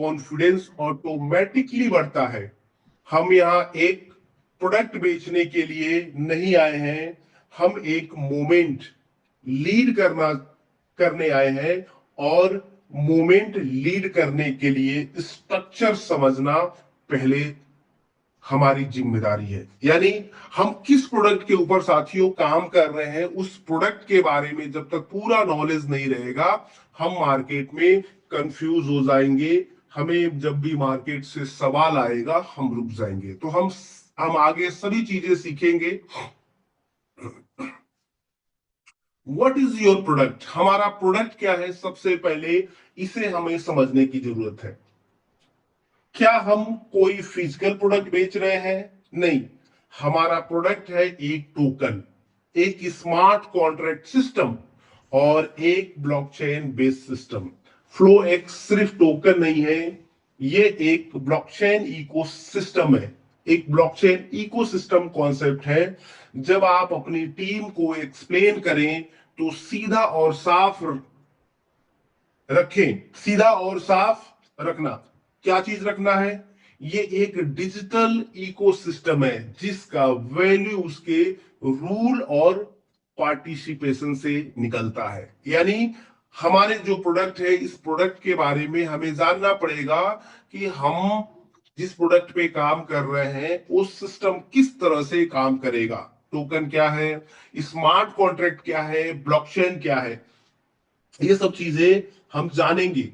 Confidence automatically बढ़ता है। हम यहाँ एक प्रोडक्ट बेचने के लिए नहीं आए हैं, हम एक मोमेंट लीड करने आए हैं। और मोमेंट लीड करने के लिए स्ट्रक्चर समझना पहले हमारी जिम्मेदारी है। यानी हम किस प्रोडक्ट के ऊपर साथियों काम कर रहे हैं, उस प्रोडक्ट के बारे में जब तक पूरा नॉलेज नहीं रहेगा, हम मार्केट में कंफ्यूज हो जाएंगे। हमें जब भी मार्केट से सवाल आएगा हम रुक जाएंगे। तो हम आगे सभी चीजें सीखेंगे। व्हाट इज योर प्रोडक्ट, हमारा प्रोडक्ट क्या है, सबसे पहले इसे हमें समझने की जरूरत है। क्या हम कोई फिजिकल प्रोडक्ट बेच रहे हैं? नहीं, हमारा प्रोडक्ट है एक टोकन, एक स्मार्ट कॉन्ट्रैक्ट सिस्टम और एक blockchain based system. Flow x सिर्फ टोकन नहीं है, ये एक ब्लॉकचेन इकोसिस्टम है। एक ब्लॉकचेन इकोसिस्टम कॉन्सेप्ट है। जब आप अपनी टीम को एक्सप्लेन करें तो सीधा और साफ रखें। सीधा और साफ रखना, क्या चीज रखना है? ये एक डिजिटल इकोसिस्टम है जिसका वैल्यू उसके रूल और पार्टिसिपेशन से निकलता है। यानी हमारे जो प्रोडक्ट है, इस प्रोडक्ट के बारे में हमें जानना पड़ेगा कि हम जिस प्रोडक्ट पे काम कर रहे हैं वो सिस्टम किस तरह से काम करेगा। टोकन क्या है, स्मार्ट कॉन्ट्रैक्ट क्या है, ब्लॉकचेन क्या है, ये सब चीजें हम जानेंगे।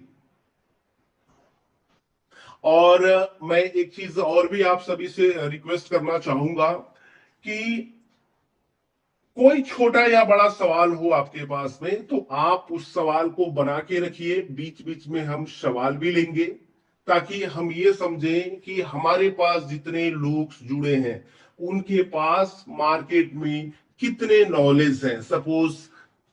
और मैं एक चीज और भी आप सभी से रिक्वेस्ट करना चाहूंगा कि कोई छोटा या बड़ा सवाल हो आपके पास में तो आप उस सवाल को बना के रखिए। बीच बीच में हम सवाल भी लेंगे ताकि हम ये समझें कि हमारे पास जितने लोग जुड़े हैं उनके पास मार्केट में कितने नॉलेज है। सपोज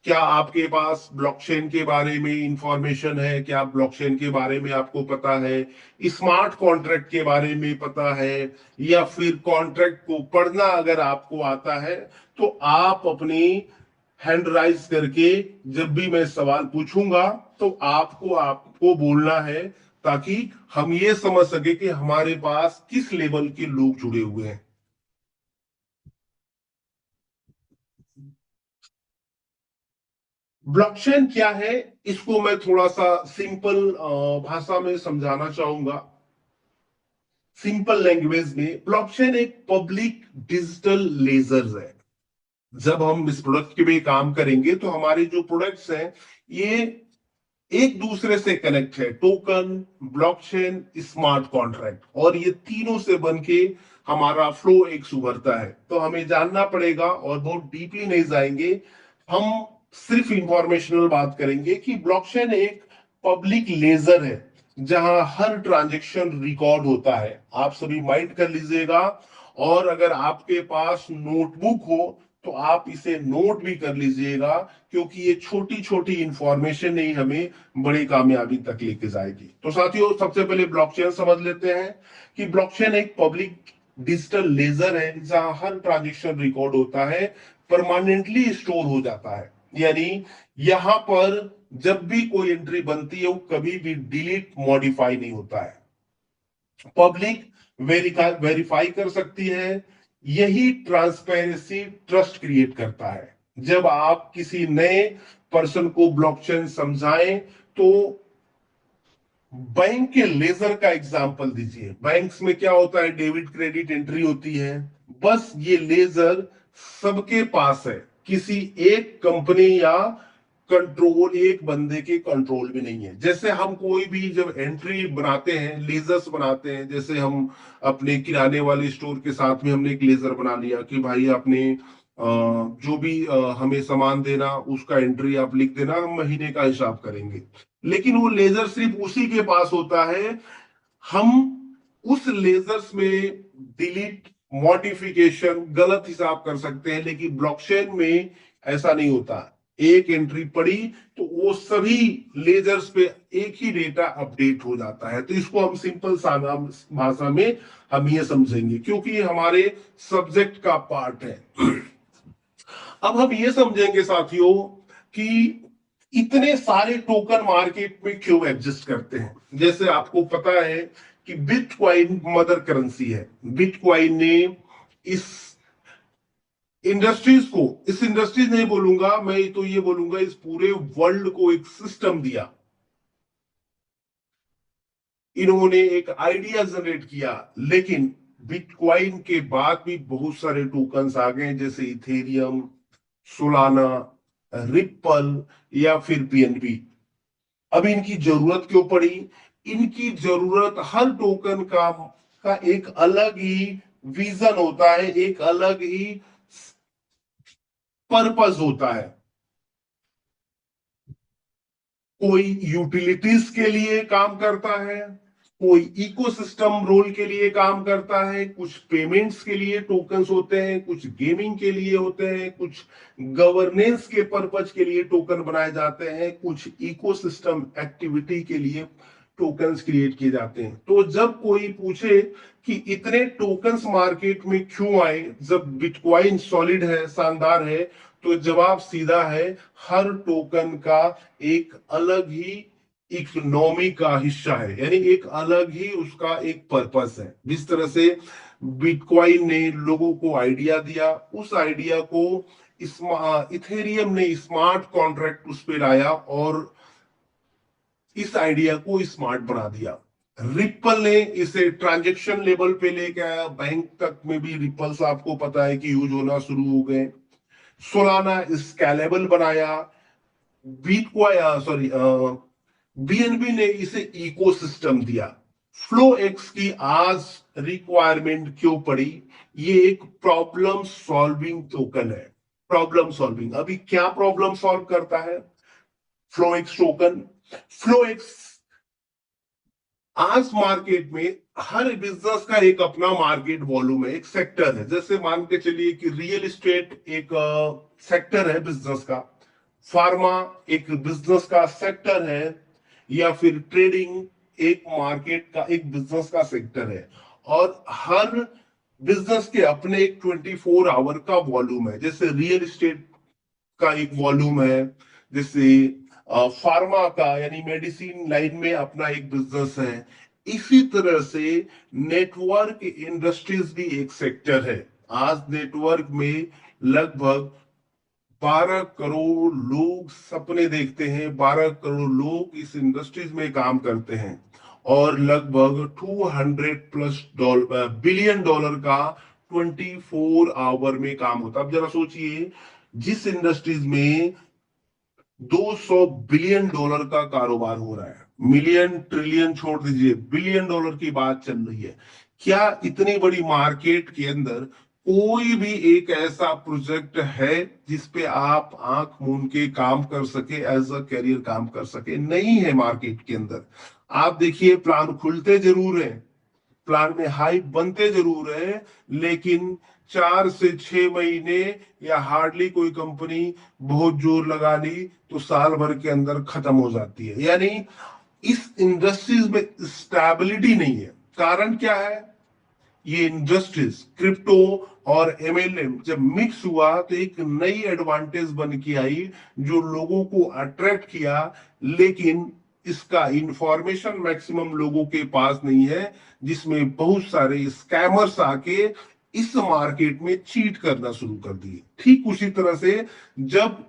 क्या आपके पास ब्लॉकचेन के बारे में इंफॉर्मेशन है, क्या ब्लॉकचेन के बारे में आपको पता है, स्मार्ट कॉन्ट्रैक्ट के बारे में पता है, या फिर कॉन्ट्रैक्ट को पढ़ना अगर आपको आता है तो आप अपनी हैंड राइज करके जब भी मैं सवाल पूछूंगा तो आपको बोलना है ताकि हम ये समझ सके कि हमारे पास किस लेवल के लोग जुड़े हुए हैं। ब्लॉकचेन क्या है, इसको मैं थोड़ा सा सिंपल भाषा में समझाना चाहूंगा। सिंपल लैंग्वेज में ब्लॉकचेन एक पब्लिक डिजिटल लेजर है। जब हम इस प्रोडक्ट के भी काम करेंगे तो हमारे जो प्रोडक्ट्स हैं ये एक दूसरे से कनेक्ट है। टोकन, ब्लॉकचेन, स्मार्ट कॉन्ट्रैक्ट, और ये तीनों से बन के हमारा फ्लो एक उभरता है। तो हमें जानना पड़ेगा और बहुत डीपली नहीं जाएंगे, हम सिर्फ इंफॉर्मेशनल बात करेंगे कि ब्लॉकचेन एक पब्लिक लेजर है जहां हर ट्रांजैक्शन रिकॉर्ड होता है। आप सभी माइंड कर लीजिएगा। और अगर आपके पास नोटबुक हो तो आप इसे नोट भी कर लीजिएगा, क्योंकि ये छोटी छोटी इंफॉर्मेशन ही हमें बड़ी कामयाबी तक लेके जाएगी। तो साथियों, सबसे पहले ब्लॉकचेन समझ लेते हैं कि ब्लॉकचेन एक पब्लिक डिजिटल लेजर है जहां हर ट्रांजेक्शन रिकॉर्ड होता है, परमानेंटली स्टोर हो जाता है। यानी यहां पर जब भी कोई एंट्री बनती है वो कभी भी डिलीट मॉडिफाई नहीं होता है। पब्लिक वेरीफाई कर सकती है। यही ट्रांसपेरेंसी ट्रस्ट क्रिएट करता है। जब आप किसी नए पर्सन को ब्लॉकचेन समझाएं तो बैंक के लेजर का एग्जांपल दीजिए। बैंक्स में क्या होता है, डेबिट क्रेडिट एंट्री होती है। बस ये लेजर सबके पास है, किसी एक कंपनी या कंट्रोल, एक बंदे के कंट्रोल भी नहीं है। जैसे हम कोई भी जब एंट्री बनाते हैं, लेजर्स बनाते हैं, जैसे हम अपने किराने वाले स्टोर के साथ में हमने एक लेजर बना लिया कि भाई आपने जो भी हमें सामान देना उसका एंट्री आप लिख देना, हम महीने का हिसाब करेंगे। लेकिन वो लेजर सिर्फ उसी के पास होता है। हम उस लेजर्स में डिलीट, मॉडिफिकेशन, गलत हिसाब कर सकते हैं, लेकिन ब्लॉकचेन में ऐसा नहीं होता। एक एंट्री पड़ी तो वो सभी लेजर्स पे एक ही डेटा अपडेट हो जाता है। तो इसको हम सिंपल सादा भाषा में हम ये समझेंगे क्योंकि ये हमारे सब्जेक्ट का पार्ट है। अब हम ये समझेंगे साथियों कि इतने सारे टोकन मार्केट में क्यों एग्जिस्ट करते हैं? जैसे आपको पता है कि बिटकॉइन मदर करेंसी है। बिटकॉइन ने इस इस इंडस्ट्रीज नहीं बोलूंगा मैं, तो ये बोलूंगा इस पूरे वर्ल्ड को एक सिस्टम दिया। इन्होंने एक आइडिया जनरेट किया। लेकिन बिटकॉइन के बाद भी बहुत सारे टोकन्स आ गए, जैसे इथेरियम, सोलाना, रिप्पल या फिर बीएनबी। अब इनकी जरूरत क्यों पड़ी? इनकी जरूरत, हर टोकन का एक अलग ही विजन होता है, एक अलग ही पर्पस होता है। कोई यूटिलिटीज के लिए काम करता है, कोई इकोसिस्टम रोल के लिए काम करता है, कुछ पेमेंट्स के लिए टोकन्स होते हैं, कुछ गेमिंग के लिए होते हैं, कुछ गवर्नेंस के पर्पज के लिए टोकन बनाए जाते हैं, कुछ इकोसिस्टम एक्टिविटी के लिए टोकन्स क्रिएट किए जाते हैं। तो जब कोई पूछे कि इतने टोकन्स मार्केट में क्यों आए जब बिटकॉइन सॉलिड है, शानदार है, तो जवाब सीधा है, हर टोकन का एक अलग ही इकोनॉमी का हिस्सा है, यानी एक अलग ही उसका एक पर्पस है। जिस तरह से बिटकॉइन ने लोगों को आइडिया दिया, उस आइडिया को इथेरियम ने स्मार्ट कॉन्ट्रैक्ट उस पर लाया और इस आइडिया को स्मार्ट बना दिया। रिप्पल ने इसे ट्रांजेक्शन लेवल पे लेके आया, बैंक तक में भी रिप्पल्स आपको पता है कि यूज होना शुरू हो गए। सोलाना स्केलेबल बनाया। बीटकॉइन सॉरी बीएनबी ने इसे इकोसिस्टम दिया। फ्लो एक्स की आज रिक्वायरमेंट क्यों पड़ी? ये एक प्रॉब्लम सॉल्विंग टोकन है। प्रॉब्लम सॉल्विंग, अभी क्या प्रॉब्लम सॉल्व करता है flow x token? Flow x आज मार्केट में हर बिजनेस का एक अपना मार्केट वॉल्यूम है, एक सेक्टर है। जैसे मान के चलिए कि रियल एस्टेट एक सेक्टर है बिजनेस का, फार्मा एक बिजनेस का सेक्टर है, या फिर ट्रेडिंग एक मार्केट का, एक बिजनेस का सेक्टर है। और हर बिजनेस के अपने एक 24 आवर का वॉल्यूम है। जैसे रियल एस्टेट का एक वॉल्यूम है, जैसे फार्मा का यानी मेडिसिन लाइन में अपना एक बिजनेस है। इसी तरह से नेटवर्क इंडस्ट्रीज भी एक सेक्टर है। आज नेटवर्क में लगभग 12 करोड़ लोग सपने देखते हैं, 12 करोड़ लोग इस इंडस्ट्रीज में काम करते हैं, और लगभग 200+ बिलियन डॉलर का 24 आवर में काम होता है। अब जरा सोचिए, जिस इंडस्ट्रीज में 200 बिलियन डॉलर का कारोबार हो रहा है, मिलियन ट्रिलियन छोड़ दीजिए, बिलियन डॉलर की बात चल रही है, क्या इतनी बड़ी मार्केट के अंदर कोई भी एक ऐसा प्रोजेक्ट है जिसपे आप आंख मूंद के काम कर सके, एज अ करियर काम कर सके? नहीं है मार्केट के अंदर। आप देखिए, प्लान खुलते जरूर है, प्लान में हाइप बनते जरूर है, लेकिन 4 से 6 महीने या हार्डली कोई कंपनी बहुत जोर लगा ली तो साल भर के अंदर खत्म हो जाती है। यानी इस इंडस्ट्रीज में स्टेबिलिटी नहीं है। कारण क्या है? ये इंडस्ट्रीज क्रिप्टो और एमएलएम जब मिक्स हुआ तो एक नई एडवांटेज बन के आई जो लोगों को अट्रैक्ट किया, लेकिन इसका इंफॉर्मेशन मैक्सिमम लोगों के पास नहीं है, जिसमें बहुत सारे स्कैमर्स आके इस मार्केट में चीट करना शुरू कर दिए। ठीक उसी तरह से जब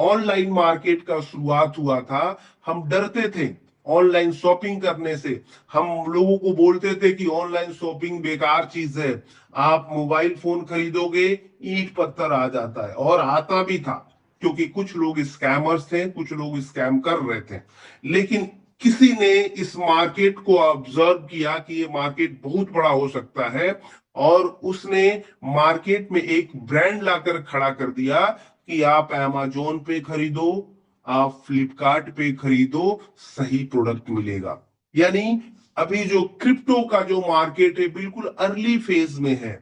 ऑनलाइन मार्केट का शुरुआत हुआ था, हम डरते थे ऑनलाइन शॉपिंग करने से। हम लोगों को बोलते थे कि ऑनलाइन शॉपिंग बेकार चीज है, आप मोबाइल फोन खरीदोगे ईंट पत्थर आ जाता है, और आता भी था, क्योंकि कुछ लोग स्कैमर्स थे, कुछ लोग स्कैम कर रहे थे। लेकिन किसी ने इस मार्केट को ऑब्जर्व किया कि ये मार्केट बहुत बड़ा हो सकता है, और उसने मार्केट में एक ब्रांड लाकर खड़ा कर दिया कि आप अमेजोन पे खरीदो, आप फ्लिपकार्ट पे खरीदो, सही प्रोडक्ट मिलेगा। यानी अभी जो क्रिप्टो का जो मार्केट है बिल्कुल अर्ली फेज में है।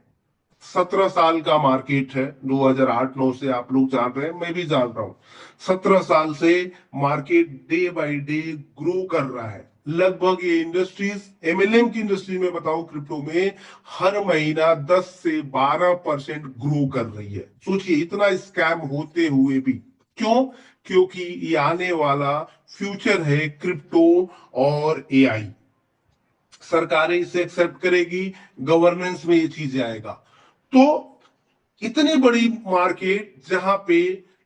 17 साल का मार्केट है, 2008-9 से आप लोग जान रहे हैं, मैं भी जान रहा हूं। 17 साल से market day by day grow कर रहा है। लगभग ये इंडस्ट्रीज, एमएलएम की इंडस्ट्री में बताऊं, क्रिप्टो में हर महीना 10 से 12% ग्रो कर रही है। सोचिए, इतना स्कैम होते हुए भी। क्यों? क्योंकि ये आने वाला फ्यूचर है क्रिप्टो और एआई। सरकारें इसे एक्सेप्ट करेगी, गवर्नेंस में ये चीजें आएगा। तो इतनी बड़ी मार्केट जहां पे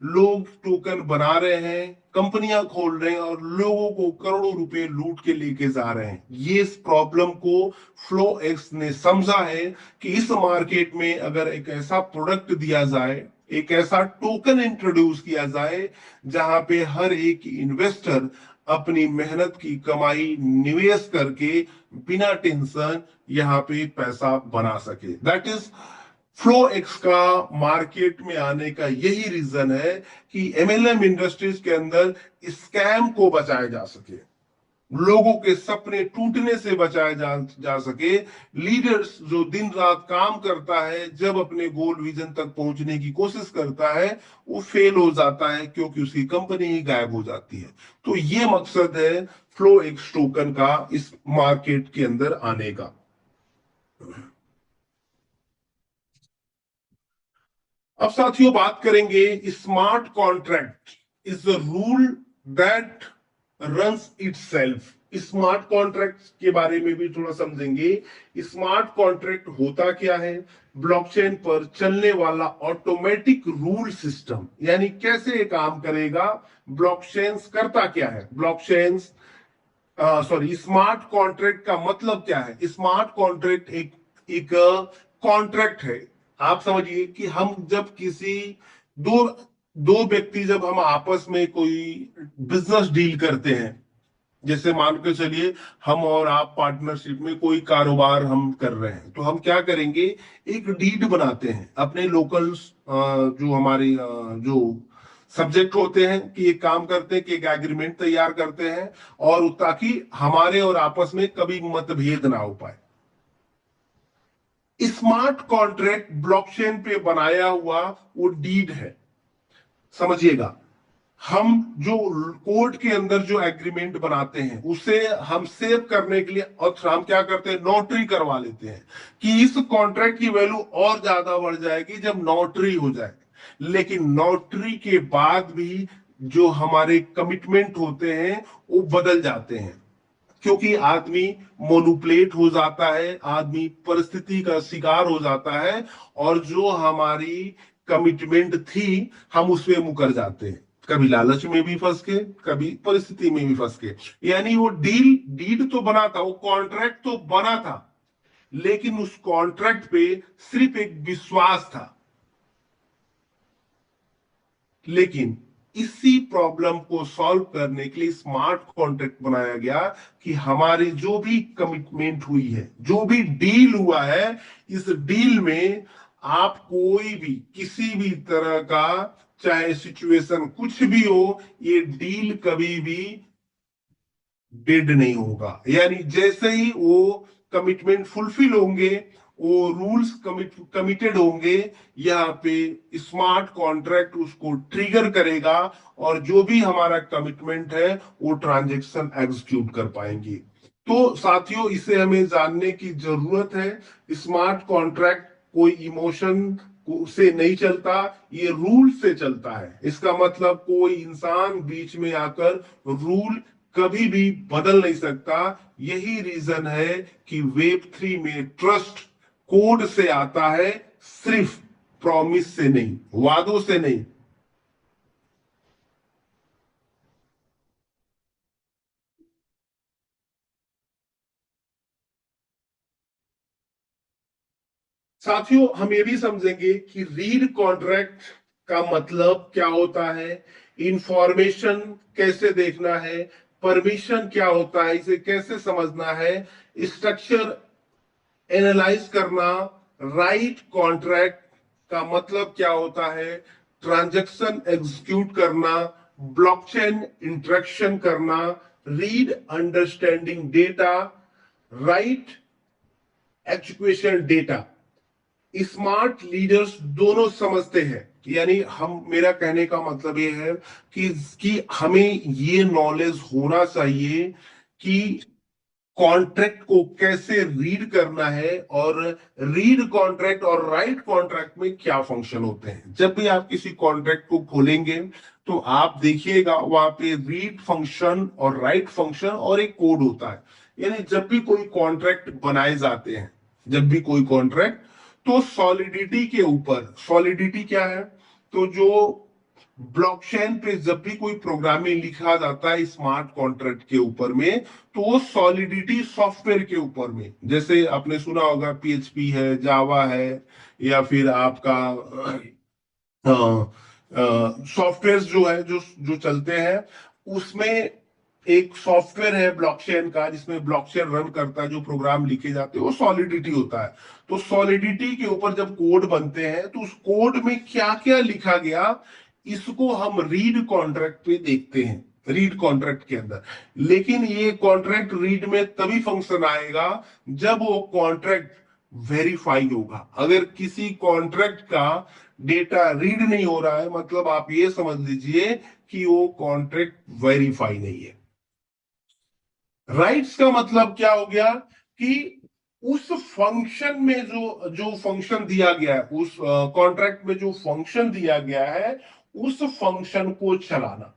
लोग टोकन बना रहे हैं, कंपनियां खोल रहे हैं और लोगों को करोड़ों रुपए लूट के लेके जा रहे हैं, ये इस प्रॉब्लम को फ्लो एक्स ने समझा है कि इस मार्केट में अगर एक ऐसा प्रोडक्ट दिया जाए, एक ऐसा टोकन इंट्रोड्यूस किया जाए जहां पे हर एक इन्वेस्टर अपनी मेहनत की कमाई निवेश करके बिना टेंशन यहाँ पे पैसा बना सके। दैट इज फ्लो एक्स का मार्केट में आने का यही रीजन है कि एमएलएम इंडस्ट्रीज के अंदर स्कैम को बचाया जा सके, लोगों के सपने टूटने से बचाया जा सके। लीडर्स जो दिन रात काम करता है, जब अपने गोल विजन तक पहुंचने की कोशिश करता है, वो फेल हो जाता है क्योंकि उसकी कंपनी ही गायब हो जाती है। तो ये मकसद है फ्लो एक्स टोकन का इस मार्केट के अंदर आने का। अब साथियों बात करेंगे smart contract is the rule that runs itself. Smart contract के बारे में भी थोड़ा समझेंगे। स्मार्ट कॉन्ट्रैक्ट होता क्या है? ब्लॉकचेन पर चलने वाला ऑटोमेटिक रूल सिस्टम, यानी कैसे ये काम करेगा, ब्लॉकचेन करता क्या है, ब्लॉकचेन सॉरी स्मार्ट कॉन्ट्रैक्ट का मतलब क्या है? स्मार्ट कॉन्ट्रैक्ट एक एक कॉन्ट्रैक्ट है। आप समझिए कि हम जब किसी दो दो व्यक्ति जब हम आपस में कोई बिजनेस डील करते हैं, जैसे मान के चलिए हम और आप पार्टनरशिप में कोई कारोबार हम कर रहे हैं, तो हम क्या करेंगे, एक डीड बनाते हैं अपने लोकल जो हमारे जो सब्जेक्ट होते हैं कि एक काम करते हैं कि एक एग्रीमेंट तैयार करते हैं, और ताकि हमारे और आपस में कभी मतभेद ना हो पाए। स्मार्ट कॉन्ट्रैक्ट ब्लॉकचेन पे बनाया हुआ वो डीड है, समझिएगा। हम जो कोर्ट के अंदर जो एग्रीमेंट बनाते हैं उसे हम सेव करने के लिए और हम क्या करते हैं, नोटरी करवा लेते हैं कि इस कॉन्ट्रैक्ट की वैल्यू और ज्यादा बढ़ जाएगी जब नोटरी हो जाए। लेकिन नोटरी के बाद भी जो हमारे कमिटमेंट होते हैं वो बदल जाते हैं, क्योंकि आदमी मोनुप्लेट हो जाता है, आदमी परिस्थिति का शिकार हो जाता है, और जो हमारी कमिटमेंट थी हम उसमें मुकर जाते हैं, कभी लालच में भी फंस के, कभी परिस्थिति में भी फंस के। यानी वो डीड तो बना था, वो कॉन्ट्रैक्ट तो बना था, लेकिन उस कॉन्ट्रैक्ट पे सिर्फ एक विश्वास था। लेकिन इसी प्रॉब्लम को सॉल्व करने के लिए स्मार्ट कॉन्ट्रैक्ट बनाया गया कि हमारी जो भी कमिटमेंट हुई है, जो भी डील हुआ है, इस डील में आप कोई भी किसी भी तरह का, चाहे सिचुएशन कुछ भी हो, ये डील कभी भी डेड नहीं होगा। यानी जैसे ही वो कमिटमेंट फुलफिल होंगे, वो रूल्स कमिटेड होंगे, यहाँ पे स्मार्ट कॉन्ट्रैक्ट उसको ट्रिगर करेगा और जो भी हमारा कमिटमेंट है वो ट्रांजेक्शन एग्जीक्यूट कर पाएंगे। तो साथियों, इसे हमें जानने की जरूरत है। स्मार्ट कॉन्ट्रैक्ट कोई इमोशन से नहीं चलता, ये रूल से चलता है। इसका मतलब कोई इंसान बीच में आकर रूल कभी भी बदल नहीं सकता। यही रीजन है कि वेब 3 में ट्रस्ट कोड से आता है, सिर्फ प्रॉमिस से नहीं, वादों से नहीं। साथियों, हम ये भी समझेंगे कि रीड कॉन्ट्रैक्ट का मतलब क्या होता है, इंफॉर्मेशन कैसे देखना है, परमिशन क्या होता है, इसे कैसे समझना है, स्ट्रक्चर एनालाइज करना, राइट कॉन्ट्रैक्ट का मतलब क्या होता है, ट्रांजैक्शन एग्जीक्यूट करना, ब्लॉकचेन इंटरेक्शन करना, read understanding data, right education data. Smart leaders दोनों समझते हैं, यानी हम, मेरा कहने का मतलब ये है कि हमें ये नॉलेज होना चाहिए कि कॉन्ट्रैक्ट को कैसे रीड करना है और रीड कॉन्ट्रैक्ट और राइट कॉन्ट्रैक्ट में क्या फंक्शन होते हैं। जब भी आप किसी कॉन्ट्रैक्ट को खोलेंगे तो आप देखिएगा वहां पे रीड फंक्शन और राइट फंक्शन और एक कोड होता है। यानी जब भी कोई कॉन्ट्रैक्ट बनाए जाते हैं, जब भी कोई कॉन्ट्रैक्ट, तो सॉलिडिटी के ऊपर, सॉलिडिटी क्या है, तो जो ब्लॉकचेन पे जब भी कोई प्रोग्रामिंग लिखा जाता है स्मार्ट कॉन्ट्रैक्ट के ऊपर में, तो वो सॉलिडिटी सॉफ्टवेयर के ऊपर में, जैसे आपने सुना होगा पीएचपी है, जावा है, या फिर आपका सॉफ्टवेयर जो है, जो जो चलते हैं, उसमें एक सॉफ्टवेयर है ब्लॉकचेन का जिसमें ब्लॉकचेन रन करता है, जो प्रोग्राम लिखे जाते हैं वो सॉलिडिटी होता है। तो सॉलिडिटी के ऊपर जब कोड बनते हैं तो उस कोड में क्या क्या लिखा गया, इसको हम रीड कॉन्ट्रैक्ट पे देखते हैं, रीड कॉन्ट्रैक्ट के अंदर। लेकिन ये कॉन्ट्रैक्ट रीड में तभी फंक्शन आएगा जब वो कॉन्ट्रैक्ट वेरीफाई होगा। अगर किसी कॉन्ट्रैक्ट का डेटा रीड नहीं हो रहा है, मतलब आप ये समझ लीजिए कि वो कॉन्ट्रैक्ट वेरीफाई नहीं है। राइट्स का मतलब क्या हो गया कि उस फंक्शन में जो जो फंक्शन दिया गया है, उस कॉन्ट्रैक्ट में जो फंक्शन दिया गया है, उस फंक्शन को चलाना,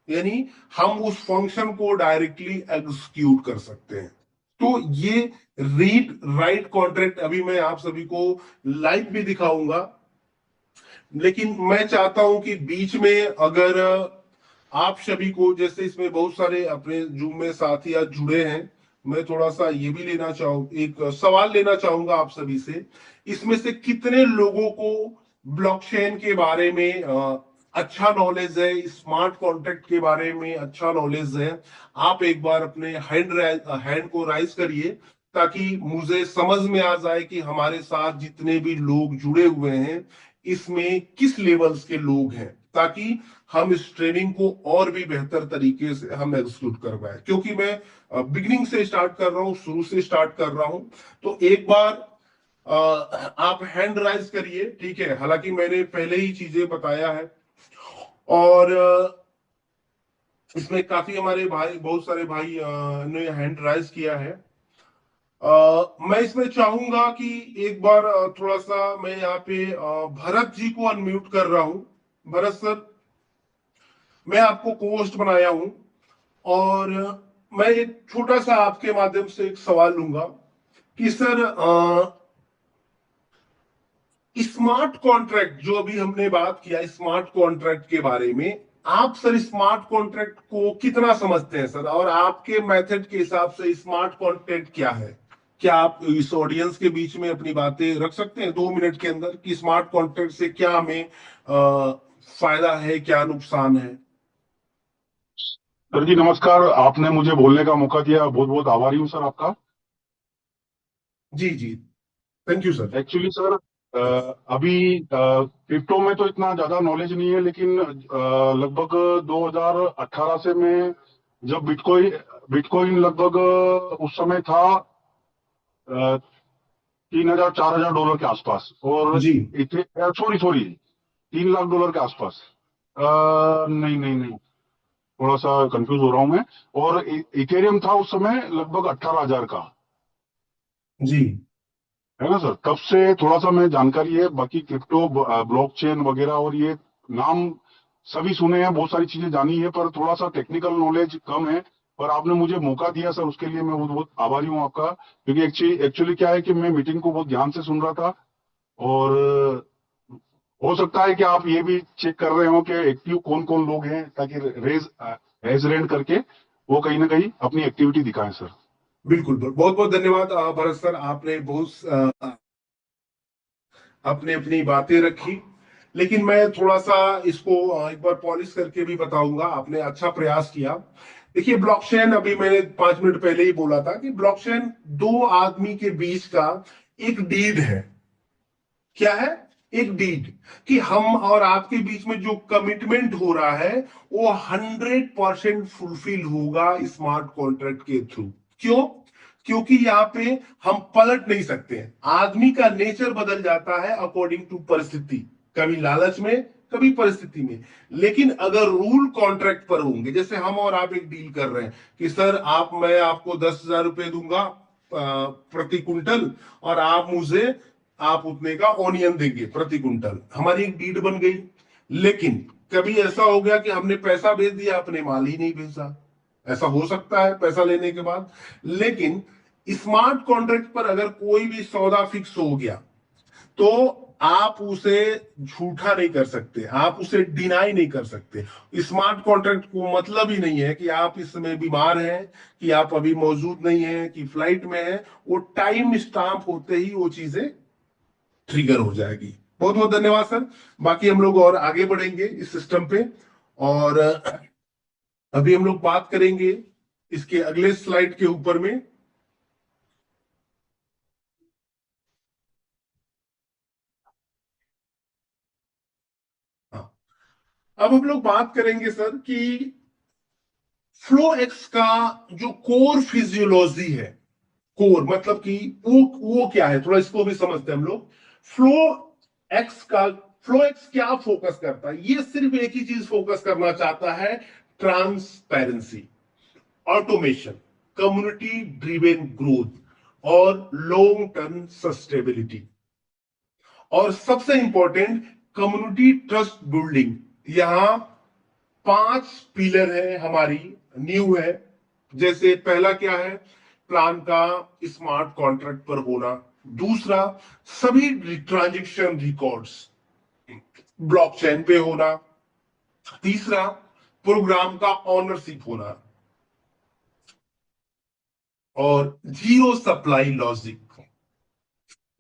यानी हम उस फंक्शन को डायरेक्टली एग्जीक्यूट कर सकते हैं। तो ये रीड राइट कॉन्ट्रैक्ट अभी मैं आप सभी को लाइव भी दिखाऊंगा, लेकिन मैं चाहता हूं कि बीच में अगर आप सभी को, जैसे इसमें बहुत सारे अपने जूम में साथी आज जुड़े हैं, मैं थोड़ा सा ये भी लेना चाहूँ, एक सवाल लेना चाहूंगा आप सभी से। इसमें से कितने लोगों को ब्लॉकचेन के बारे में अच्छा नॉलेज है, स्मार्ट कॉन्ट्रैक्ट के बारे में अच्छा नॉलेज है? आप एक बार अपने हैंड को राइज करिए, ताकि मुझे समझ में आ जाए कि हमारे साथ जितने भी लोग जुड़े हुए हैं इसमें किस लेवल्स के लोग हैं, ताकि हम इस ट्रेनिंग को और भी बेहतर तरीके से हम एग्जीक्यूट कर पाए। क्योंकि मैं बिगिनिंग से स्टार्ट कर रहा हूं, शुरू से स्टार्ट कर रहा हूं। तो एक बार आप हैंड राइज करिए, ठीक है? हालांकि मैंने पहले ही चीजें बताया है, और इसमें काफी हमारे भाई, बहुत सारे भाई ने हैंड राइज किया है। मैं इसमें चाहूंगा कि एक बार थोड़ा सा मैं यहाँ पे भरत जी को अनम्यूट कर रहा हूं। भरत सर, मैं आपको कोस्ट बनाया हूं, और मैं एक छोटा सा आपके माध्यम से एक सवाल लूंगा कि सर, स्मार्ट कॉन्ट्रैक्ट जो अभी हमने बात किया, स्मार्ट कॉन्ट्रैक्ट के बारे में, आप सर स्मार्ट कॉन्ट्रैक्ट को कितना समझते हैं सर? और आपके मेथड के हिसाब से स्मार्ट कॉन्ट्रैक्ट क्या है? क्या आप इस ऑडियंस के बीच में अपनी बातें रख सकते हैं 2 मिनट के अंदर कि स्मार्ट कॉन्ट्रैक्ट से क्या हमें फायदा है, क्या नुकसान है? सर जी नमस्कार। आपने मुझे बोलने का मौका दिया, बहुत बहुत आभारी हूँ सर आपका। जी जी, thank you sir. Actually sir अभी क्रिप्टो में तो इतना ज्यादा नॉलेज नहीं है, लेकिन लगभग 2018 से मैं, जब बिटकॉइन बिटकॉइन लगभग उस समय था 3,000 4,000 डॉलर के आसपास, और जी सॉरी सॉरी, 3 लाख डॉलर के आसपास। नहीं नहीं नहीं, थोड़ा सा कंफ्यूज हो रहा हूं मैं। और इथेरियम था उस समय लगभग 18,000 का, जी है ना सर? तब से थोड़ा सा मैं जानकारी है, बाकी क्रिप्टो ब्लॉकचेन वगैरह और ये नाम सभी सुने हैं, बहुत सारी चीजें जानी है, पर थोड़ा सा टेक्निकल नॉलेज कम है। पर आपने मुझे मौका दिया सर, उसके लिए मैं बहुत बहुत आभारी हूँ आपका। क्योंकि एक्चुअली क्या है कि मैं मीटिंग को बहुत ध्यान से सुन रहा था, और हो सकता है कि आप ये भी चेक कर रहे हो कि एक्टिव कौन कौन लोग हैं, ताकि रेज रेंड करके वो कहीं ना कहीं अपनी एक्टिविटी दिखाएं सर। बिल्कुल, बहुत बहुत धन्यवाद भरत सर, आपने बहुत अपने अपनी बातें रखी। लेकिन मैं थोड़ा सा इसको एक बार पॉलिश करके भी बताऊंगा। आपने अच्छा प्रयास किया। देखिए, ब्लॉकचेन, अभी मैंने 5 मिनट पहले ही बोला था कि ब्लॉकचेन दो आदमी के बीच का एक डीड है। क्या है? एक डीड, कि हम और आपके बीच में जो कमिटमेंट हो रहा है वो 100% फुलफिल होगा स्मार्ट कॉन्ट्रैक्ट के थ्रू। क्यों? क्योंकि यहाँ पे हम पलट नहीं सकते हैं। आदमी का नेचर बदल जाता है अकॉर्डिंग टू परिस्थिति, कभी लालच में, कभी परिस्थिति में। लेकिन अगर रूल कॉन्ट्रैक्ट पर होंगे, जैसे हम और आप एक डील कर रहे हैं कि सर मैं आपको 10,000 रुपए दूंगा प्रति कुंटल, और आप उतने का ऑनियन देंगे प्रति कुंटल, हमारी एक डील बन गई। लेकिन कभी ऐसा हो गया कि हमने पैसा भेज दिया, अपने माल ही नहीं भेजा, ऐसा हो सकता है पैसा लेने के बाद। लेकिन स्मार्ट कॉन्ट्रैक्ट पर अगर कोई भी सौदा फिक्स हो गया तो आप उसे झूठा नहीं कर सकते, आप उसे डिनाई नहीं कर सकते। स्मार्ट कॉन्ट्रैक्ट को मतलब ही नहीं है कि आप इस समय बीमार हैं, कि आप अभी मौजूद नहीं हैं, कि फ्लाइट में हैं। वो टाइम स्टाम्प होते ही वो चीजें ट्रिगर हो जाएगी। बहुत बहुत धन्यवाद सर। बाकी हम लोग और आगे बढ़ेंगे इस सिस्टम पे, और अभी हम लोग बात करेंगे इसके अगले स्लाइड के ऊपर में। हाँ, अब हम लोग बात करेंगे सर कि फ्लो एक्स का जो कोर फिजियोलॉजी है, कोर मतलब कि वो क्या है, थोड़ा इसको भी समझते हैं हम लोग। फ्लो एक्स का फ्लो एक्स क्या फोकस करता है? ये सिर्फ एक ही चीज फोकस करना चाहता है, transparency, automation, community driven growth और लॉन्ग टर्म सस्टेबिलिटी, और सबसे इंपॉर्टेंट कम्युनिटी ट्रस्ट बिल्डिंग। यहां 5 पिलर है हमारी, न्यू है। जैसे पहला क्या है? प्लान का स्मार्ट कॉन्ट्रैक्ट पर होना। दूसरा, सभी ट्रांजेक्शन रिकॉर्ड्स ब्लॉकचेन पे होना। तीसरा, प्रोग्राम का ऑनरशिप होना। और जीरो सप्लाई लॉजिक।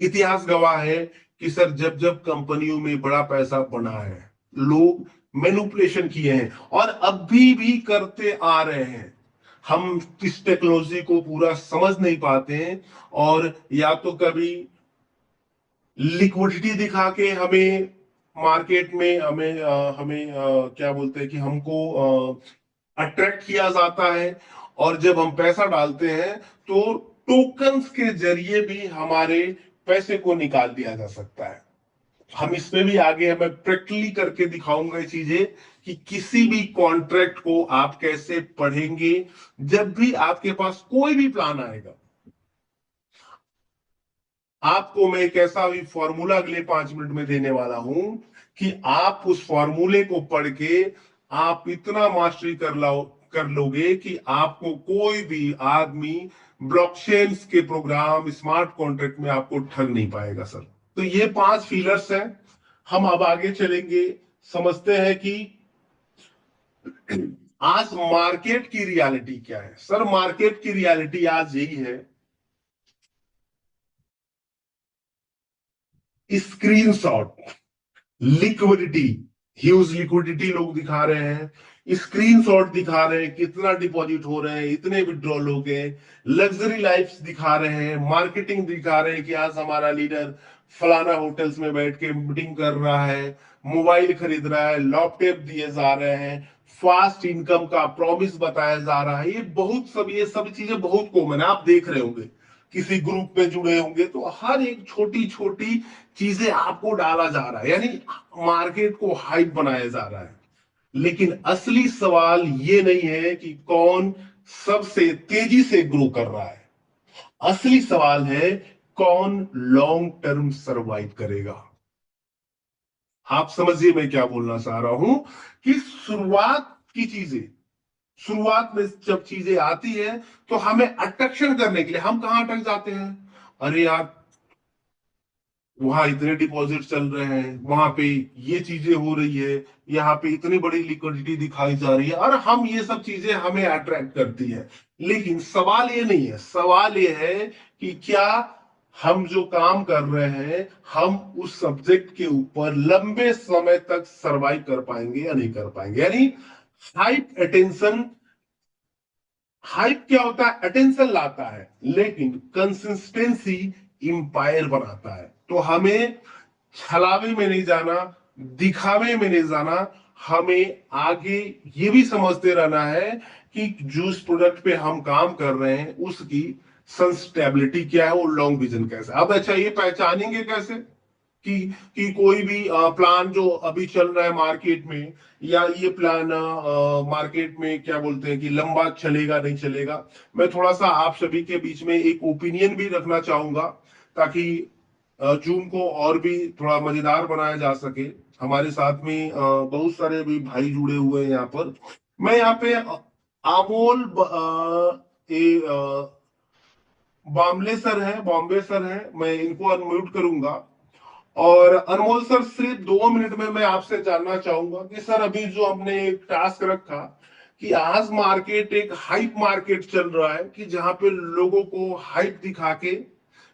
इतिहास गवाह है कि सर जब जब कंपनियों में बड़ा पैसा बना है, लोग मैनिपुलेशन किए हैं और अभी भी करते आ रहे हैं। हम इस टेक्नोलॉजी को पूरा समझ नहीं पाते हैं, और या तो कभी लिक्विडिटी दिखा के हमें मार्केट में क्या बोलते हैं कि हमको अट्रैक्ट किया जाता है, और जब हम पैसा डालते हैं तो टोकन्स के जरिए भी हमारे पैसे को निकाल दिया जा सकता है। हम इसमें भी आगे हमें प्रैक्टिकली करके दिखाऊंगा ये चीजें कि किसी भी कॉन्ट्रैक्ट को आप कैसे पढ़ेंगे। जब भी आपके पास कोई भी प्लान आएगा, आपको मैं एक ऐसा भी फॉर्मूला अगले 5 मिनट में देने वाला हूं कि आप उस फॉर्मूले को पढ़ के आप इतना मास्टरी कर लोगे कि आपको कोई भी आदमी ब्लॉकचेन के प्रोग्राम स्मार्ट कॉन्ट्रैक्ट में आपको ठग नहीं पाएगा सर। तो ये 5 फिलर्स हैं। हम अब आगे चलेंगे, समझते हैं कि आज मार्केट की रियलिटी क्या है। सर मार्केट की रियलिटी आज यही है, स्क्रीनशॉट, लिक्विडिटी, ह्यूज लिक्विडिटी लोग दिखा रहे हैं, स्क्रीनशॉट दिखा रहे हैं कितना डिपॉजिट हो रहे हैं, इतने विड्रॉल हो गए, लग्जरी लाइफ्स दिखा रहे हैं, मार्केटिंग दिखा रहे हैं कि आज हमारा लीडर फलाना होटल्स में बैठ के मीटिंग कर रहा है, मोबाइल खरीद रहा है, लैपटॉप दिए जा रहे हैं, फास्ट इनकम का प्रॉमिस बताया जा रहा है। ये सब चीजें बहुत कॉमन है, आप देख रहे होंगे, किसी ग्रुप में जुड़े होंगे तो हर एक छोटी छोटी चीजें आपको डाला जा रहा है, यानी मार्केट को हाइप बनाया जा रहा है। लेकिन असली सवाल ये नहीं है कि कौन सबसे तेजी से ग्रो कर रहा है, असली सवाल है कौन लॉन्ग टर्म सरवाइव करेगा। आप समझिए मैं क्या बोलना चाह रहा हूं कि शुरुआत में जब चीजें आती है तो हमें अट्रैक्शन करने के लिए हम कहां अटक जाते हैं, अरे यार वहां इतने डिपॉजिट चल रहे हैं, वहां पे ये चीजें हो रही है, यहाँ पे इतनी बड़ी लिक्विडिटी दिखाई जा रही है, और हम ये सब चीजें हमें अट्रैक्ट करती है। लेकिन सवाल ये नहीं है, सवाल ये है कि क्या हम जो काम कर रहे हैं हम उस सब्जेक्ट के ऊपर लंबे समय तक सरवाइव कर पाएंगे या नहीं कर पाएंगे। यानी हाइप अटेंशन, हाइप क्या होता है? अटेंशन लाता है, लेकिन कंसिस्टेंसी इंपायर बनाता है। तो हमें छलावे में नहीं जाना, दिखावे में नहीं जाना, हमें आगे ये भी समझते रहना है कि जिस प्रोडक्ट पे हम काम कर रहे हैं उसकी सस्टेबिलिटी क्या है और लॉन्ग विजन कैसा है। अब अच्छा, ये पहचानेंगे कैसे? कि कोई भी प्लान जो अभी चल रहा है मार्केट में, या ये प्लान मार्केट में क्या बोलते हैं कि लंबा चलेगा नहीं चलेगा। मैं थोड़ा सा आप सभी के बीच में एक ओपिनियन भी रखना चाहूंगा, ताकि जूम को और भी थोड़ा मजेदार बनाया जा सके। हमारे साथ में बहुत सारे भी भाई जुड़े हुए हैं यहाँ पर। मैं यहाँ पे अमोल बॉम्बे सर है, मैं इनको अनम्यूट करूंगा। और अनमोल सर, सिर्फ 2 मिनट में मैं आपसे जानना चाहूंगा कि सर अभी जो हमने एक टास्क रखा कि आज मार्केट एक हाइप मार्केट चल रहा है, कि जहां पे लोगों को हाइप दिखा के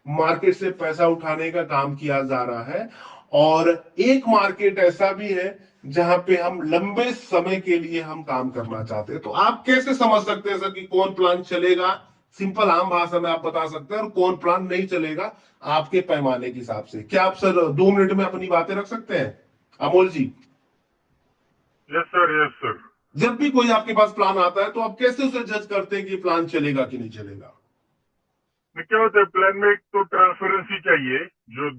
मार्केट से पैसा उठाने का काम किया जा रहा है, और एक मार्केट ऐसा भी है जहां पे हम लंबे समय के लिए हम काम करना चाहते हैं। तो आप कैसे समझ सकते हैं सर कि कौन प्लान चलेगा? सिंपल आम भाषा में आप बता सकते हैं, और कौन प्लान नहीं चलेगा आपके पैमाने के हिसाब से? क्या आप सर 2 मिनट में अपनी बातें रख सकते हैं, Amol ji? Yes sir, yes sir. जब भी कोई आपके पास प्लान आता है तो आप कैसे उसे जज करते हैं कि प्लान चलेगा कि नहीं चलेगा? क्या होता है, प्लान में एक तो ट्रांसपेरेंसी चाहिए, जो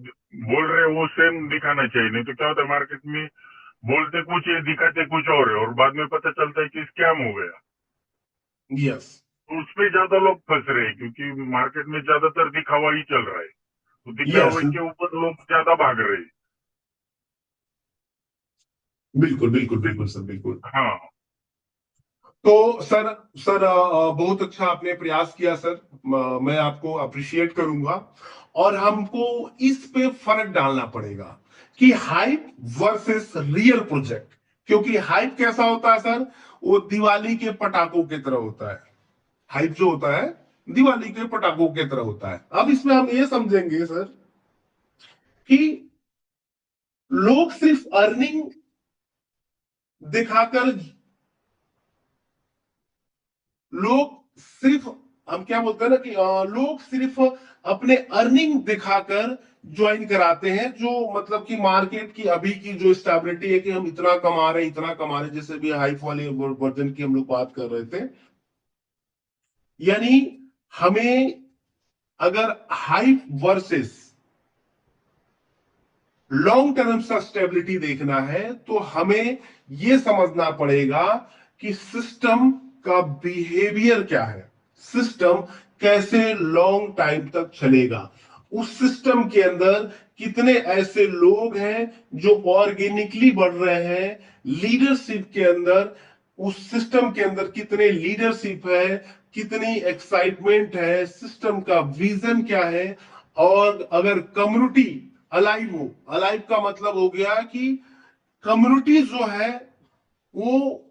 बोल रहे हैं वो सेम दिखाना चाहिए। नहीं तो क्या होता है, मार्केट में बोलते कुछ है दिखाते कुछ और है, और बाद में पता चलता है कि स्कैम हो गया। यस, तो उसमें ज्यादा लोग फंस रहे हैं, क्योंकि मार्केट में ज्यादातर दिखावा ही चल रहा है। तो यस, दिखावे के ऊपर लोग ज्यादा भाग रहे हैं। बिल्कुल बिल्कुल बिल्कुल सर, बिल्कुल। हाँ। तो सर बहुत अच्छा आपने प्रयास किया सर, मैं आपको अप्रिशिएट करूंगा। और हमको इस पे फर्क डालना पड़ेगा कि हाइप वर्सेस रियल प्रोजेक्ट। क्योंकि हाइप कैसा होता है सर? वो दिवाली के पटाखों की तरह होता है। हाइप जो होता है दिवाली के पटाखों की तरह होता है। अब इसमें हम ये समझेंगे सर कि लोग सिर्फ अर्निंग दिखाकर, लोग सिर्फ, हम क्या बोलते हैं ना कि लोग सिर्फ अपने अर्निंग दिखाकर ज्वाइन कराते हैं, जो मतलब कि मार्केट की अभी की जो स्टेबिलिटी है कि हम इतना कमा रहे हैं, इतना कमा रहे हैं, जैसे भी हाइप वाले वर्जन की हम लोग बात कर रहे थे। यानी हमें अगर hype versus long term sustainability देखना है, तो हमें यह समझना पड़ेगा कि सिस्टम का बिहेवियर क्या है, सिस्टम कैसे लॉन्ग टाइम तक चलेगा, उस सिस्टम के अंदर कितने ऐसे लोग हैं जो ऑर्गेनिकली बढ़ रहे हैं, लीडरशिप के अंदर, उस सिस्टम के अंदर कितने लीडरशिप है, कितनी एक्साइटमेंट है, सिस्टम का विजन क्या है। और अगर कम्युनिटी अलाइव हो, अलाइव का मतलब हो गया कि कम्युनिटी जो है वो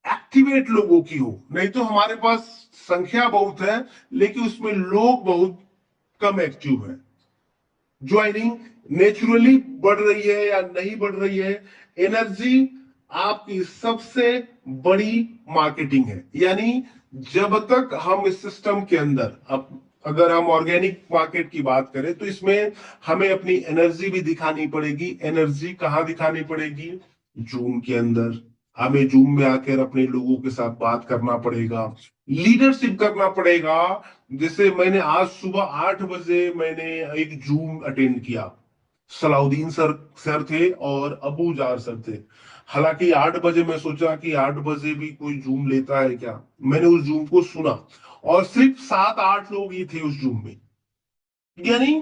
एक्टिवेट लोगों की हो। नहीं तो हमारे पास संख्या बहुत है लेकिन उसमें लोग बहुत कम एक्टिव है। ज्वाइनिंग नेचुरली बढ़ रही है या नहीं बढ़ रही है, एनर्जी आपकी सबसे बड़ी मार्केटिंग है। यानी जब तक हम इस सिस्टम के अंदर, अब अगर हम ऑर्गेनिक मार्केट की बात करें तो इसमें हमें अपनी एनर्जी भी दिखानी पड़ेगी। एनर्जी कहां दिखानी पड़ेगी? जूम के अंदर। हमें जूम में आकर अपने लोगों के साथ बात करना पड़ेगा, लीडरशिप करना पड़ेगा। जैसे मैंने आज सुबह 8 बजे मैंने एक जूम अटेंड किया। सलाउद्दीन सर थे और अबू जार सर थे। हालांकि 8 बजे मैं सोचा कि 8 बजे भी कोई जूम लेता है क्या। मैंने उस जूम को सुना, और सिर्फ 7-8 लोग ही थे उस जूम में। यानी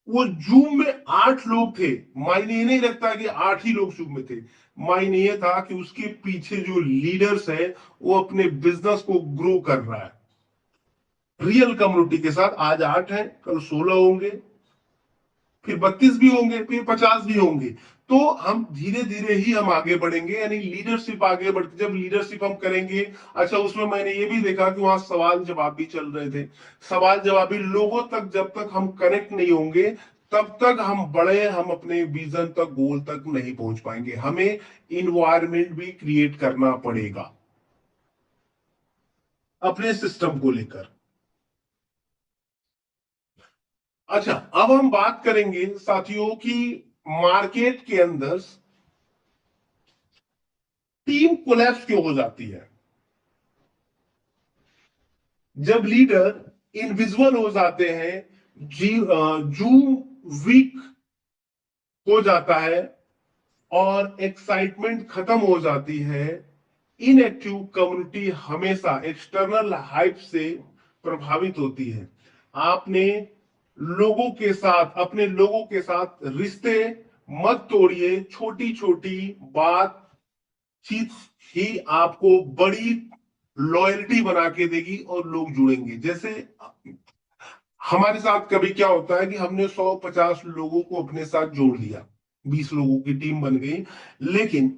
वो जूम में 8 लोग थे। मायने ये नहीं रखता कि 8 ही लोग जूम में थे। मायने ये था कि उसके पीछे जो लीडर्स है वो अपने बिजनेस को ग्रो कर रहा है रियल कम्युनिटी के साथ। आज 8 हैं, कल 16 होंगे, फिर 32 भी होंगे, फिर 50 भी होंगे। तो हम धीरे धीरे ही हम आगे बढ़ेंगे, यानी लीडरशिप आगे बढ़, जब लीडरशिप हम करेंगे। अच्छा, उसमें मैंने ये भी देखा कि वहां सवाल जवाब भी चल रहे थे। सवाल जवाब भी लोगों तक जब तक हम कनेक्ट नहीं होंगे तब तक हम बड़े, हम अपने विजन तक, गोल तक नहीं पहुंच पाएंगे। हमें इन्वायरमेंट भी क्रिएट करना पड़ेगा अपने सिस्टम को लेकर। अच्छा, अब हम बात करेंगे साथियों की मार्केट के अंदर टीम कोलैप्स क्यों हो जाती है। जब लीडर इनविजिबल हो जाते हैं, जूम वीक हो जाता है और एक्साइटमेंट खत्म हो जाती है। इनएक्टिव कम्युनिटी हमेशा एक्सटर्नल हाइप से प्रभावित होती है। आपने लोगों के साथ, अपने लोगों के साथ रिश्ते मत तोड़िए। छोटी छोटी बातचीत ही आपको बड़ी लॉयल्टी बना के देगी और लोग जुड़ेंगे। जैसे हमारे साथ कभी क्या होता है कि हमने 100-50 लोगों को अपने साथ जोड़ लिया, 20 लोगों की टीम बन गई, लेकिन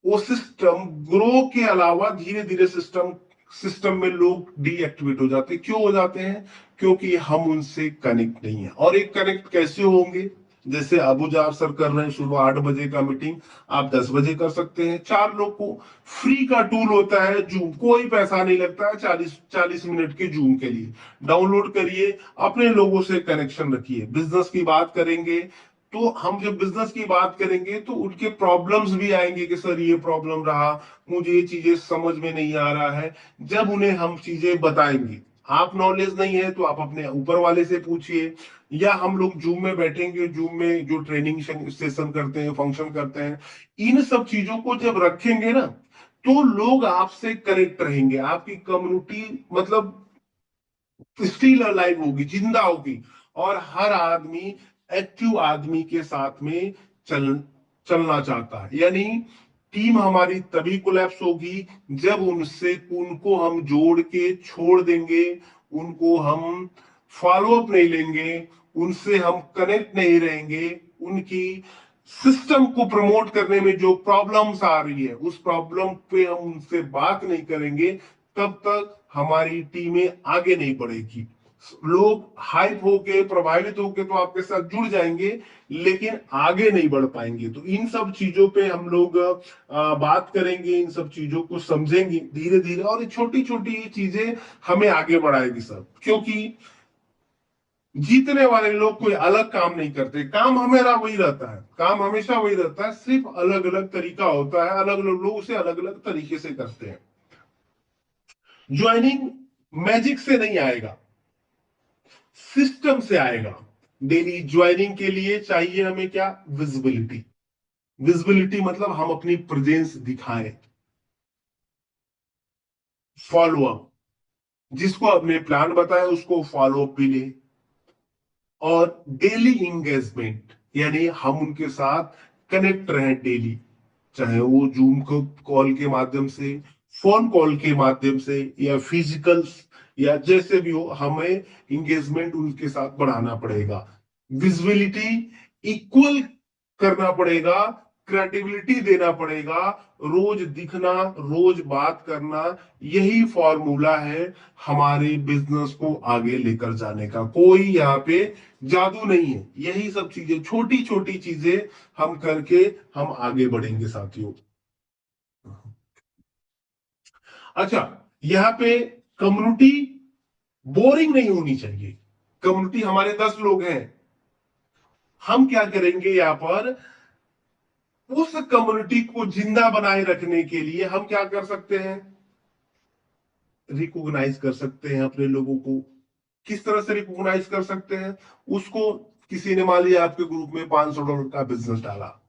वो सिस्टम ग्रो के अलावा धीरे धीरे सिस्टम सिस्टम में लोग डीएक्टिवेट हो जाते हैं। क्यों हो जाते हैं? क्योंकि हम उनसे कनेक्ट नहीं है। और एक कनेक्ट कैसे होंगे? जैसे अबूजार सर कर रहे हैं सुबह 8 बजे का मीटिंग, आप 10 बजे कर सकते हैं। 4 लोग को फ्री का टूल होता है जूम, कोई पैसा नहीं लगता है 40 मिनट के जूम के लिए। डाउनलोड करिए, अपने लोगों से कनेक्शन रखिए। बिजनेस की बात करेंगे तो हम जब बिजनेस की बात करेंगे तो उनके प्रॉब्लम्स भी आएंगे कि सर ये प्रॉब्लम रहा, मुझे ये चीजें समझ में नहीं आ रहा है। जब उन्हें हम चीजें बताएंगे, आप नॉलेज नहीं है तो आप अपने ऊपर वाले से पूछिए, या हम लोग जूम में बैठेंगे, जूम में जो ट्रेनिंग सेशन करते हैं, फंक्शन करते हैं, इन सब चीजों को जब रखेंगे ना तो लोग आपसे कनेक्ट रहेंगे। आपकी कम्युनिटी मतलब स्टिल अलाइव होगी, जिंदा होगी। और हर आदमी एक्टिव आदमी के साथ में चलना चाहता है। यानी टीम हमारी तभी कोलैप्स होगी जब उनको हम जोड़ के छोड़ देंगे, उनको हम फॉलो अप नहीं लेंगे, उनसे हम कनेक्ट नहीं रहेंगे, उनकी सिस्टम को प्रमोट करने में जो प्रॉब्लम्स आ रही है उस प्रॉब्लम पे हम उनसे बात नहीं करेंगे, तब तक हमारी टीमें आगे नहीं बढ़ेगी। लोग हाइप होके, प्रभावित होके तो आपके साथ जुड़ जाएंगे, लेकिन आगे नहीं बढ़ पाएंगे। तो इन सब चीजों पे हम लोग बात करेंगे, इन सब चीजों को समझेंगे धीरे धीरे, और ये छोटी छोटी चीजें हमें आगे बढ़ाएगी सब। क्योंकि जीतने वाले लोग कोई अलग काम नहीं करते, काम हमेशा वही रहता है, काम हमेशा वही रहता है, सिर्फ अलग अलग तरीका होता है, अलग अलग लोग उसे अलग अलग तरीके से करते हैं। ज्वाइनिंग मैजिक से नहीं आएगा, सिस्टम से आएगा। डेली ज्वाइनिंग के लिए चाहिए हमें क्या? विजिबिलिटी। विजिबिलिटी मतलब हम अपनी प्रेजेंस दिखाएं। फॉलो अप, जिसको आपने प्लान बताया उसको फॉलो अप भी ले। और डेली इंगेजमेंट, यानी हम उनके साथ कनेक्ट रहें डेली, चाहे वो जूम कॉल के माध्यम से, फोन कॉल के माध्यम से, या फिजिकल, या जैसे भी हो, हमें इंगेजमेंट उनके साथ बढ़ाना पड़ेगा। विजिबिलिटी इक्वल करना पड़ेगा, क्रिएटिविटी देना पड़ेगा, रोज दिखना, रोज बात करना, यही फॉर्मूला है हमारे बिजनेस को आगे लेकर जाने का। कोई यहाँ पे जादू नहीं है, यही सब चीजें, छोटी छोटी चीजें हम करके हम आगे बढ़ेंगे साथियों। अच्छा, यहाँ पे कम्युनिटी बोरिंग नहीं होनी चाहिए। कम्युनिटी हमारे 10 लोग हैं, हम क्या करेंगे यहाँ पर, उस कम्युनिटी को जिंदा बनाए रखने के लिए हम क्या कर सकते हैं? रिकॉग्नाइज कर सकते हैं अपने लोगों को। किस तरह से रिकॉग्नाइज कर सकते हैं? उसको, किसी ने मान लिया आपके ग्रुप में $500 का बिजनेस डाला,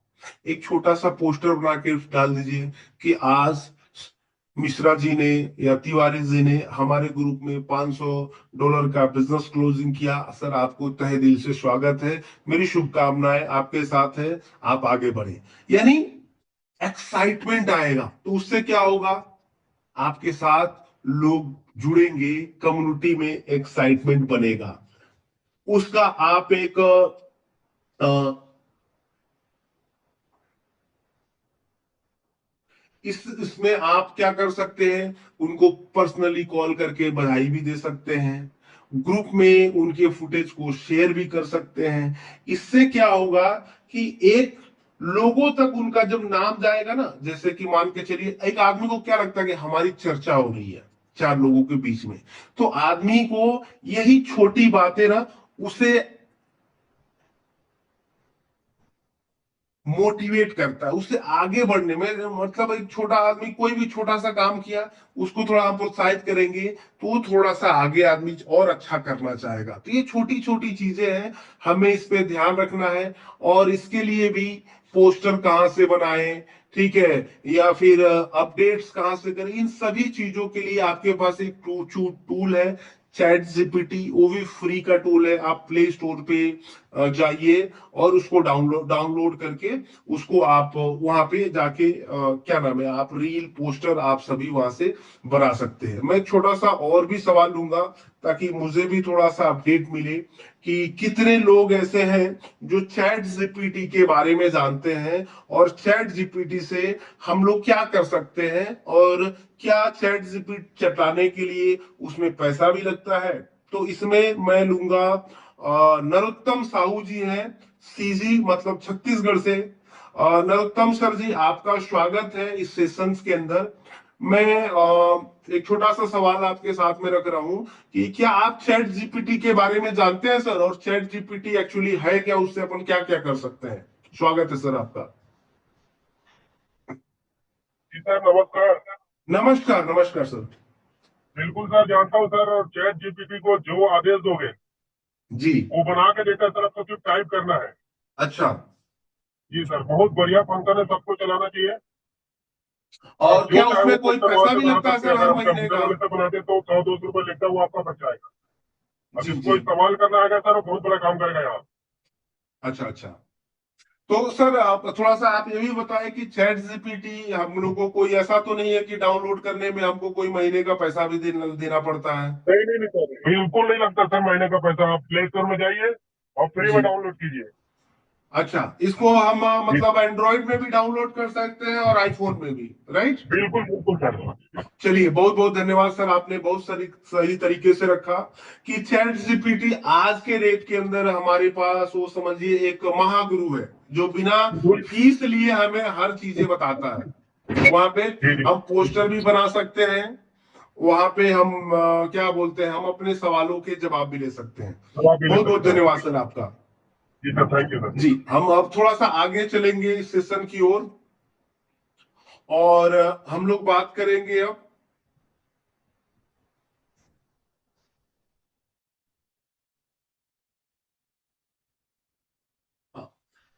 एक छोटा सा पोस्टर बना के डाल दीजिए कि आज मिश्रा जी ने या तिवारी जी ने हमारे ग्रुप में $500 का बिजनेस क्लोजिंग किया। सर आपको तहे दिल से स्वागत है, मेरी शुभकामनाएं आपके साथ है, आप आगे बढ़े। यानी एक्साइटमेंट आएगा, तो उससे क्या होगा? आपके साथ लोग जुड़ेंगे, कम्युनिटी में एक्साइटमेंट बनेगा। उसका आप एक इसमें आप क्या कर सकते हैं? उनको पर्सनली कॉल करके बधाई भी दे सकते हैं, ग्रुप में उनके फुटेज को शेयर भी कर सकते हैं। इससे क्या होगा कि एक लोगों तक उनका जब नाम जाएगा ना, जैसे कि मान के चलिए एक आदमी को क्या लगता है कि हमारी चर्चा हो रही है 4 लोगों के बीच में, तो आदमी को यही छोटी बातें ना उसे मोटिवेट करता है, उससे आगे बढ़ने में। मतलब एक छोटा आदमी कोई भी छोटा सा काम किया, उसको थोड़ा हम प्रोत्साहित करेंगे तो वो थोड़ा सा आगे आदमी और अच्छा करना चाहेगा। तो ये छोटी छोटी चीजें हैं, हमें इस पे ध्यान रखना है। और इसके लिए भी पोस्टर कहाँ से बनाएं, ठीक है, या फिर अपडेट्स कहाँ से करें, इन सभी चीजों के लिए आपके पास एक टूल है, चैट जीपीटी। वो भी फ्री का टूल है, आप प्ले स्टोर पे जाइए और उसको डाउनलोड डाउनलोड करके उसको आप वहां पे जाके क्या नाम है, आप रील पोस्टर आप सभी वहां से बना सकते हैं। मैं छोटा सा और भी सवाल लूंगा ताकि मुझे भी थोड़ा सा अपडेट मिले कि कितने लोग ऐसे हैं जो चैट जीपीटी के बारे में जानते हैं, और चैट जीपीटी से हम लोग क्या कर सकते हैं, और क्या चैट जीपीटी चलाने के लिए उसमें पैसा भी लगता है। तो इसमें मैं लूंगा नरोत्तम साहू जी हैं, सीजी मतलब छत्तीसगढ़ से। नरोत्तम सर जी, आपका स्वागत है इस सेशंस के अंदर। मैं एक छोटा सा सवाल आपके साथ में रख रहा हूं कि क्या आप चैट जीपीटी के बारे में जानते हैं सर, और चैट जीपीटी एक्चुअली है क्या, उससे अपन क्या क्या कर सकते हैं। स्वागत है सर आपका। जी सर, नमस्कार। नमस्कार नमस्कार सर। बिल्कुल सर, जानता हूँ सर। और चैट जीपीटी को जो आदेश दोगे जी। वो बना के देता है सर, आपको सिर्फ टाइप करना है। अच्छा। जी सर, बहुत बढ़िया फंक्शन है, सबको चलाना चाहिए। आप और जो क्या चाहे उसमें वो कोई क्वेश्चन वहां पैसा से भी बना लगता है सकते हैं। सर अगर हर हम महीने कंप्यूटर का। वाले से बनाते हैं तो 100-200 रुपये लगता है, वो आपका बच जाएगा। अब जी इसको जी। इस्तेमाल करना आएगा सर, वो बहुत बड़ा काम करेगा यहाँ। अच्छा अच्छा। तो सर आप थोड़ा सा आप ये भी बताएं कि चैट जीपीटी हम लोग को कोई ऐसा तो नहीं है कि डाउनलोड करने में हमको कोई महीने का पैसा भी देना पड़ता है। नहीं नहीं नहीं सर, बिल्कुल नहीं लगता सर महीने का पैसा। आप प्ले स्टोर में जाइए और फ्री में जी। डाउनलोड कीजिए। अच्छा, इसको हम जी, मतलब एंड्रॉइड में भी डाउनलोड कर सकते हैं और आईफोन में भी, राइट। बिल्कुल बिल्कुल सर। चलिए, बहुत बहुत धन्यवाद सर, आपने बहुत सही तरीके से रखा कि चैट जीपीटी आज के डेट के अंदर हमारे पास वो समझिए एक महागुरु है, जो बिना फीस लिए हमें हर चीजें बताता है। वहां पे जी जी, हम पोस्टर भी बना सकते हैं, वहां पे हम क्या बोलते हैं, हम अपने सवालों के जवाब भी ले सकते हैं। तो आप भी ले बहुत बहुत सकते हैं। धन्यवाद सर आपका। जी सर, थैंक यू सर। जी, हम अब थोड़ा सा आगे चलेंगे इस सेशन की ओर, और हम लोग बात करेंगे अब।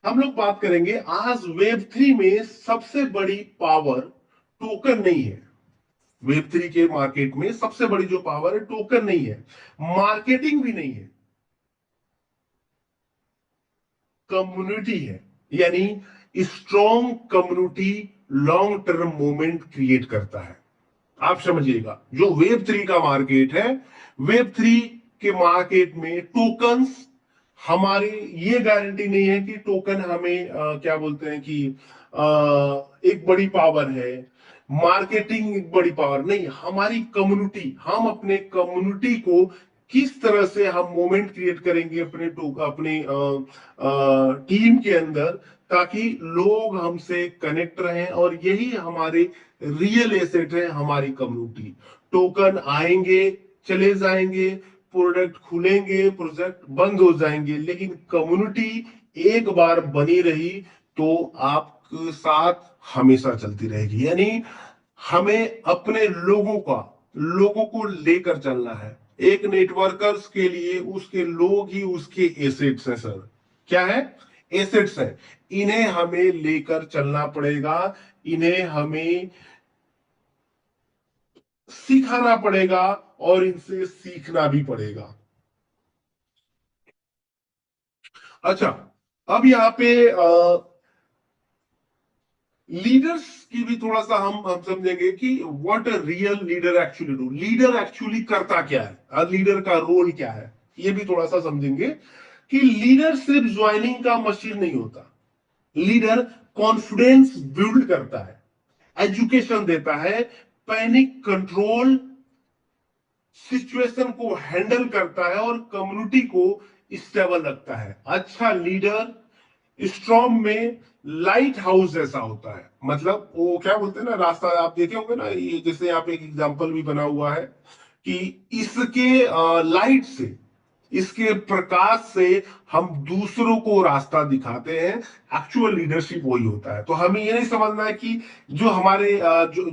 हम लोग बात करेंगे आज वेब 3 में सबसे बड़ी पावर टोकन नहीं है। वेब 3 के मार्केट में सबसे बड़ी जो पावर है टोकन नहीं है, मार्केटिंग भी नहीं है, कम्युनिटी है। यानी strong community long term movement create करता है। आप समझिएगा, जो वेब 3 का मार्केट है, वेब 3 के मार्केट में टोकन्स हमारी ये गारंटी नहीं है कि टोकन हमें क्या बोलते हैं कि एक बड़ी पावर है, मार्केटिंग एक बड़ी पावर नहीं। हमारी कम्युनिटी, हम अपने कम्युनिटी को किस तरह से हम मोमेंट क्रिएट करेंगे अपने टीम के अंदर, ताकि लोग हमसे कनेक्ट रहें, और यही हमारे रियल एसेट है, हमारी कम्युनिटी। टोकन आएंगे, चले जाएंगे, प्रोडक्ट खुलेंगे, प्रोजेक्ट बंद हो जाएंगे, लेकिन कम्युनिटी एक बार बनी रही तो आपके साथ हमेशा चलती रहेगी। यानी हमें अपने लोगों को लेकर चलना है। एक नेटवर्कर्स के लिए उसके लोग ही उसके एसेट्स हैं सर। क्या है? एसेट्स है। इन्हें हमें लेकर चलना पड़ेगा, इन्हें हमें सिखाना पड़ेगा, और इनसे सीखना भी पड़ेगा। अच्छा, अब यहाँ पे लीडर्स की भी थोड़ा सा हम समझेंगे कि what a real leader actually do, leader actually करता क्या है, लीडर का रोल क्या है, ये भी थोड़ा सा समझेंगे कि लीडर सिर्फ ज्वाइनिंग का मशीन नहीं होता। लीडर कॉन्फिडेंस बिल्ड करता है, एजुकेशन देता है, पैनिक कंट्रोल सिचुएशन को हैंडल करता है, और कम्युनिटी को स्टेबल रखता है। अच्छा लीडर स्ट्रॉम में लाइट हाउस जैसा होता है। मतलब वो क्या बोलते हैं ना, रास्ता आप देखे होंगे ना, ये जैसे यहाँ पे एक एग्जांपल भी बना हुआ है कि इसके लाइट से इसके प्रकाश से हम दूसरों को रास्ता दिखाते हैं। एक्चुअल लीडरशिप वही होता है। तो हमें ये नहीं समझना है कि जो हमारे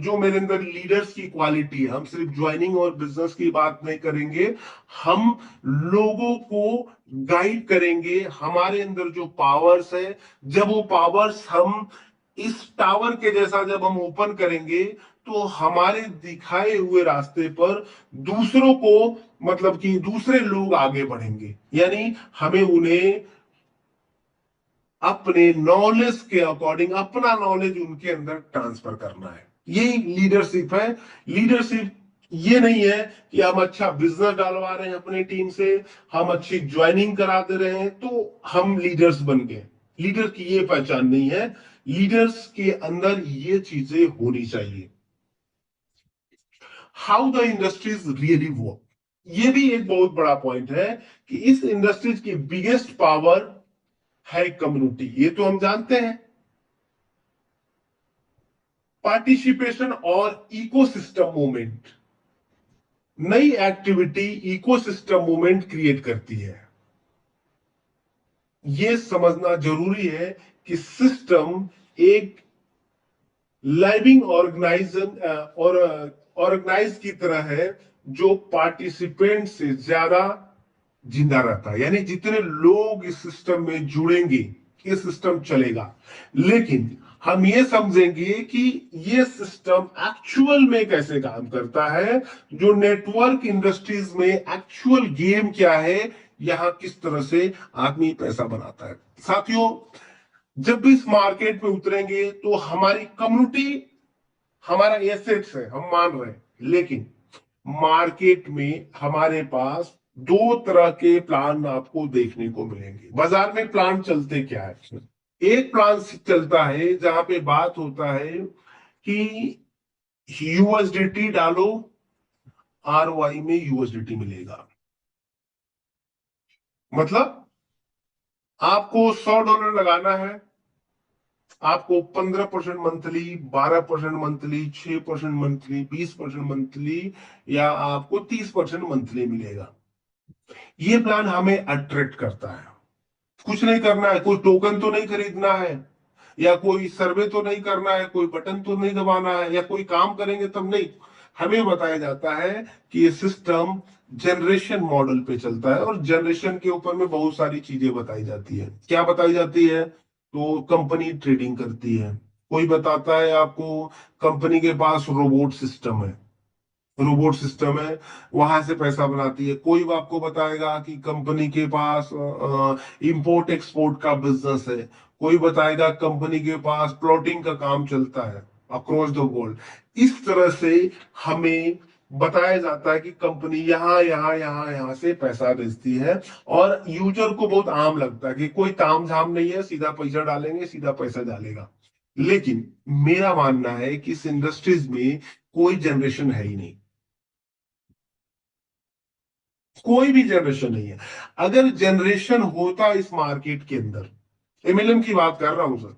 जो मेरे अंदर लीडर्स की क्वालिटी है, हम सिर्फ ज्वाइनिंग और बिजनेस की बात नहीं करेंगे, हम लोगों को गाइड करेंगे। हमारे अंदर जो पावर्स है, जब वो पावर्स हम इस टावर के जैसा जब हम ओपन करेंगे, तो हमारे दिखाए हुए रास्ते पर दूसरों को, मतलब कि दूसरे लोग आगे बढ़ेंगे। यानी हमें उन्हें अपने नॉलेज के अकॉर्डिंग अपना नॉलेज उनके अंदर ट्रांसफर करना है। यही लीडरशिप है। लीडरशिप ये नहीं है कि हम अच्छा बिजनेस डालवा रहे हैं अपनी टीम से, हम अच्छी ज्वाइनिंग करा दे रहे हैं तो हम लीडर्स बन गए। लीडर की ये पहचान नहीं है। लीडर्स के अंदर ये चीजें होनी चाहिए। How the industries really work, ये भी एक बहुत बड़ा पॉइंट है कि इस इंडस्ट्रीज की बिगेस्ट पावर है कम्युनिटी। ये तो हम जानते हैं। पार्टिसिपेशन और इकोसिस्टम मूवमेंट, नई एक्टिविटी इकोसिस्टम मूवमेंट क्रिएट करती है। यह समझना जरूरी है कि सिस्टम एक लाइविंग ऑर्गेनाइज की तरह है, जो पार्टिसिपेंट से ज्यादा जिंदा रहता है। यानी जितने लोग इस सिस्टम में जुड़ेंगे, ये सिस्टम चलेगा। लेकिन हम ये समझेंगे कि ये सिस्टम एक्चुअल में कैसे काम करता है, जो नेटवर्क इंडस्ट्रीज में एक्चुअल गेम क्या है, यहां किस तरह से आदमी पैसा बनाता है। साथियों, जब भी इस मार्केट में उतरेंगे तो हमारी कम्युनिटी हमारा एसेट्स है, हम मान रहे हैं। लेकिन मार्केट में हमारे पास दो तरह के प्लान आपको देखने को मिलेंगे। बाजार में प्लान चलते क्या है? एक प्लान चलता है जहां पे बात होता है कि यूएसडीटी डालो, आरओआई में यूएसडीटी मिलेगा। मतलब आपको $100 लगाना है, आपको 15% मंथली, 12% मंथली, 6% मंथली, 20% मंथली, या आपको 30% मंथली मिलेगा। ये प्लान हमें अट्रैक्ट करता है। कुछ नहीं करना है, कोई टोकन तो नहीं खरीदना है, या कोई सर्वे तो नहीं करना है, कोई बटन तो नहीं दबाना है, या कोई काम करेंगे तब नहीं। हमें बताया जाता है कि ये सिस्टम जनरेशन मॉडल पे चलता है, और जनरेशन के ऊपर में बहुत सारी चीजें बताई जाती है। क्या बताई जाती है? तो कंपनी ट्रेडिंग करती है। कोई बताता है आपको कंपनी के पास रोबोट सिस्टम है, रोबोट सिस्टम है, वहां से पैसा बनाती है। कोई आपको बताएगा कि कंपनी के पास इंपोर्ट एक्सपोर्ट का बिजनेस है। कोई बताएगा कंपनी के पास प्लॉटिंग का काम चलता है अक्रॉस द वर्ल्ड। इस तरह से हमें बताया जाता है कि कंपनी यहाँ यहाँ यहाँ यहाँ से पैसा भेजती है, और यूजर को बहुत आम लगता है कि कोई ताम झाम नहीं है, सीधा पैसा डालेंगे, सीधा पैसा डालेगा। लेकिन मेरा मानना है कि इस इंडस्ट्रीज में कोई जनरेशन है ही नहीं, कोई भी जनरेशन नहीं है। अगर जनरेशन होता इस मार्केट के अंदर, एमएलएम की बात कर रहा हूं सर,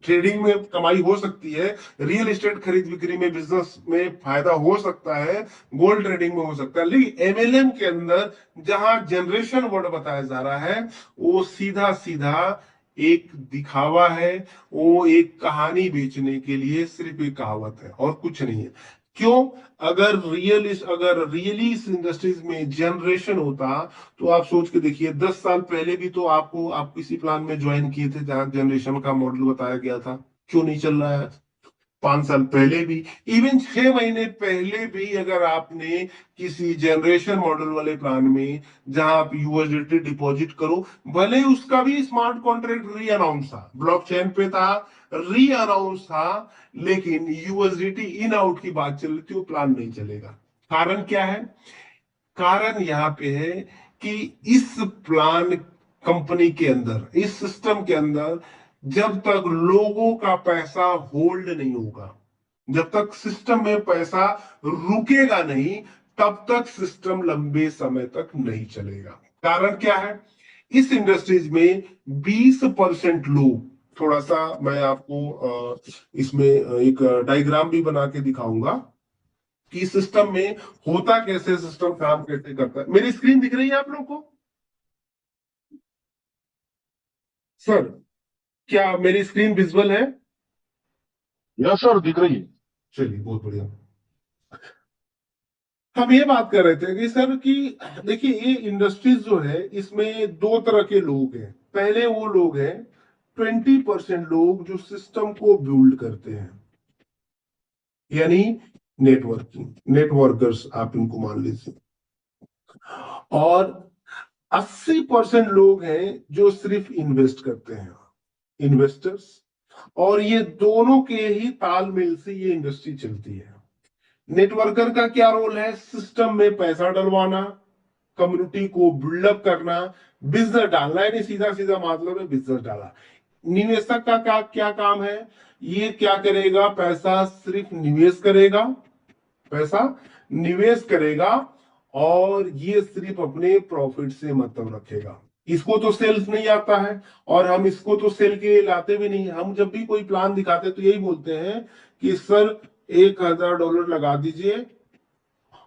ट्रेडिंग में कमाई हो सकती है, रियल एस्टेट खरीद बिक्री में, बिजनेस में फायदा हो सकता है, गोल्ड ट्रेडिंग में हो सकता है। लेकिन एमएलएम के अंदर जहां जनरेशन वर्ड बताया जा रहा है, वो सीधा सीधा एक दिखावा है, वो एक कहानी बेचने के लिए सिर्फ एक कहावत है और कुछ नहीं है। क्यों? अगर रियली इस इंडस्ट्रीज में जनरेशन होता, तो आप सोच के देखिए, 10 साल पहले भी तो आप किसी प्लान में ज्वाइन किए थे जहां जनरेशन का मॉडल बताया गया था। क्यों नहीं चल रहा है? 5 साल पहले भी, इवन 6 महीने पहले भी, अगर आपने किसी जनरेशन मॉडल वाले प्लान में जहां आप यूएसडीटी डिपॉजिट करो, भले ही उसका भी स्मार्ट कॉन्ट्रैक्ट री अनाउंस था, ब्लॉकचेन पे था, री अनाउंस था, लेकिन यूएसडीटी इन आउट की बात चल रही थी, वो प्लान नहीं चलेगा। कारण क्या है? कारण यहाँ पे है कि इस प्लान कंपनी के अंदर, इस सिस्टम के अंदर, जब तक लोगों का पैसा होल्ड नहीं होगा, जब तक सिस्टम में पैसा रुकेगा नहीं, तब तक सिस्टम लंबे समय तक नहीं चलेगा। कारण क्या है? इस इंडस्ट्रीज में 20% लोग, थोड़ा सा मैं आपको इसमें एक डायग्राम भी बना के दिखाऊंगा। कि सिस्टम में होता कैसे, सिस्टम काम कैसे करता है। मेरी स्क्रीन दिख रही है आप लोग को सर? क्या मेरी स्क्रीन विजुअल है? यस सर, दिख रही है। चलिए, बहुत बढ़िया। हम ये बात कर रहे थे कि सर कि देखिए, ये इंडस्ट्रीज जो है इसमें दो तरह के लोग हैं। पहले वो लोग हैं 20% लोग जो सिस्टम को बिल्ड करते हैं, यानी नेटवर्किंग, नेटवर्कर्स आप इनको मान लीजिए। और 80% लोग हैं जो सिर्फ इन्वेस्ट करते हैं, इन्वेस्टर्स। और ये दोनों के ही तालमेल से ये इंडस्ट्री चलती है। नेटवर्कर का क्या रोल है? सिस्टम में पैसा डलवाना, कम्युनिटी को बिल्डअप करना, बिजनेस डालना, यानी सीधा सीधा मतलब है बिजनेस डाला। निवेशक का क्या काम है? ये क्या करेगा? पैसा सिर्फ निवेश करेगा, पैसा निवेश करेगा, और ये सिर्फ अपने प्रॉफिट से मतलब रखेगा। इसको तो सेल्स नहीं आता है, और हम इसको तो सेल के लिए लाते भी नहीं। हम जब भी कोई प्लान दिखाते तो यही बोलते हैं कि सर $1000 लगा दीजिए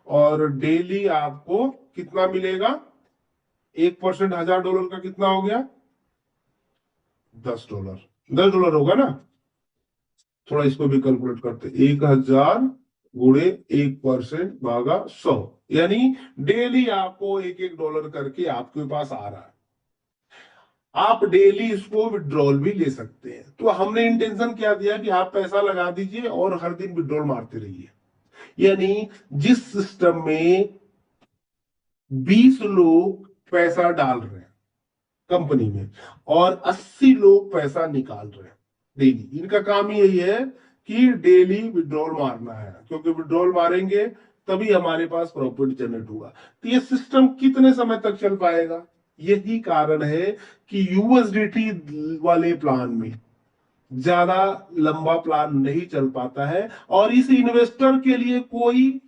और डेली आपको कितना मिलेगा? 1% $1000 का कितना हो गया? $10। $10 होगा ना? थोड़ा इसको भी कैलकुलेट करते, 1000 गुणे 1% भागा 100, यानी डेली आपको $1 करके आपके पास आ रहा है। आप डेली इसको विड्रॉल भी ले सकते हैं। तो हमने इंटेंशन क्या दिया कि आप पैसा लगा दीजिए और हर दिन विड्रॉल मारते रहिए। यानी जिस सिस्टम में 20 लोग पैसा डाल रहे हैं कंपनी में और 80 लोग पैसा निकाल रहे हैं डेली, इनका काम यही है कि डेली विड्रॉल मारना है, क्योंकि विड्रॉल मारेंगे तभी हमारे पास प्रॉफिट जनरेट होगा। तो ये सिस्टम कितने समय तक चल पाएगा? यही कारण है कि यूएसडीटी वाले प्लान में ज्यादा लंबा प्लान नहीं चल पाता है, और इस इन्वेस्टर के लिए कोई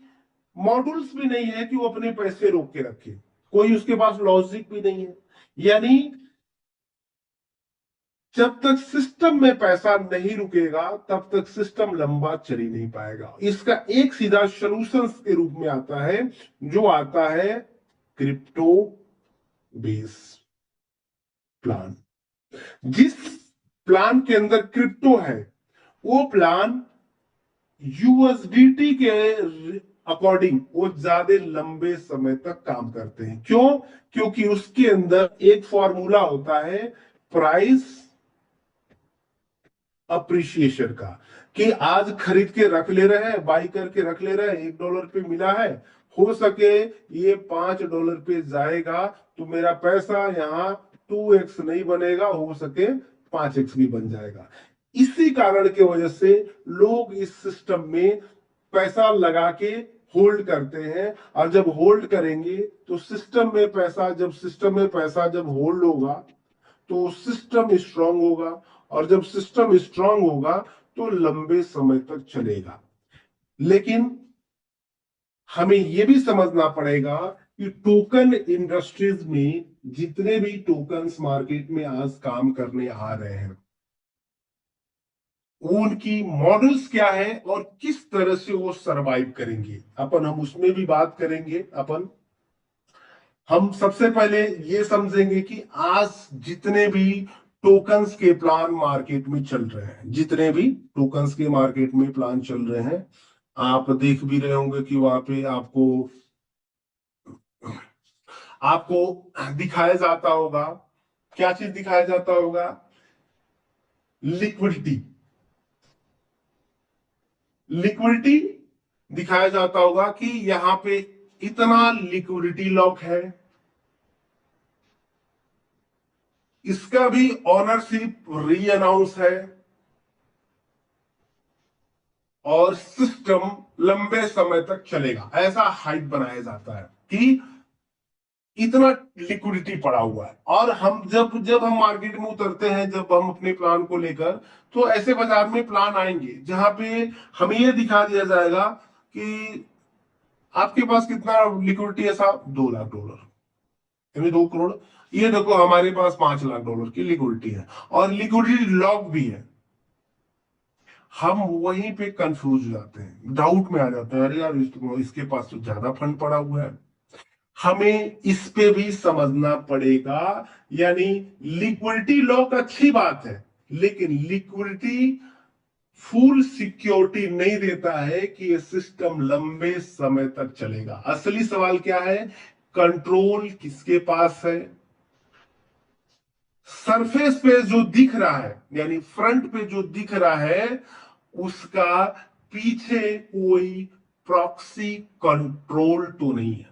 मॉड्यूल्स भी नहीं है कि वो अपने पैसे रोक के रखे, कोई उसके पास लॉजिक भी नहीं है। यानी जब तक सिस्टम में पैसा नहीं रुकेगा तब तक सिस्टम लंबा चल ही नहीं पाएगा। इसका एक सीधा सॉल्यूशन के रूप में आता है, जो आता है क्रिप्टो बेस प्लान। जिस प्लान के अंदर क्रिप्टो है वो प्लान यूएसडीटी के अकॉर्डिंग वो ज्यादा लंबे समय तक काम करते हैं। क्यों? क्योंकि उसके अंदर एक फॉर्मूला होता है प्राइस अप्रिशिएशन का, कि आज खरीद के रख ले रहे हैं, बाई करके रख ले रहे हैं, $1 पे मिला है, हो सके ये $5 पे जाएगा तो मेरा पैसा यहाँ 2x नहीं बनेगा, हो सके 5x भी बन जाएगा। इसी कारण की वजह से लोग इस सिस्टम में पैसा लगा के होल्ड करते हैं। और जब होल्ड करेंगे तो सिस्टम में पैसा, जब सिस्टम में पैसा जब होल्ड होगा तो सिस्टम स्ट्रांग होगा, और जब सिस्टम स्ट्रांग होगा तो लंबे समय तक चलेगा। लेकिन हमें यह भी समझना पड़ेगा कि टोकन इंडस्ट्रीज में जितने भी टोकन्स मार्केट में आज काम करने आ रहे हैं, उनकी मॉडल्स क्या है और किस तरह से वो सरवाइव करेंगे, हम उसमें भी बात करेंगे। हम सबसे पहले ये समझेंगे कि आज जितने भी टोकन्स के प्लान मार्केट में चल रहे हैं, जितने भी टोकन्स के मार्केट में प्लान चल रहे हैं, आप देख भी रहे होंगे कि वहां पे आपको दिखाया जाता होगा, क्या चीज दिखाया जाता होगा? लिक्विडिटी दिखाया जाता होगा कि यहां पे इतना लिक्विडिटी लॉक है, इसका भी ऑनरशिप री अनाउंस है, और सिस्टम लंबे समय तक चलेगा, ऐसा हाइप बनाया जाता है कि इतना लिक्विडिटी पड़ा हुआ है। और हम जब हम मार्केट में उतरते हैं, जब हम अपने प्लान को लेकर, तो ऐसे बाजार में प्लान आएंगे जहां पे हमें यह दिखा दिया जाएगा कि आपके पास कितना लिक्विडिटी है साहब? $2 लाख, यानी 2 करोड़। ये देखो हमारे पास $5 लाख की लिक्विडिटी है, और लिक्विडिटी लॉक भी है। हम वहीं पे कंफ्यूज हो जाते हैं, डाउट में आ जाते हैं, अरे यार इसके पास तो ज्यादा फंड पड़ा हुआ है। हमें इस पे भी समझना पड़ेगा। यानी लिक्विडिटी लॉक अच्छी बात है, लेकिन लिक्विडिटी फुल सिक्योरिटी नहीं देता है कि ये सिस्टम लंबे समय तक चलेगा। असली सवाल क्या है? कंट्रोल किसके पास है? सरफेस पे जो दिख रहा है, यानी फ्रंट पे जो दिख रहा है, उसका पीछे कोई प्रॉक्सी कंट्रोल तो नहीं है।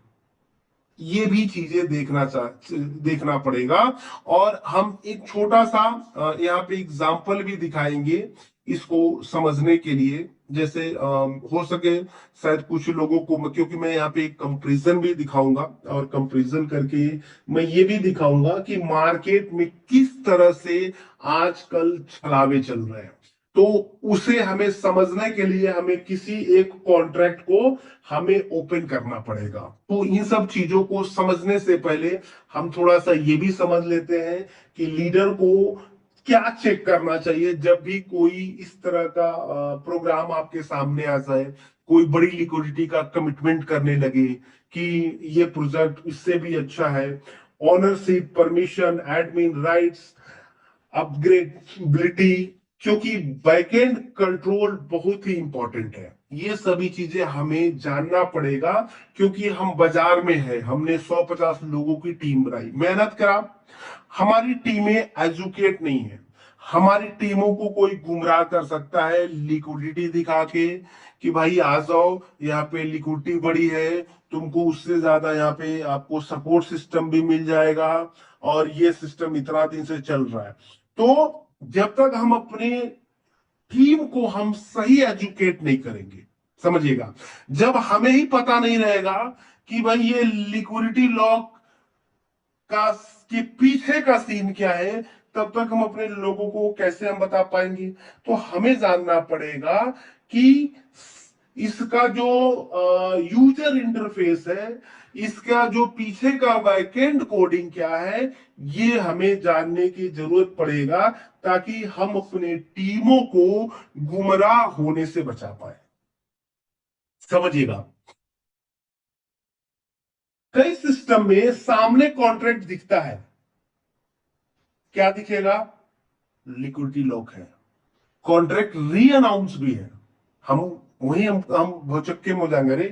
ये भी चीजें देखना पड़ेगा। और हम एक छोटा सा यहाँ पे एग्जाम्पल भी दिखाएंगे इसको समझने के लिए। जैसे हो सके शायद कुछ लोगों को, क्योंकि मैं यहाँ पे एक कंपैरिजन भी दिखाऊंगा, और कंपैरिजन करके मैं ये भी दिखाऊंगा कि मार्केट में किस तरह से आजकल छलावे चल रहे हैं। तो उसे हमें समझने के लिए हमें किसी एक कॉन्ट्रैक्ट को हमें ओपन करना पड़ेगा। तो इन सब चीजों को समझने से पहले हम थोड़ा सा ये भी समझ लेते हैं कि लीडर को क्या चेक करना चाहिए जब भी कोई इस तरह का प्रोग्राम आपके सामने आ जाए, कोई बड़ी लिक्विडिटी का कमिटमेंट करने लगे कि ये प्रोजेक्ट इससे भी अच्छा है। Ownership, permission, admin rights, upgradability, क्योंकि बैकएंड कंट्रोल बहुत ही इंपॉर्टेंट है। ये सभी चीजें हमें जानना पड़ेगा, क्योंकि हम बाजार में हैं, हमने 150 लोगों की टीम बनाई, मेहनत करा। हमारी टीमें एजुकेट नहीं है। हमारी टीमों को कोई गुमराह कर सकता है लिक्विडिटी दिखा के कि भाई आ जाओ, यहाँ पे लिक्विडिटी बड़ी है, तुमको उससे ज्यादा यहाँ पे आपको सपोर्ट सिस्टम भी मिल जाएगा, और ये सिस्टम इतना दिन से चल रहा है। तो जब तक हम अपने टीम को हम सही एजुकेट नहीं करेंगे, समझिएगा, जब हमें ही पता नहीं रहेगा कि भाई ये लिक्विडिटी लॉक का के पीछे का सीन क्या है, तब तक हम अपने लोगों को कैसे हम बता पाएंगे? तो हमें जानना पड़ेगा कि इसका जो यूजर इंटरफेस है, इसका जो पीछे का बैकएंड कोडिंग क्या है, ये हमें जानने की जरूरत पड़ेगा, ताकि हम अपने टीमों को गुमराह होने से बचा पाए। समझिएगा, कई सिस्टम में सामने कॉन्ट्रैक्ट दिखता है, क्या दिखेगा? लिक्विडिटी लॉक है। कॉन्ट्रैक्ट री अनाउंस भी है, हम वही हम भौचक्के में हो जाएंगे, अरे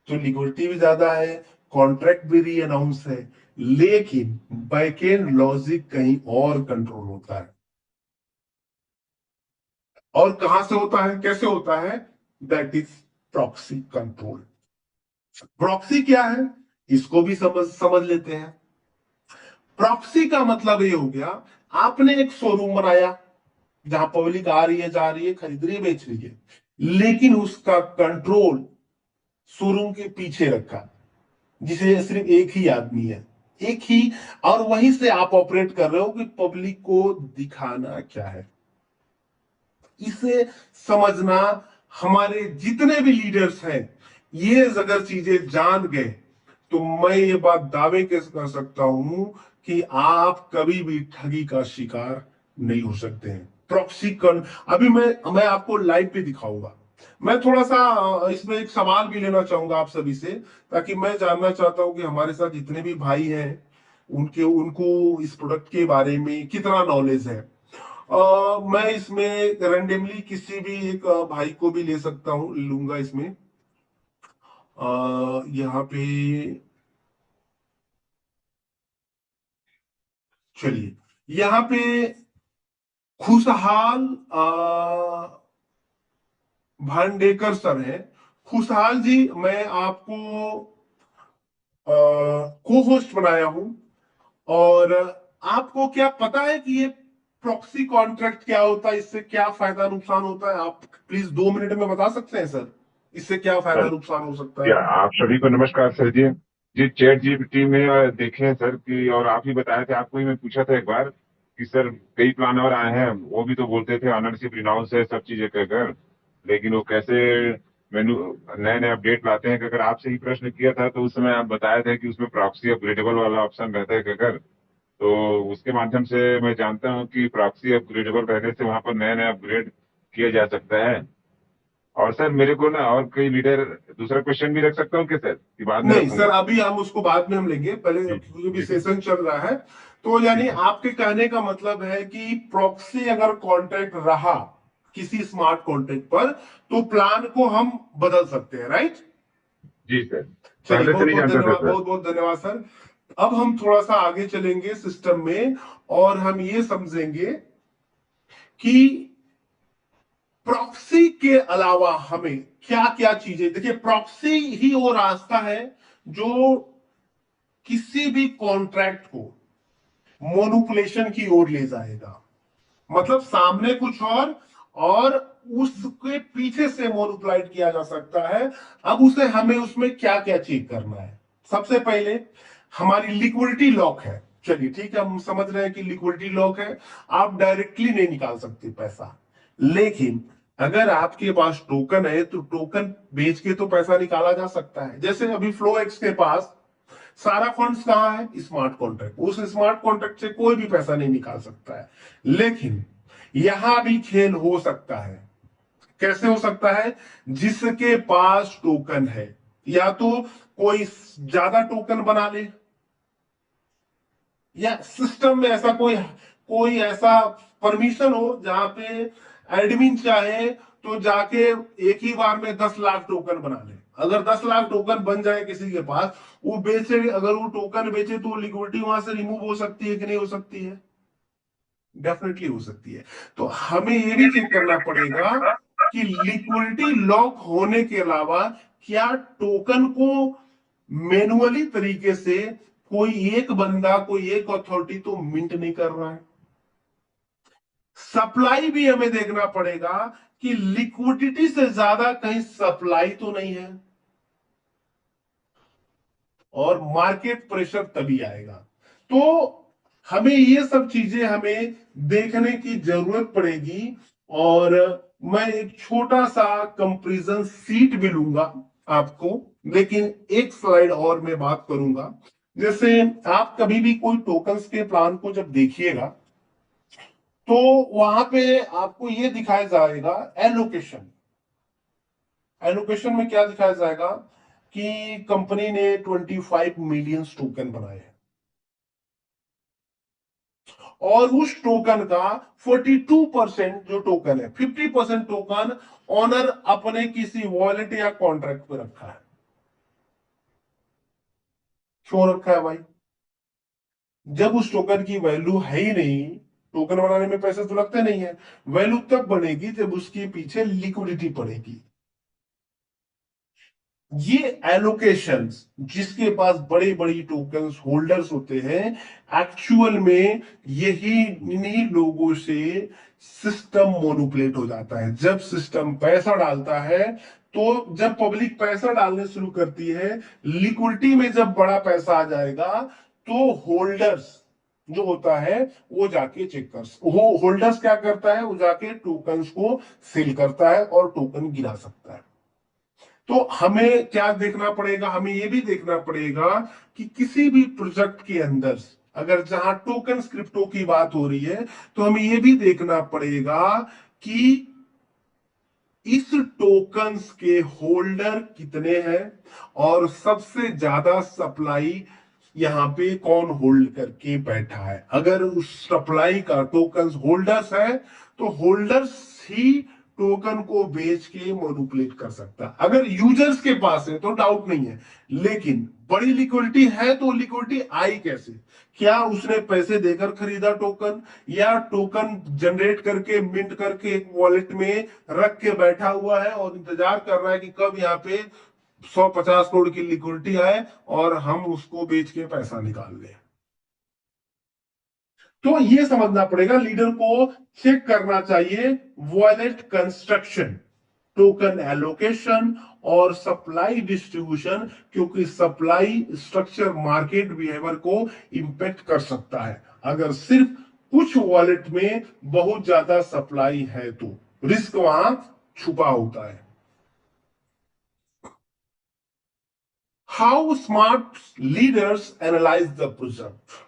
तो लिक्विडिटी भी ज्यादा है, कॉन्ट्रैक्ट भी री अनाउंस है, लेकिन बैकएंड लॉजिक कहीं और कंट्रोल होता है। और कहां से होता है, कैसे होता है? That is proxy control. Proxy क्या है, इसको भी समझ लेते हैं। प्रॉक्सी का मतलब ये हो गया, आपने एक शोरूम बनाया जहां पब्लिक आ रही है, जा रही है, खरीद रही है, बेच रही है, लेकिन उसका कंट्रोल शोरूम के पीछे रखा, जिसे सिर्फ एक ही आदमी है, एक ही, और वहीं से आप ऑपरेट कर रहे हो कि पब्लिक को दिखाना क्या है। इसे समझना, हमारे जितने भी लीडर्स हैं, ये अगर चीजें जान गए, तो मैं ये बात दावे के कर सकता हूं कि आप कभी भी ठगी का शिकार नहीं हो सकते हैं। प्रॉक्सी कन अभी मैं आपको लाइव पे दिखाऊंगा। मैं थोड़ा सा इसमें एक सवाल भी लेना चाहूंगा आप सभी से, ताकि मैं जानना चाहता हूं कि हमारे साथ जितने भी भाई हैं, उनके उनको इस प्रोडक्ट के बारे में कितना नॉलेज है। मैं इसमें रैंडमली किसी भी एक भाई को भी ले सकता हूं, लूंगा इसमें। यहाँ पे चलिए, यहाँ पे खुशहाल भांडेकर सर है। खुशहाल जी, मैं आपको को होस्ट बनाया हूं। और आपको क्या पता है कि ये प्रॉक्सी कॉन्ट्रैक्ट क्या होता है, इससे क्या फायदा नुकसान होता है? आप प्लीज 2 मिनट में बता सकते हैं सर, इससे क्या फायदा नुकसान हो सकता या है? आप सभी को नमस्कार सर जी। जी चैट जीपीटी में देखे हैं सर कि, और आप ही बताए थे, आपको ही मैं पूछा था एक बार कि सर कई प्लान और आए हैं, वो भी तो बोलते थे ऑनरशिप रिनाउंस है सब चीजें कहकर, लेकिन वो कैसे मेनू नए नए अपडेट लाते हैं कहकर आपसे ही प्रश्न किया था, तो उस समय आप बताए थे कि उसमें प्रॉक्सी अपग्रेडेबल वाला ऑप्शन रहता है कहकर। तो उसके माध्यम से मैं जानता हूँ कि प्रॉक्सी अपग्रेडेबल रहने से वहां पर नए नए अपग्रेड किया जा सकता है। और सर मेरे को ना और कोई लीडर दूसरा क्वेश्चन भी रख सकता हूँ क्या सर, कि बाद में नहीं सर, रखूंगा? अभी हम उसको बाद में हम लेंगे, पहले जी क्योंकि भी जी सर। सेशन चल रहा है। तो यानी ठीक है। आपके कहने का मतलब है कि प्रॉक्सी अगर कॉन्ट्रैक्ट रहा किसी स्मार्ट कॉन्ट्रैक्ट पर, तो प्लान को हम बदल सकते हैं, राइट? जी सर। चलिए, पहले से बहुत नहीं बहुत जानता था धन्यवाद, सर। बहुत बहुत धन्यवाद सर। अब हम थोड़ा सा आगे चलेंगे सिस्टम में, और हम ये समझेंगे कि प्रॉक्सी के अलावा हमें क्या क्या चीजें, देखिए प्रॉक्सी ही वो रास्ता है जो किसी भी कॉन्ट्रैक्ट को मोनुपुलेशन की ओर ले जाएगा। मतलब सामने कुछ और उसके पीछे से मोनुपुलाइट किया जा सकता है। अब उसे हमें उसमें क्या क्या चेक करना है? सबसे पहले हमारी लिक्विडिटी लॉक है। चलिए ठीक है, हम समझ रहे हैं कि लिक्विडिटी लॉक है, आप डायरेक्टली नहीं निकाल सकते पैसा। लेकिन अगर आपके पास टोकन है तो टोकन बेच के तो पैसा निकाला जा सकता है। जैसे अभी फ्लो एक्स के पास सारा फंड्स कहां है? Smart contract. उस स्मार्ट कॉन्ट्रैक्ट से कोई भी पैसा नहीं निकाल सकता है। लेकिन यहां भी खेल हो सकता है। कैसे हो सकता है? जिसके पास टोकन है, या तो कोई ज्यादा टोकन बना ले, या सिस्टम में ऐसा कोई कोई ऐसा परमिशन हो जहां पे एडमिन चाहे तो जाके एक ही बार में 10 लाख टोकन बना ले। अगर 10 लाख टोकन बन जाए किसी के पास, वो बेचे, अगर वो टोकन बेचे तो लिक्विडिटी वहां से रिमूव हो सकती है कि नहीं हो सकती है? डेफिनेटली हो सकती है। तो हमें ये भी चेक करना पड़ेगा कि लिक्विडिटी लॉक होने के अलावा क्या टोकन को मैनुअली तरीके से कोई एक बंदा, कोई एक अथॉरिटी तो मिंट नहीं कर रहा है। सप्लाई भी हमें देखना पड़ेगा कि लिक्विडिटी से ज्यादा कहीं सप्लाई तो नहीं है, और मार्केट प्रेशर तभी आएगा। तो हमें ये सब चीजें हमें देखने की जरूरत पड़ेगी। और मैं एक छोटा सा कंपैरिजन सीट भी लूंगा आपको, लेकिन एक स्लाइड और मैं बात करूंगा। जैसे आप कभी भी कोई टोकन्स के प्लान को जब देखिएगा, तो वहां पे आपको ये दिखाया जाएगा एलोकेशन। एलोकेशन में क्या दिखाया जाएगा कि कंपनी ने 25 मिलियन टोकन बनाए हैं, और उस टोकन का 42% जो टोकन है, 50% टोकन ऑनर अपने किसी वॉलेट या कॉन्ट्रैक्ट पे रखा है। क्यों रखा है भाई? जब उस टोकन की वैल्यू है ही नहीं, टोकन बनाने में पैसे तो लगते नहीं है। वैल्यू तब बनेगी जब उसके पीछे लिक्विडिटी पड़ेगी। ये एलोकेशंस, जिसके पास बड़ी बड़ी टोकन्स होल्डर्स होते हैं, एक्चुअल में यही इन्हीं लोगों से सिस्टम मोनोपुलेट हो जाता है। जब सिस्टम पैसा डालता है, तो जब पब्लिक पैसा डालने शुरू करती है, लिक्विडिटी में जब बड़ा पैसा आ जाएगा, तो होल्डर्स जो होता है वो जाके चेक कर, वो होल्डर्स क्या करता है, वो जाके टोकन्स को सेल करता है और टोकन गिरा सकता है। तो हमें क्या देखना पड़ेगा? हमें यह भी देखना पड़ेगा कि किसी भी प्रोजेक्ट के अंदर अगर जहां टोकन क्रिप्टो की बात हो रही है, तो हमें यह भी देखना पड़ेगा कि इस टोकन्स के होल्डर कितने हैं, और सबसे ज्यादा सप्लाई यहां पे कौन होल्ड करके बैठा है। अगर उस सप्लाई का टोकन होल्डर्स है, तो होल्डर्स ही टोकन को बेच के मैनिपुलेट कर सकता है। अगर यूजर्स के पास है तो डाउट नहीं है। लेकिन बड़ी लिक्विडिटी है तो लिक्विडिटी आई कैसे? क्या उसने पैसे देकर खरीदा टोकन, या टोकन जनरेट करके मिंट करके एक वॉलेट में रख के बैठा हुआ है और इंतजार कर रहा है कि कब यहाँ पे 150 करोड़ की लिक्विडिटी आए और हम उसको बेच के पैसा निकाल लें? तो ये समझना पड़ेगा, लीडर को चेक करना चाहिए वॉलेट कंस्ट्रक्शन, टोकन एलोकेशन और सप्लाई डिस्ट्रीब्यूशन, क्योंकि सप्लाई स्ट्रक्चर मार्केट बिहेवियर को इंपैक्ट कर सकता है। अगर सिर्फ कुछ वॉलेट में बहुत ज्यादा सप्लाई है तो रिस्क वहां छुपा होता है। How smart leaders analyse the project?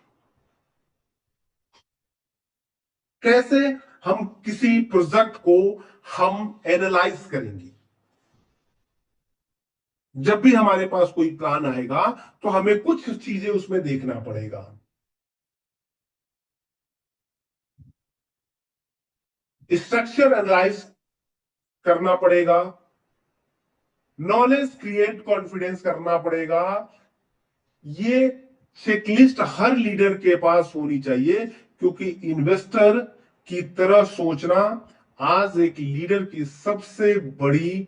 कैसे हम किसी प्रोजेक्ट को हम एनालाइज करेंगे। जब भी हमारे पास कोई प्लान आएगा तो हमें कुछ चीजें उसमें देखना पड़ेगा। स्ट्रक्चर एनालाइज करना पड़ेगा, नॉलेज क्रिएट कॉन्फिडेंस करना पड़ेगा। ये चेकलिस्ट हर लीडर के पास होनी चाहिए, क्योंकि इन्वेस्टर की तरह सोचना आज एक लीडर की सबसे बड़ी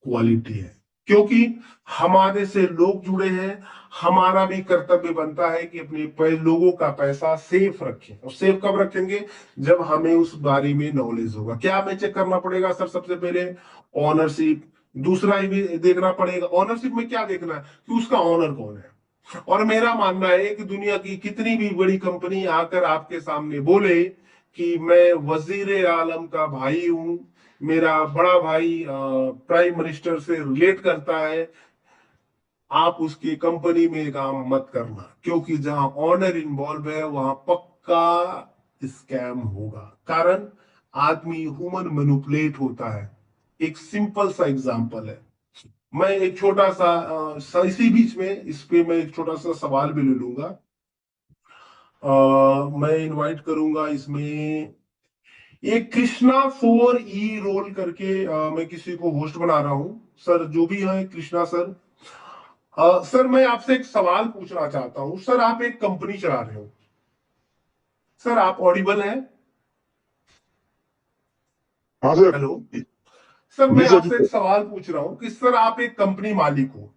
क्वालिटी है। क्योंकि हमारे से लोग जुड़े हैं, हमारा भी कर्तव्य बनता है कि अपने लोगों का पैसा सेफ रखें। और सेफ कब रखेंगे? जब हमें उस बारे में नॉलेज होगा। क्या हमें चेक करना पड़ेगा सर? सबसे पहले ऑनरशिप। दूसरा ही भी देखना पड़ेगा, ऑनरशिप में क्या देखना है कि उसका ऑनर कौन है। और मेरा मानना है कि दुनिया की कितनी भी बड़ी कंपनी आकर आपके सामने बोले कि मैं वजीर आलम का भाई हूं, मेरा बड़ा भाई प्राइम मिनिस्टर से रिलेट करता है, आप उसकी कंपनी में काम मत करना, क्योंकि जहां ऑनर इन्वॉल्व है वहां पक्का स्कैम होगा। कारण आदमी ह्यूमन मैनिपुलेट होता है। एक सिंपल सा एग्जांपल है, मैं एक छोटा सा इसी बीच में इस पे मैं एक छोटा सा सवाल भी ले लूंगा। मैं इनवाइट करूंगा इसमें एक कृष्णा 4E रोल करके, मैं किसी को होस्ट बना रहा हूं। सर जो भी है कृष्णा सर, सर मैं आपसे एक सवाल पूछना चाहता हूं। सर आप एक कंपनी चला रहे हो, सर आप ऑडिबल हैं? हाँ सर। हेलो सर, जी मैं सर। आपसे एक सवाल पूछ रहा हूं कि सर आप एक कंपनी मालिक हो,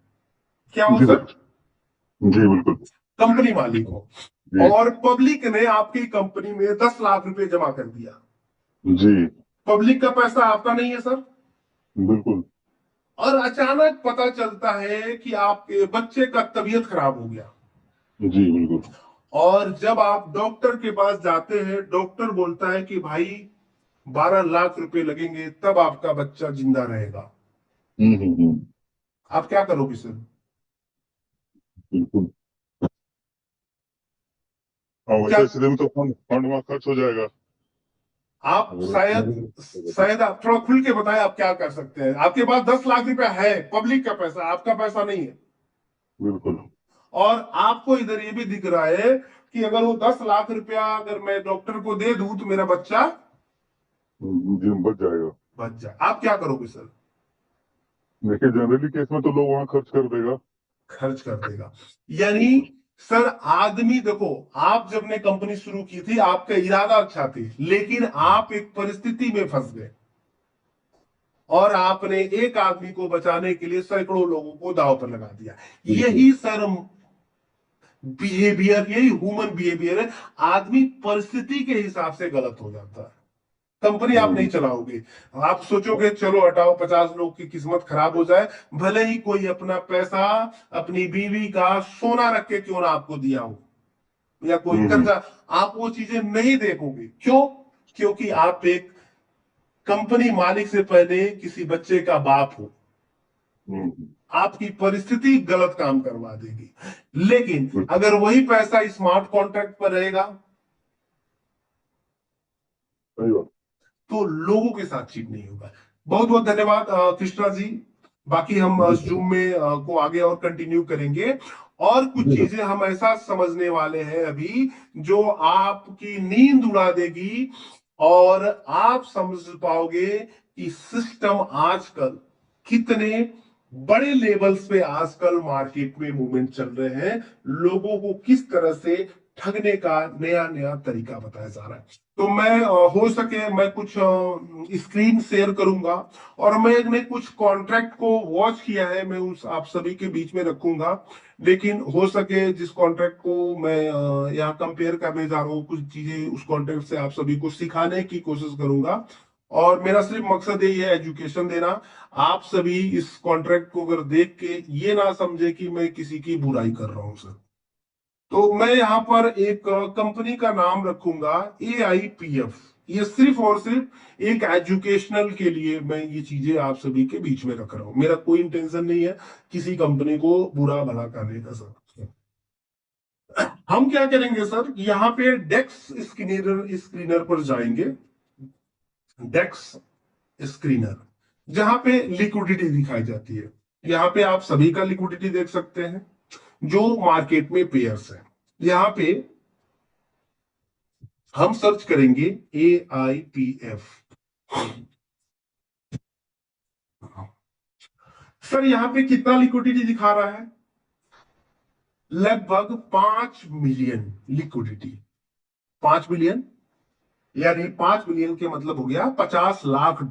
क्या हो जी सर? सर। जी बिल्कुल। कंपनी मालिक हो, जी। और पब्लिक ने आपकी कंपनी में 10 लाख रुपए जमा कर दिया। जी पब्लिक का पैसा आपका नहीं है सर। बिल्कुल। और अचानक पता चलता है कि आपके बच्चे का तबीयत खराब हो गया, जी बिल्कुल। और जब आप डॉक्टर के पास जाते हैं, डॉक्टर बोलता है कि भाई 12 लाख रुपए लगेंगे तब आपका बच्चा जिंदा रहेगा। हम्म। आप क्या करोगे सर? बिल्कुल। हाँ क्या वैसे सीधे में तो फंड फंड वहाँ खर्च हो जाएगा। आप अगर शायद शायद आप थोड़ा खुल के बताएं आप क्या कर सकते हैं। आपके पास 10 लाख रुपया है, पब्लिक का पैसा, आपका पैसा नहीं है। बिल्कुल। और आपको इधर ये भी दिख रहा है कि अगर वो 10 लाख रुपया अगर मैं डॉक्टर को दे दूं तो मेरा बच्चा जी बच जाएगा। बच जाए। आप क्या करोगे सर? देखिए जनरली केस में तो लोग वहाँ खर्च कर देगा। खर्च कर देगा। यानी बिल्कुल। सर आदमी देखो, आप जब ने कंपनी शुरू की थी आपका इरादा अच्छा थी, लेकिन आप एक परिस्थिति में फंस गए और आपने एक आदमी को बचाने के लिए सैकड़ों लोगों को दांव पर लगा दिया। बिल्कुल। यही सर बिहेवियर, यही ह्यूमन बिहेवियर है। आदमी परिस्थिति के हिसाब से गलत हो जाता है। कंपनी आप नहीं चलाओगे, आप सोचोगे चलो हटाओ 50 लोग की किस्मत खराब हो जाए, भले ही कोई अपना पैसा, अपनी बीवी का सोना रख के क्यों ना आपको दिया हो, या कोई हम्म। कर्जा, आप वो चीजें नहीं देखोगे। क्यों? क्योंकि आप एक कंपनी मालिक से पहले किसी बच्चे का बाप हो। हम्म। आपकी परिस्थिति गलत काम करवा देगी। लेकिन अगर वही पैसा स्मार्ट कॉन्ट्रैक्ट पर रहेगा सही बात। तो लोगों के साथ चीट नहीं होगा। बहुत बहुत धन्यवाद कृष्णा जी। बाकी हम जी जूम में को आगे और कंटिन्यू करेंगे, और कुछ जी सर। चीजें हम ऐसा समझने वाले हैं अभी जो आपकी नींद उड़ा देगी, और आप समझ पाओगे कि सिस्टम आजकल कितने बड़े लेवल्स पे आजकल मार्केट में मूवमेंट चल रहे हैं, लोगों को किस तरह से ठगने का नया नया तरीका बताया जा रहा है। तो मैं हो सके मैं कुछ स्क्रीन शेयर करूंगा, और मैंने कुछ कॉन्ट्रैक्ट को वॉच किया है, मैं उस आप सभी के बीच में रखूंगा। लेकिन हो सके जिस कॉन्ट्रैक्ट को मैं यहाँ कंपेयर करने जा रहा हूँ, कुछ चीजें उस कॉन्ट्रैक्ट से आप सभी को सिखाने की कोशिश करूंगा। और मेरा सिर्फ मकसद यही है एजुकेशन देना। आप सभी इस कॉन्ट्रैक्ट को अगर देख के ये ना समझे कि मैं किसी की बुराई कर रहा हूं सर। तो मैं यहाँ पर एक कंपनी का नाम रखूंगा AIPF। ये सिर्फ और सिर्फ एक एजुकेशनल के लिए मैं ये चीजें आप सभी के बीच में रख रहा हूं। मेरा कोई इंटेंशन नहीं है किसी कंपनी को बुरा भला करने का सर। हम क्या करेंगे सर, यहाँ पे डेक्स स्क्रीनर स्क्रीनर पर जाएंगे। डेक्स स्क्रीनर, जहां पे लिक्विडिटी दिखाई जाती है। यहाँ पे आप सभी का लिक्विडिटी देख सकते हैं जो मार्केट में पेयर्स है। यहाँ पे हम सर्च करेंगे AIPF। सर यहाँ पे कितना लिक्विडिटी दिखा रहा है? लगभग 5 मिलियन लिक्विडिटी। 5 मिलियन यानी 5 मिलियन के मतलब हो गया $50 लाख।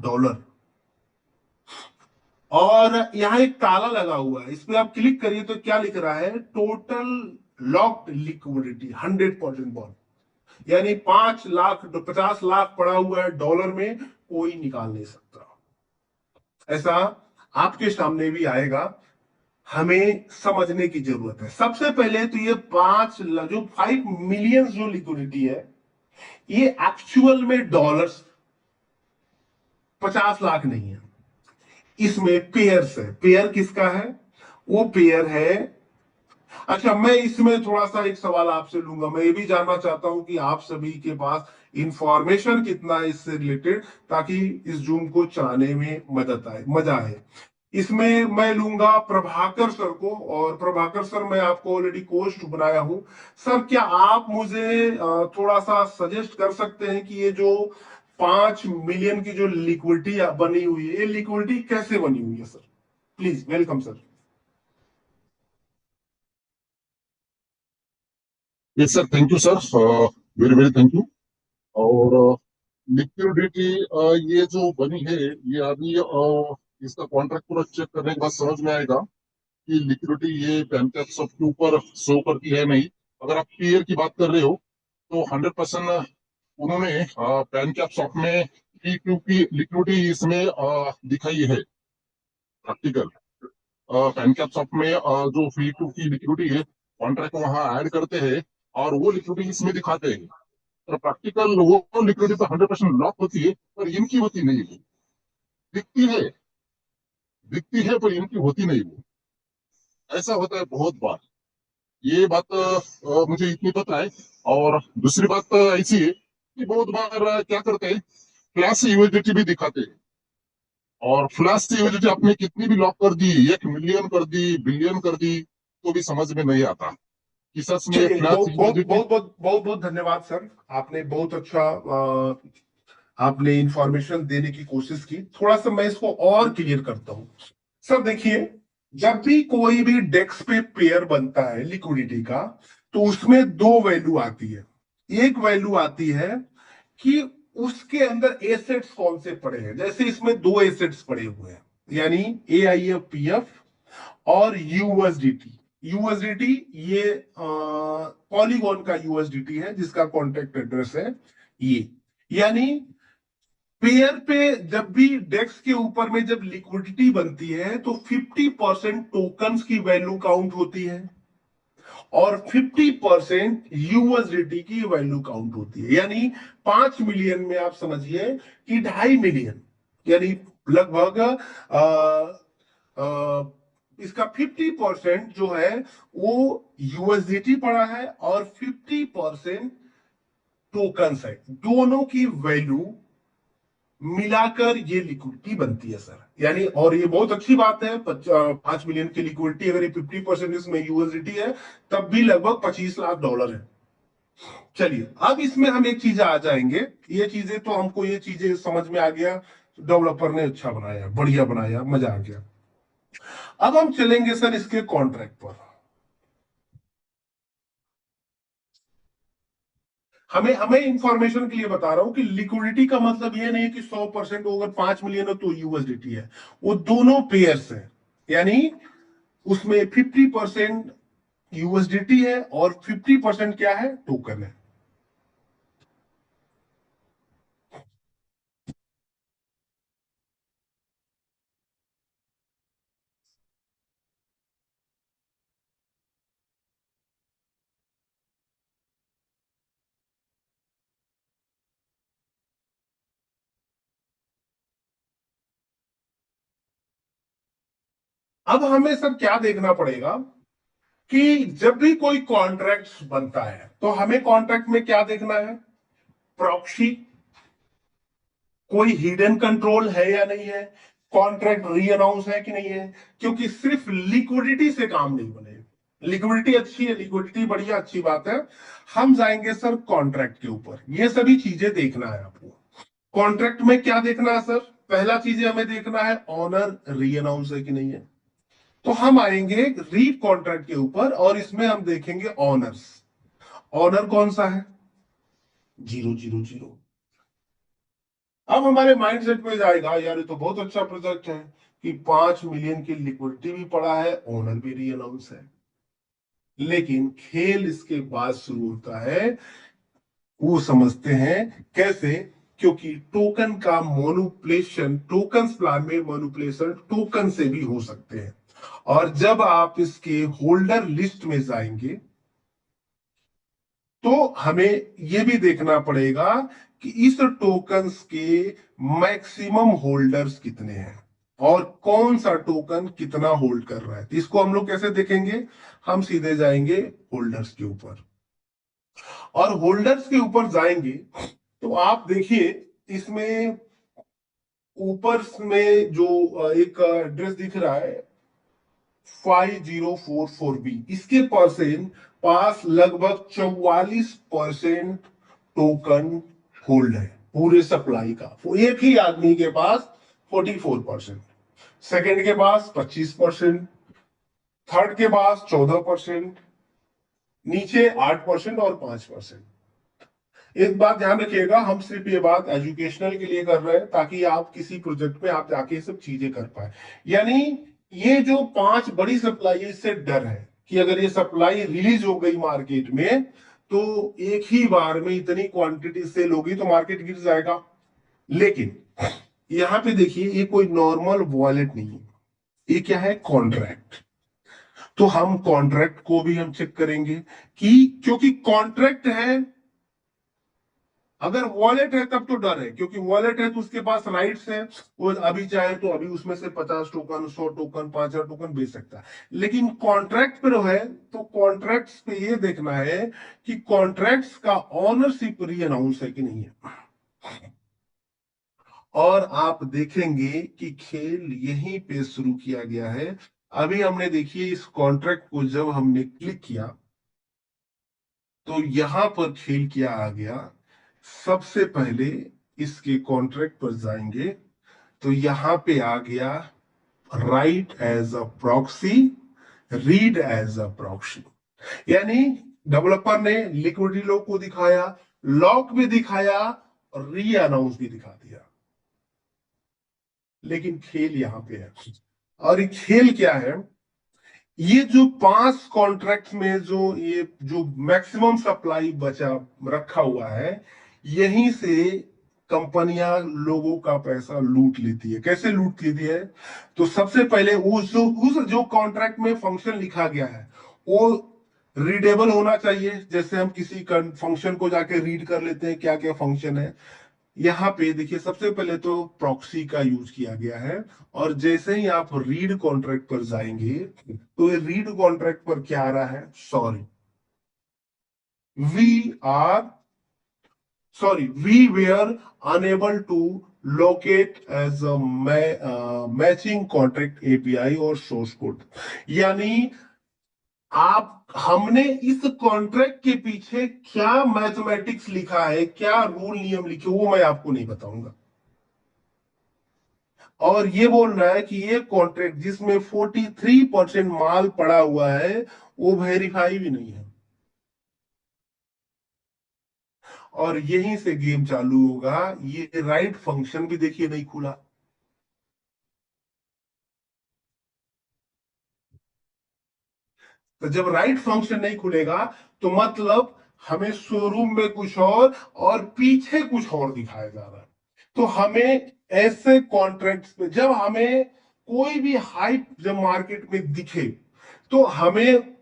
और यहां एक ताला लगा हुआ है, इस पे आप क्लिक करिए तो क्या लिख रहा है? टोटल लॉक्ड लिक्विडिटी 100% बॉन्ड, यानी 5 लाख 50 लाख पड़ा हुआ है डॉलर में, कोई निकाल नहीं सकता। ऐसा आपके सामने भी आएगा। हमें समझने की जरूरत है। सबसे पहले तो ये 5 मिलियन जो लिक्विडिटी है, ये एक्चुअल में डॉलर्स 50 लाख नहीं है। इसमें पेयर्स है। पेयर किसका है? वो पेयर है। अच्छा, मैं इसमें थोड़ा सा एक सवाल आपसे लूंगा। मैं ये भी जानना चाहता हूं कि आप सभी के पास इंफॉर्मेशन कितना है इससे रिलेटेड, ताकि इस जूम को चलाने में मजा आए। इसमें मैं लूंगा प्रभाकर सर को। और प्रभाकर सर, मैं आपको ऑलरेडी कोच बनाया हूं। सर, क्या आप मुझे थोड़ा सा सजेस्ट कर सकते हैं कि ये जो 5 मिलियन की जो लिक्विडिटी बनी हुई है, ये लिक्विडिटी कैसे बनी हुई है? Sir please, welcome sir. Yes sir, thank you sir, very very thank you. और लिक्विडिटी ये जो बनी है, ये अभी इसका कॉन्ट्रैक्ट पूरा चेक करने के बाद समझ में आएगा कि लिक्विडिटी ये पैनकैप सब के ऊपर शो करती है नहीं। अगर आप पीयर की बात कर रहे हो तो 100% उन्होंने पैनकैप शॉप में P2 की लिक्विडिटी इसमें दिखाई है। प्रैक्टिकल पैनकैप शॉप में जो P2 की लिक्विडिटी है, कॉन्ट्रैक्ट वहां ऐड करते हैं और वो लिक्विडिटी इसमें दिखाते हैं। और प्रैक्टिकल वो लिक्विडिटी तो 100% लॉक होती है, पर इनकी होती नहीं है। दिखती है, दिखती है, पर इनकी होती नहीं वो। ऐसा होता है बहुत बार। ये बात मुझे इतनी पता है। और दूसरी बात ऐसी है कि बहुत बार क्या करते हैं, फ्लैश यूएसडीटी भी दिखाते हैं। और फ्लैश यूएसडीटी आपने कितनी भी लॉक कर दी, 1 मिलियन कर दी, बिलियन कर दी, तो भी समझ में नहीं आता कि सच में चलिए, फ्लैश बहुत बहुत यूएसडीटी। बहुत बहुत बहुत बहुत धन्यवाद सर। आपने बहुत अच्छा आपने इंफॉर्मेशन देने की कोशिश की। थोड़ा सा मैं इसको और क्लियर करता हूं। सर देखिए, जब भी कोई भी डेस्क पे पेयर बनता है लिक्विडिटी का, तो उसमें दो वैल्यू आती है। एक वैल्यू आती है कि उसके अंदर एसेट्स कौन से पड़े हैं। जैसे इसमें दो एसेट्स पड़े हुए हैं, यानी AIFPF और यूएसडीटी। यूएसडीटी ये पॉलीगॉन का यूएसडीटी है, जिसका कॉन्टेक्ट एड्रेस है ये। यानी पेयर पे जब भी डेक्स के ऊपर में जब लिक्विडिटी बनती है, तो 50% टोकन्स की वैल्यू काउंट होती है और 50% यूएसडीटी की वैल्यू काउंट होती है। यानी 5 मिलियन में आप समझिए कि 2.5 मिलियन, यानी लगभग इसका 50% जो है वो यूएसडीटी पड़ा है और 50% टोकन्स है। दोनों की वैल्यू मिलाकर ये लिक्विडिटी बनती है सर। यानी, और ये बहुत अच्छी बात है, 5 मिलियन की लिक्विडिटी अगर ये 50% इसमें यूएसडीटी है, तब भी लगभग $25 लाख है। चलिए, अब इसमें हम एक चीज आ जाएंगे। ये चीजें तो हमको, ये चीजें समझ में आ गया, डेवलपर ने अच्छा बनाया, बढ़िया बनाया, मजा आ गया। अब हम चलेंगे सर इसके कॉन्ट्रैक्ट पर। हमें हमें इंफॉर्मेशन के लिए बता रहा हूं कि लिक्विडिटी का मतलब ये नहीं कि 100% अगर 5 मिलियन है तो यूएसडीटी है। वो दोनों पेयर्स है। यानी उसमें 50% यूएसडीटी है और 50% क्या है? टोकन है। अब हमें सर क्या देखना पड़ेगा कि जब भी कोई कॉन्ट्रैक्ट बनता है, तो हमें कॉन्ट्रैक्ट में क्या देखना है? प्रॉक्सी, कोई हिडन कंट्रोल है या नहीं है, कॉन्ट्रैक्ट री अनाउंस है कि नहीं है, क्योंकि सिर्फ लिक्विडिटी से काम नहीं बनेगा। लिक्विडिटी अच्छी है, लिक्विडिटी बढ़िया, अच्छी बात है। हम जाएंगे सर कॉन्ट्रैक्ट के ऊपर, ये सभी चीजें देखना है आपको। कॉन्ट्रैक्ट में क्या देखना है सर, पहला चीज हमें देखना है ऑनर री अनाउंस है कि नहीं है। तो हम आएंगे रीड कॉन्ट्रैक्ट के ऊपर और इसमें हम देखेंगे ऑनर्स। ऑनर कौन सा है, 000। अब हमारे माइंडसेट में जाएगा यार ये तो बहुत अच्छा प्रोजेक्ट है कि 5 मिलियन की लिक्विडिटी भी पड़ा है, ओनर भी री अनाउंस है। लेकिन खेल इसके बाद शुरू होता है, वो समझते हैं कैसे, क्योंकि टोकन का मोनुपुलेशन, टोकन प्लान में मोनुपुलेशन टोकन से भी हो सकते हैं। और जब आप इसके होल्डर लिस्ट में जाएंगे तो हमें यह भी देखना पड़ेगा कि इस टोकन्स के मैक्सिमम होल्डर्स कितने हैं और कौन सा टोकन कितना होल्ड कर रहा है। तो इसको हम लोग कैसे देखेंगे, हम सीधे जाएंगे होल्डर्स के ऊपर, और होल्डर्स के ऊपर जाएंगे तो आप देखिए इसमें ऊपर में जो एक एड्रेस दिख रहा है 5044B, इसके परसेंट पास लगभग 44% टोकन होल्ड है पूरे सप्लाई का। एक ही आदमी के पास 44%, सेकंड के पास 25%, थर्ड के पास 14%, नीचे 8% और 5%। एक बात ध्यान रखिएगा, हम सिर्फ ये बात एजुकेशनल के लिए कर रहे हैं ताकि आप किसी प्रोजेक्ट में आप जाके सब चीजें कर पाए। यानी ये जो 5 बड़ी सप्लाई है इससे डर है कि अगर ये सप्लाई रिलीज हो गई मार्केट में तो एक ही बार में इतनी क्वांटिटी सेल होगी तो मार्केट गिर जाएगा। लेकिन यहां पे देखिए ये कोई नॉर्मल वॉलेट नहीं है, ये क्या है, कॉन्ट्रैक्ट। तो हम कॉन्ट्रैक्ट को भी हम चेक करेंगे कि क्योंकि कॉन्ट्रैक्ट है, अगर वॉलेट है तब तो डर है, क्योंकि वॉलेट है तो उसके पास राइट्स है, वो अभी चाहे तो अभी उसमें से 50 टोकन, 100 टोकन, 5000 टोकन बेच सकता है। लेकिन कॉन्ट्रैक्ट पर है तो कॉन्ट्रैक्ट्स पे ये देखना है कि कॉन्ट्रैक्ट्स का ऑनरशिप री अनाउंस है कि नहीं है। और आप देखेंगे कि खेल यहीं पे शुरू किया गया है। अभी हमने देखिए इस कॉन्ट्रैक्ट को जब हमने क्लिक किया तो यहां पर खेल क्या आ गया, सबसे पहले इसके कॉन्ट्रैक्ट पर जाएंगे तो यहां पे आ गया write as a proxy, read as a proxy. यानी डेवलपर ने लिक्विडिटी लॉक को दिखाया, लॉक भी दिखाया और री अनाउंस भी दिखा दिया। लेकिन खेल यहां पे है, और ये खेल क्या है, ये जो 5 कॉन्ट्रैक्ट में जो मैक्सिमम सप्लाई बचा रखा हुआ है, यहीं से कंपनियां लोगों का पैसा लूट लेती है। कैसे लूट लेती है, तो सबसे पहले उस जो कॉन्ट्रैक्ट में फंक्शन लिखा गया है वो रीडेबल होना चाहिए। जैसे हम किसी फंक्शन को जाके रीड कर लेते हैं क्या क्या फंक्शन है। यहाँ पे देखिए सबसे पहले तो प्रॉक्सी का यूज किया गया है, और जैसे ही आप रीड कॉन्ट्रैक्ट पर जाएंगे तो ये रीड कॉन्ट्रैक्ट पर क्या आ रहा है, we were unable to locate as a matching contract API or source code. यानी हमने इस कॉन्ट्रैक्ट के पीछे क्या मैथमेटिक्स लिखा है, क्या रूल नियम लिखे, वो मैं आपको नहीं बताऊंगा। और ये बोल रहा है कि ये कॉन्ट्रैक्ट जिसमें 43% माल पड़ा हुआ है वो वेरीफाई भी नहीं है, और यहीं से गेम चालू होगा। ये राइट फंक्शन भी देखिए नहीं खुला। तो जब राइट फंक्शन नहीं खुलेगा तो मतलब हमें शोरूम में कुछ और पीछे कुछ और दिखाया जा रहा है। तो हमें ऐसे कॉन्ट्रैक्ट्स पे जब हमें कोई भी हाइप जब मार्केट में दिखे तो हमें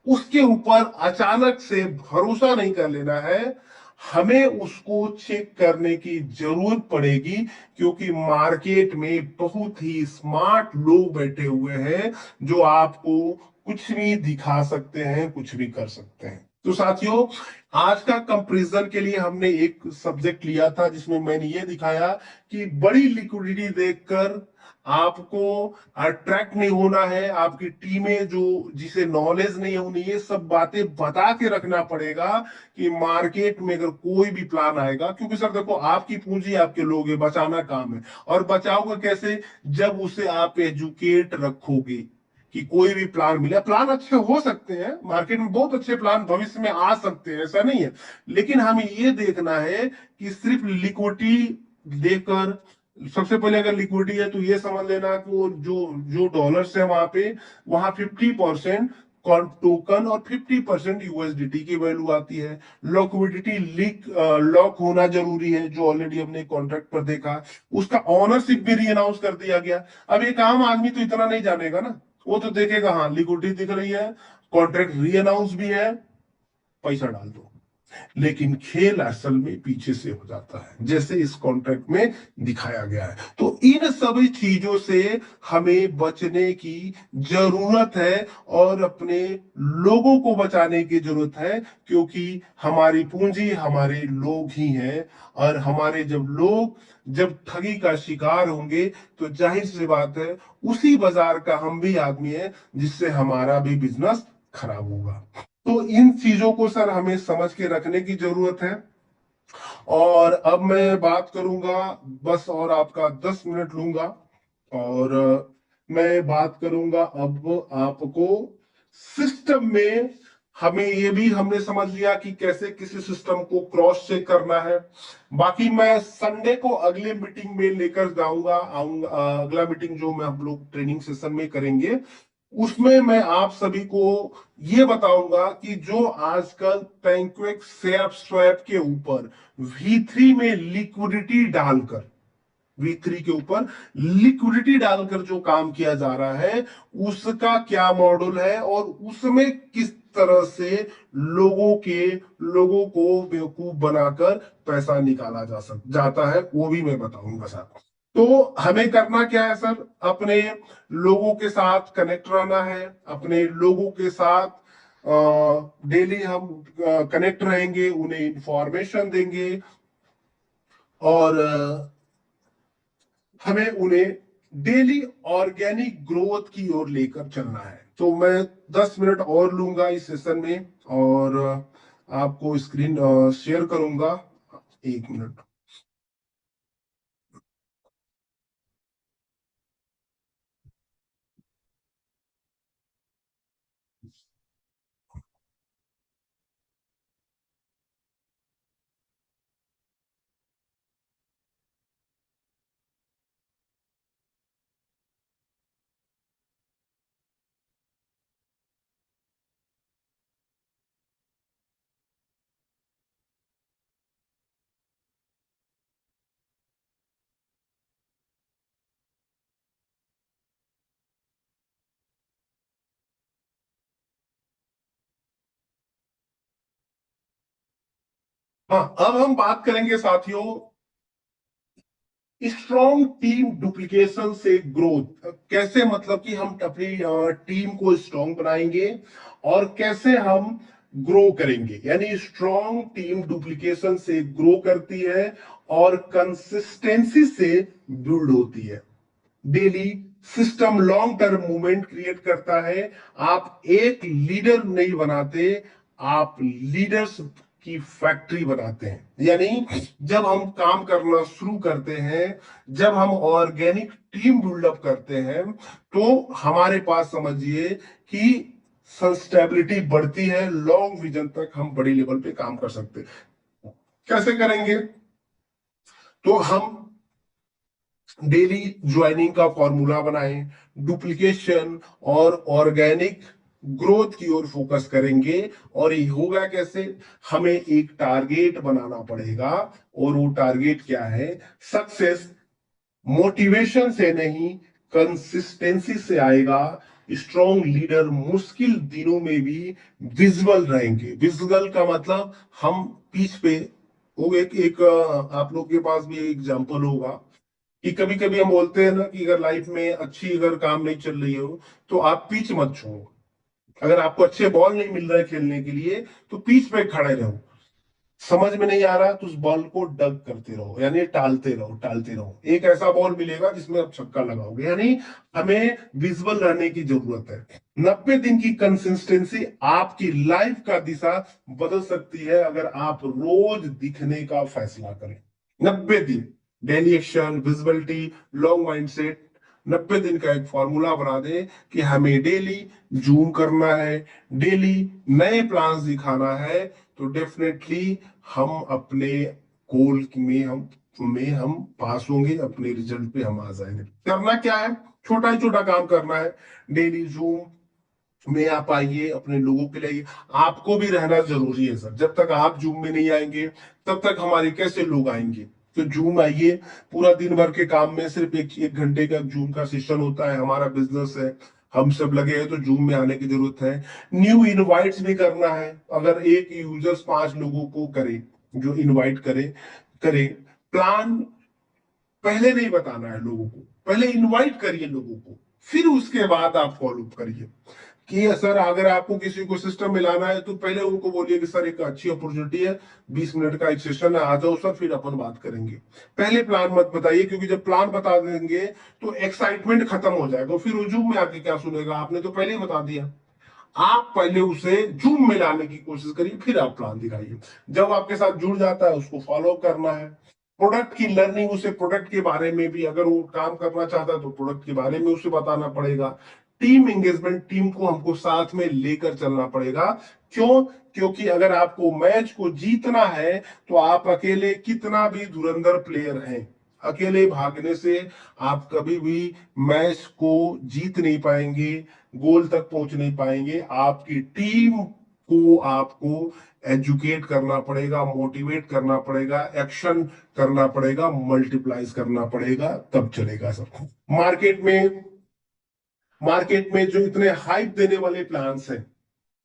उसके ऊपर अचानक से भरोसा नहीं कर लेना है, हमें उसको चेक करने की जरूरत पड़ेगी, क्योंकि मार्केट में बहुत ही स्मार्ट लोग बैठे हुए हैं जो आपको कुछ भी दिखा सकते हैं, कुछ भी कर सकते हैं। तो साथियों, आज का कंपैरिजन के लिए हमने एक सब्जेक्ट लिया था जिसमें मैंने ये दिखाया कि बड़ी लिक्विडिटी देखकर आपको अट्रैक्ट नहीं होना है, आपकी टीमें जो जिसे नॉलेज नहीं होनी, ये सब बातें बता के रखना पड़ेगा कि मार्केट में अगर कोई भी प्लान आएगा, क्योंकि सर देखो आपकी पूंजी आपके लोग है, बचाना काम है। और बचाओगे कैसे? जब उसे आप एजुकेट रखोगे कि कोई भी प्लान मिले। प्लान अच्छे हो सकते हैं, मार्केट में बहुत अच्छे प्लान भविष्य में आ सकते हैं, ऐसा नहीं है, लेकिन हमें ये देखना है कि सिर्फ लिक्विडिटी देकर, सबसे पहले अगर लिक्विडिटी है तो ये समझ लेना कि वो जो जो डॉलर्स है वहां पे, वहां 50% टोकन और 50% यूएसडीटी की वैल्यू आती है। लिक्विडिटी लॉक होना जरूरी है, जो ऑलरेडी हमने कॉन्ट्रैक्ट पर देखा। उसका ऑनरशिप भी री अनाउंस कर दिया गया। अब एक आम आदमी तो इतना नहीं जानेगा ना, वो तो देखेगा हाँ लिक्विडिटी दिख रही है, कॉन्ट्रैक्ट री अनाउंस भी है, पैसा डाल दो। लेकिन खेल असल में पीछे से हो जाता है, जैसे इस कॉन्ट्रैक्ट में दिखाया गया है। तो इन सभी चीजों से हमें बचने की जरूरत है और अपने लोगों को बचाने की जरूरत है, क्योंकि हमारी पूंजी हमारे लोग ही हैं। और हमारे जब ठगी का शिकार होंगे तो जाहिर सी बात है उसी बाजार का हम भी आदमी है, जिससे हमारा भी बिजनेस खराब होगा। तो इन चीजों को सर हमें समझ के रखने की जरूरत है। और अब मैं बात करूंगा, बस और आपका 10 मिनट लूंगा, और मैं बात करूंगा अब आपको सिस्टम में। हमें ये भी हमने समझ लिया कि कैसे किसी सिस्टम को क्रॉस चेक करना है। बाकी मैं संडे को अगले मीटिंग में लेकर जाऊंगा आऊंगा, अगला मीटिंग जो मैं हम लोग ट्रेनिंग सेशन में करेंगे, उसमें मैं आप सभी को ये बताऊंगा कि जो आजकल पैंक्वेक स्वैप के ऊपर V3 में लिक्विडिटी डालकर जो काम किया जा रहा है, उसका क्या मॉडल है और उसमें किस तरह से लोगों को बेवकूफ बनाकर पैसा निकाला जाता है, वो भी मैं बताऊंगा साथ। तो हमें करना क्या है सर? अपने लोगों के साथ कनेक्ट रहना है, अपने लोगों के साथ डेली हम कनेक्ट रहेंगे, उन्हें इंफॉर्मेशन देंगे, और हमें उन्हें डेली ऑर्गेनिक ग्रोथ की ओर लेकर चलना है। तो मैं 10 मिनट और लूंगा इस सेशन में, और आपको स्क्रीन शेयर करूंगा। 1 मिनट। हाँ, अब हम बात करेंगे साथियों स्ट्रॉन्ग टीम डुप्लीकेशन से ग्रोथ कैसे, मतलब कि हम अपनी टीम को स्ट्रॉन्ग बनाएंगे और कैसे हम ग्रो करेंगे। यानी स्ट्रॉन्ग टीम डुप्लीकेशन से ग्रो करती है और कंसिस्टेंसी से बिल्ड होती है। Daily system long term movement create करता है। आप एक लीडर नहीं बनाते, आप लीडर्स की फैक्ट्री बनाते हैं। यानी जब हम काम करना शुरू करते हैं, जब हम ऑर्गेनिक टीम बिल्डअप करते हैं, तो हमारे पास समझिए कि सस्टेबिलिटी बढ़ती है, लॉन्ग विजन तक हम बड़ी लेवल पे काम कर सकते हैं। कैसे करेंगे? तो हम डेली ज्वाइनिंग का फॉर्मूला बनाएं, डुप्लीकेशन और ऑर्गेनिक ग्रोथ की ओर फोकस करेंगे। और ये होगा कैसे? हमें एक टारगेट बनाना पड़ेगा, और वो टारगेट क्या है? सक्सेस मोटिवेशन से नहीं, कंसिस्टेंसी से आएगा। स्ट्रॉन्ग लीडर मुश्किल दिनों में भी विजिबल रहेंगे। विजिबल का मतलब हम पीछ पे, वो एक आप लोग के पास भी एग्जांपल होगा कि कभी कभी हम बोलते हैं ना कि अगर लाइफ में अच्छी अगर काम नहीं चल रही हो तो आप पीछ मत छोड़ो, अगर आपको अच्छे बॉल नहीं मिल रहे खेलने के लिए तो पिच पे खड़े रहो, समझ में नहीं आ रहा तो उस बॉल को डग करते रहो, यानी टालते रहो, एक ऐसा बॉल मिलेगा जिसमें आप छक्का लगाओगे। यानी हमें विजुअल रहने की जरूरत है। 90 दिन की कंसिस्टेंसी आपकी लाइफ का दिशा बदल सकती है अगर आप रोज दिखने का फैसला करें। 90 दिन, daily action, visibility, long mindset. 90 दिन का एक फॉर्मूला बना दे कि हमें डेली जूम करना है, डेली नए प्लान्स दिखाना है, तो डेफिनेटली हम अपने गोल में हम पास होंगे, अपने रिजल्ट पे हम आ जाएंगे। करना क्या है, छोटा ही छोटा काम करना है। डेली जूम में आप आइए, अपने लोगों के लिए आपको भी रहना जरूरी है सर। जब तक आप जूम में नहीं आएंगे तब तक हमारे कैसे लोग आएंगे। तो जूम आइए, पूरा दिन भर के काम में सिर्फ एक घंटे का जूम का सेशन होता है। हमारा बिजनेस है, हम सब लगे हैं, तो जूम में आने की जरूरत है। न्यू इनवाइट्स भी करना है। अगर एक यूजर्स 5 लोगों को करे, जो इनवाइट करे। प्लान पहले नहीं बताना है लोगों को, पहले इनवाइट करिए लोगों को, फिर उसके बाद आप फॉलो करिए कि सर अगर आपको किसी को सिस्टम में लाना है तो पहले उनको बोलिए कि सर एक अच्छी अपॉर्चुनिटी है, 20 मिनट का एक सेशन है, आ जाओ सर, फिर अपन बात करेंगे। पहले प्लान मत बताइए, क्योंकि जब प्लान बता देंगे तो एक्साइटमेंट खत्म हो जाएगा, फिर हुजूम में आके क्या सुनेगा, आपने तो पहले ही बता दिया। आप पहले उसे जूम में लाने की कोशिश करिए, फिर आप प्लान दिखाइए। जब आपके साथ जुड़ जाता है उसको फॉलो करना है। प्रोडक्ट की लर्निंग, उसे प्रोडक्ट के बारे में भी, अगर वो काम करना चाहता है तो प्रोडक्ट के बारे में उसे बताना पड़ेगा। टीम एंगेजमेंट, टीम को हमको साथ में लेकर चलना पड़ेगा। क्यों? क्योंकि अगर आपको मैच को जीतना है तो आप अकेले कितना भी धुरंधर प्लेयर हैं, अकेले भागने से आप कभी भी मैच को जीत नहीं पाएंगे, गोल तक पहुंच नहीं पाएंगे। आपकी टीम को आपको एजुकेट करना पड़ेगा, मोटिवेट करना पड़ेगा, एक्शन करना पड़ेगा, मल्टीप्लाइज करना पड़ेगा, तब चलेगा सब। मार्केट में जो इतने हाइप देने वाले प्लान्स हैं,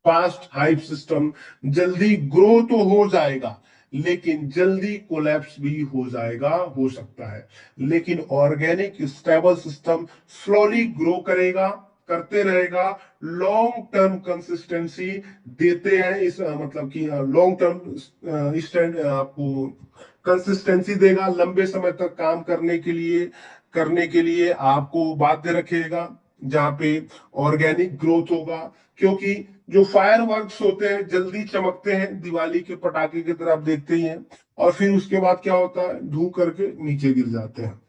फास्ट हाइप सिस्टम, जल्दी ग्रो तो हो जाएगा लेकिन जल्दी कोलैप्स भी हो जाएगा, हो सकता है। लेकिन organic stable system slowly grow करेगा, करते रहेगा, लॉन्ग टर्म कंसिस्टेंसी देते हैं। इस मतलब कि लॉन्ग टर्म स्टैंड आपको कंसिस्टेंसी देगा, लंबे समय तक काम करने के लिए आपको बाध्य रखेगा, जहां पे ऑर्गेनिक ग्रोथ होगा। क्योंकि जो फायरवर्क्स होते हैं जल्दी चमकते हैं, दिवाली के पटाखे की तरह आप देखते ही हैं, और फिर उसके बाद क्या होता है, धू करके नीचे गिर जाते हैं।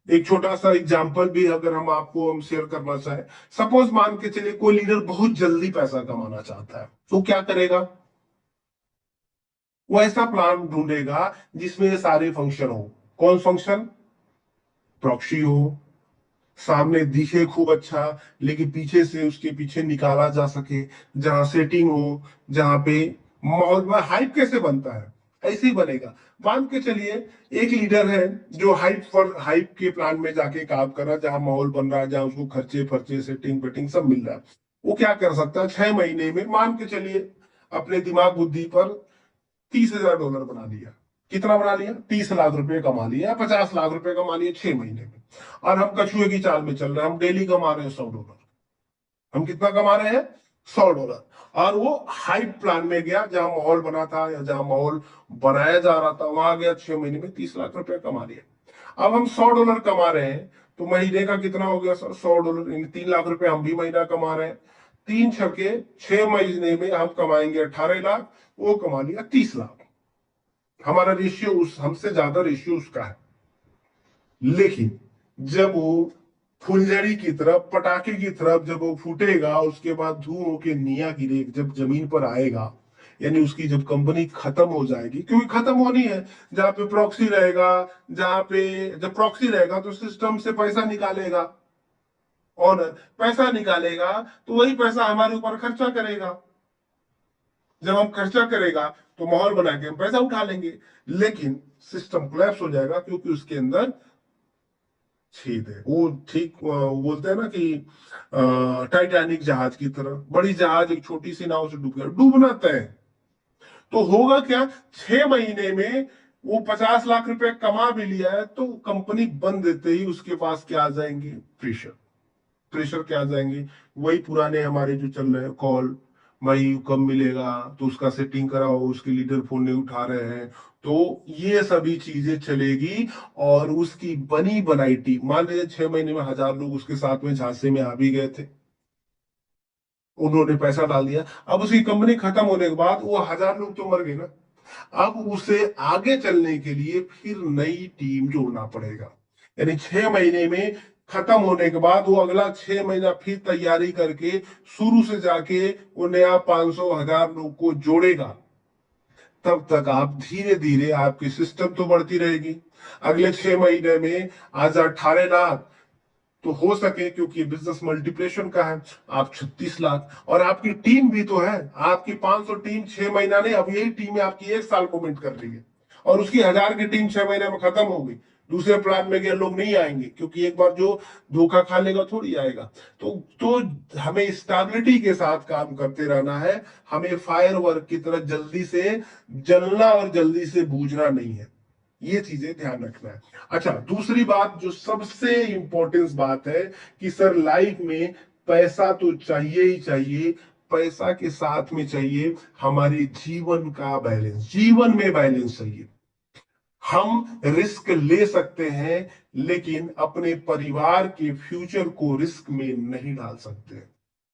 एक छोटा सा एग्जांपल भी अगर हम शेयर करना चाहें, सपोज मान के चलिए कोई लीडर बहुत जल्दी पैसा कमाना चाहता है, तो क्या करेगा, वो ऐसा प्लान ढूंढेगा जिसमें ये सारे फंक्शन हो। कौन फंक्शन? प्रॉक्सी हो, सामने दिखे खूब अच्छा लेकिन पीछे से उसके पीछे निकाला जा सके, जहां सेटिंग हो, जहां पे माहौल में हाइप कैसे बनता है ऐसे ही बनेगा। मान के चलिए एक लीडर है जो हाइप के प्लान में जाके काम कर रहा है, जहां माहौल बन रहा है, जहां उसको खर्चे फर्चे सेटिंग वेटिंग सब मिल रहा है। वो क्या कर सकता है, 6 महीने में मान के चलिए अपने दिमाग बुद्धि पर $30,000 बना लिया। कितना बना लिया? 30 लाख रुपए कमा लिया, 50 लाख रुपए कमा लिए 6 महीने में। और हम कछुए की चाल में चल रहे हैं, हम डेली कमा रहे हैं $100। हम कितना कमा रहे हैं? $100। और वो हाइप प्लान में गया, जहां माहौल बना था या जहां माहौल बनाया जा रहा था, वहां गया, 6 महीने में 30 लाख रुपए कमा लिया। अब हम $100 कमा रहे हैं, तो महीने का कितना हो गया सर? $100 यानी 3 लाख रुपए हम भी महीना कमा रहे हैं। 3 छके 6 महीने में हम कमाएंगे 18 लाख, वो कमा लिया 30 लाख। हमारा रेशियो हमसे ज्यादा रेशियो उसका है। लेकिन जब वो फुलझड़ी की तरफ, पटाखे की तरफ जब वो फूटेगा, उसके बाद धूम होके निया गिरे, जब जमीन पर आएगा, यानी उसकी जब कंपनी खत्म हो जाएगी, क्योंकि खत्म होनी है, जहां पे प्रॉक्सी रहेगा, जहां पे जब प्रॉक्सी रहेगा तो सिस्टम से पैसा निकालेगा, ऑनर पैसा निकालेगा, तो वही पैसा हमारे ऊपर खर्चा करेगा। जब हम खर्चा करेगा तो माहौल बना के हम पैसा उठा लेंगे, लेकिन सिस्टम कोलैप्स हो जाएगा क्योंकि उसके अंदर छेद है। वो ठीक बोलते हैं ना कि टाइटैनिक जहाज की तरह, बड़ी जहाज एक छोटी सी नाव से डूब गया, डूबना तय। तो होगा क्या, 6 महीने में वो 50 लाख रुपए कमा भी लिया है, तो कंपनी बंद देते ही उसके पास क्या आ जाएंगे? प्रेशर। प्रेशर के आ जाएंगे। वही पुराने हमारे जो चल रहे हैं कॉल, भाई कब मिलेगा, तो उसका सेटिंग कराओ, उसके लीडर फोन नहीं उठा रहे हैं, तो ये सभी चीजें चलेगी। और उसकी बनी बनाई टीम, मान लीजिए 6 महीने में 1,000 लोग उसके साथ में झांसे में आ भी गए थे, उन्होंने पैसा डाल दिया, अब उसकी कंपनी खत्म होने के बाद वो 1,000 लोग तो मर गए ना। अब उसे आगे चलने के लिए फिर नई टीम जोड़ना पड़ेगा। यानी 6 महीने में खत्म होने के बाद वो अगला 6 महीना फिर तैयारी करके शुरू से जाके वो नया 500 1,000 लोग को जोड़ेगा। तब तक आप धीरे धीरे आपकी सिस्टम तो बढ़ती रहेगी। अगले 6 महीने में आज 18 लाख, तो हो सके क्योंकि बिजनेस मल्टीप्लिकेशन का है, आप 36 लाख, और आपकी टीम भी तो है, आपकी 500 टीम 6 महीना नहीं, अब यही टीम है आपकी 1 साल मूवमेंट कर रही है, और उसकी 1,000 की टीम 6 महीने में खत्म हो गई। दूसरे प्लान में गए लोग नहीं आएंगे, क्योंकि एक बार जो धोखा खा लेगा थोड़ी आएगा। तो हमें स्टेबिलिटी के साथ काम करते रहना है। हमें फायर वर्क की तरह जल्दी से जलना और जल्दी से बूझना नहीं है, ये चीजें ध्यान रखना है। अच्छा, दूसरी बात जो सबसे इंपॉर्टेंस बात है कि सर लाइफ में पैसा तो चाहिए ही चाहिए, पैसा के साथ में चाहिए हमारे जीवन का बैलेंस, जीवन में बैलेंस चाहिए। हम रिस्क ले सकते हैं, लेकिन अपने परिवार के फ्यूचर को रिस्क में नहीं डाल सकते,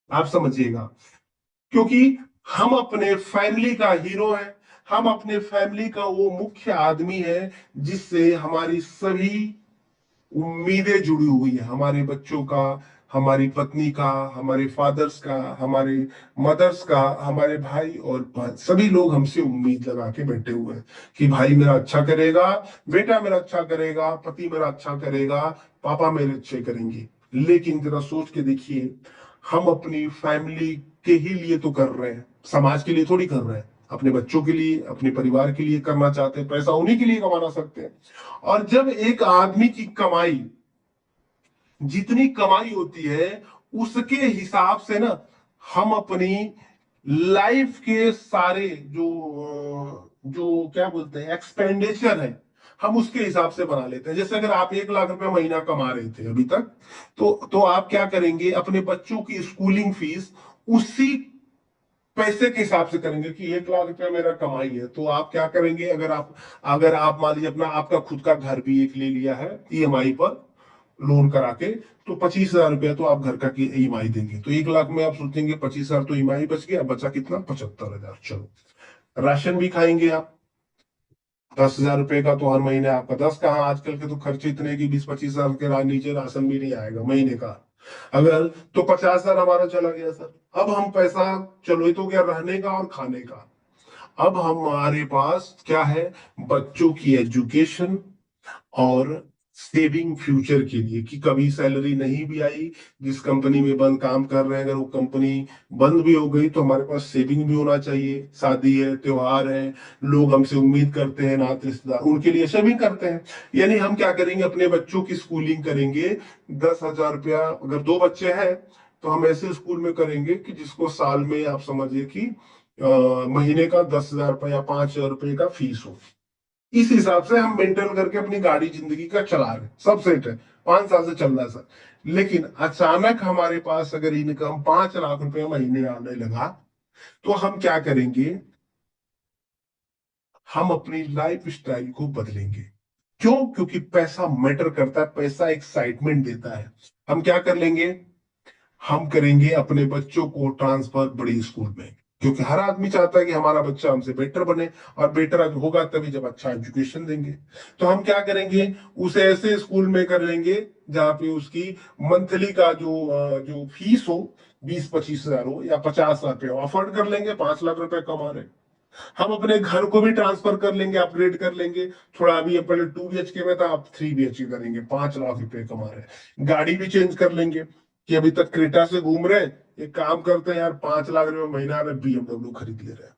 आप समझिएगा। क्योंकि हम अपने फैमिली का हीरो है, हम अपने फैमिली का वो मुख्य आदमी है जिससे हमारी सभी उम्मीदें जुड़ी हुई है, हमारे बच्चों का, हमारी पत्नी का, हमारे फादर्स का, हमारे मदर्स का, हमारे भाई और सभी लोग हमसे उम्मीद लगा के बैठे हुए हैं कि भाई मेरा अच्छा करेगा, बेटा मेरा अच्छा करेगा, पति मेरा अच्छा करेगा, पापा मेरे अच्छे करेंगे। लेकिन जरा सोच के देखिए, हम अपनी फैमिली के ही लिए तो कर रहे हैं, समाज के लिए थोड़ी कर रहे हैं। अपने बच्चों के लिए, अपने परिवार के लिए करना चाहते हैं, पैसा उन्हीं के लिए कमाना सकते हैं। और जब एक आदमी की कमाई, जितनी कमाई होती है उसके हिसाब से ना, हम अपनी लाइफ के सारे जो जो क्या बोलते हैं एक्सपेंडिचर है, हम उसके हिसाब से बना लेते हैं। जैसे अगर आप 1 लाख रुपए महीना कमा रहे थे अभी तक, तो आप क्या करेंगे, अपने बच्चों की स्कूलिंग फीस उसी पैसे के हिसाब से करेंगे कि 1 लाख रुपया मेरा कमाई है। तो आप क्या करेंगे, अगर आप मान लीजिए अपना आपका खुद का घर भी एक ले लिया है ईएमआई पर, लोन करा के, तो 25,000 रुपया तो आप घर का की ईएमआई देंगे। तो 1 लाख में आप सोचेंगे 25,000 तो ईएमआई बच गया, बचा कितना, 75,000। चलो, राशन भी खाएंगे आप, 10,000 रुपए का तो हर महीने आपका 10 कहाँ, आजकल के तो खर्चे इतने कि 20-25,000 के नीचे राशन भी नहीं आएगा महीने का। अगर तो 50,000 हमारा चला गया सर। अब हम पैसा, चलो ये तो गया रहने का और खाने का, अब हमारे पास क्या है, बच्चों की एजुकेशन और सेविंग फ्यूचर के लिए, कि कभी सैलरी नहीं भी आई, जिस कंपनी में बंद काम कर रहे हैं अगर वो कंपनी बंद भी हो गई, तो हमारे पास सेविंग भी होना चाहिए। शादी है, त्योहार है, लोग हमसे उम्मीद करते हैं, नाते रिश्तेदार, उनके लिए सेविंग करते हैं। यानी हम क्या करेंगे, अपने बच्चों की स्कूलिंग करेंगे। 10,000 रुपया, अगर 2 बच्चे हैं तो हम ऐसे स्कूल में करेंगे कि जिसको साल में आप समझिए कि महीने का 10,000 रुपये या 5,000 रुपये का फीस हो। इस हिसाब से हम मेंटेन करके अपनी गाड़ी जिंदगी का चला रहे, सब सेट है, 5 साल से चल रहा है सर। लेकिन अचानक हमारे पास अगर इनकम 5 लाख रुपए महीने आने लगा, तो हम क्या करेंगे, हम अपनी लाइफ स्टाइल को बदलेंगे। क्यों? क्योंकि पैसा मैटर करता है, पैसा एक्साइटमेंट देता है। हम क्या कर लेंगे, हम करेंगे अपने बच्चों को ट्रांसफर बड़ी स्कूल में, क्योंकि हर आदमी चाहता है कि हमारा बच्चा हमसे बेटर बने, और बेटर होगा तभी जब अच्छा एजुकेशन देंगे। तो हम क्या करेंगे, उसे ऐसे स्कूल में कर लेंगे जहां पे उसकी मंथली का जो फीस हो 20-25 हजार हो या 50,000 रुपये अफोर्ड कर लेंगे, 5 लाख रुपए कमा रहे। हम अपने घर को भी ट्रांसफर कर लेंगे, अपग्रेड कर लेंगे थोड़ा। अभी पहले 2 BHK में था, अब 3 BHK करेंगे, 5 लाख रुपए कमा रहे। गाड़ी भी चेंज कर लेंगे, कि अभी तक क्रेटा से घूम रहे, एक काम करते हैं यार, 5 लाख रुपए महीना में BMW खरीद ले रहे हैं।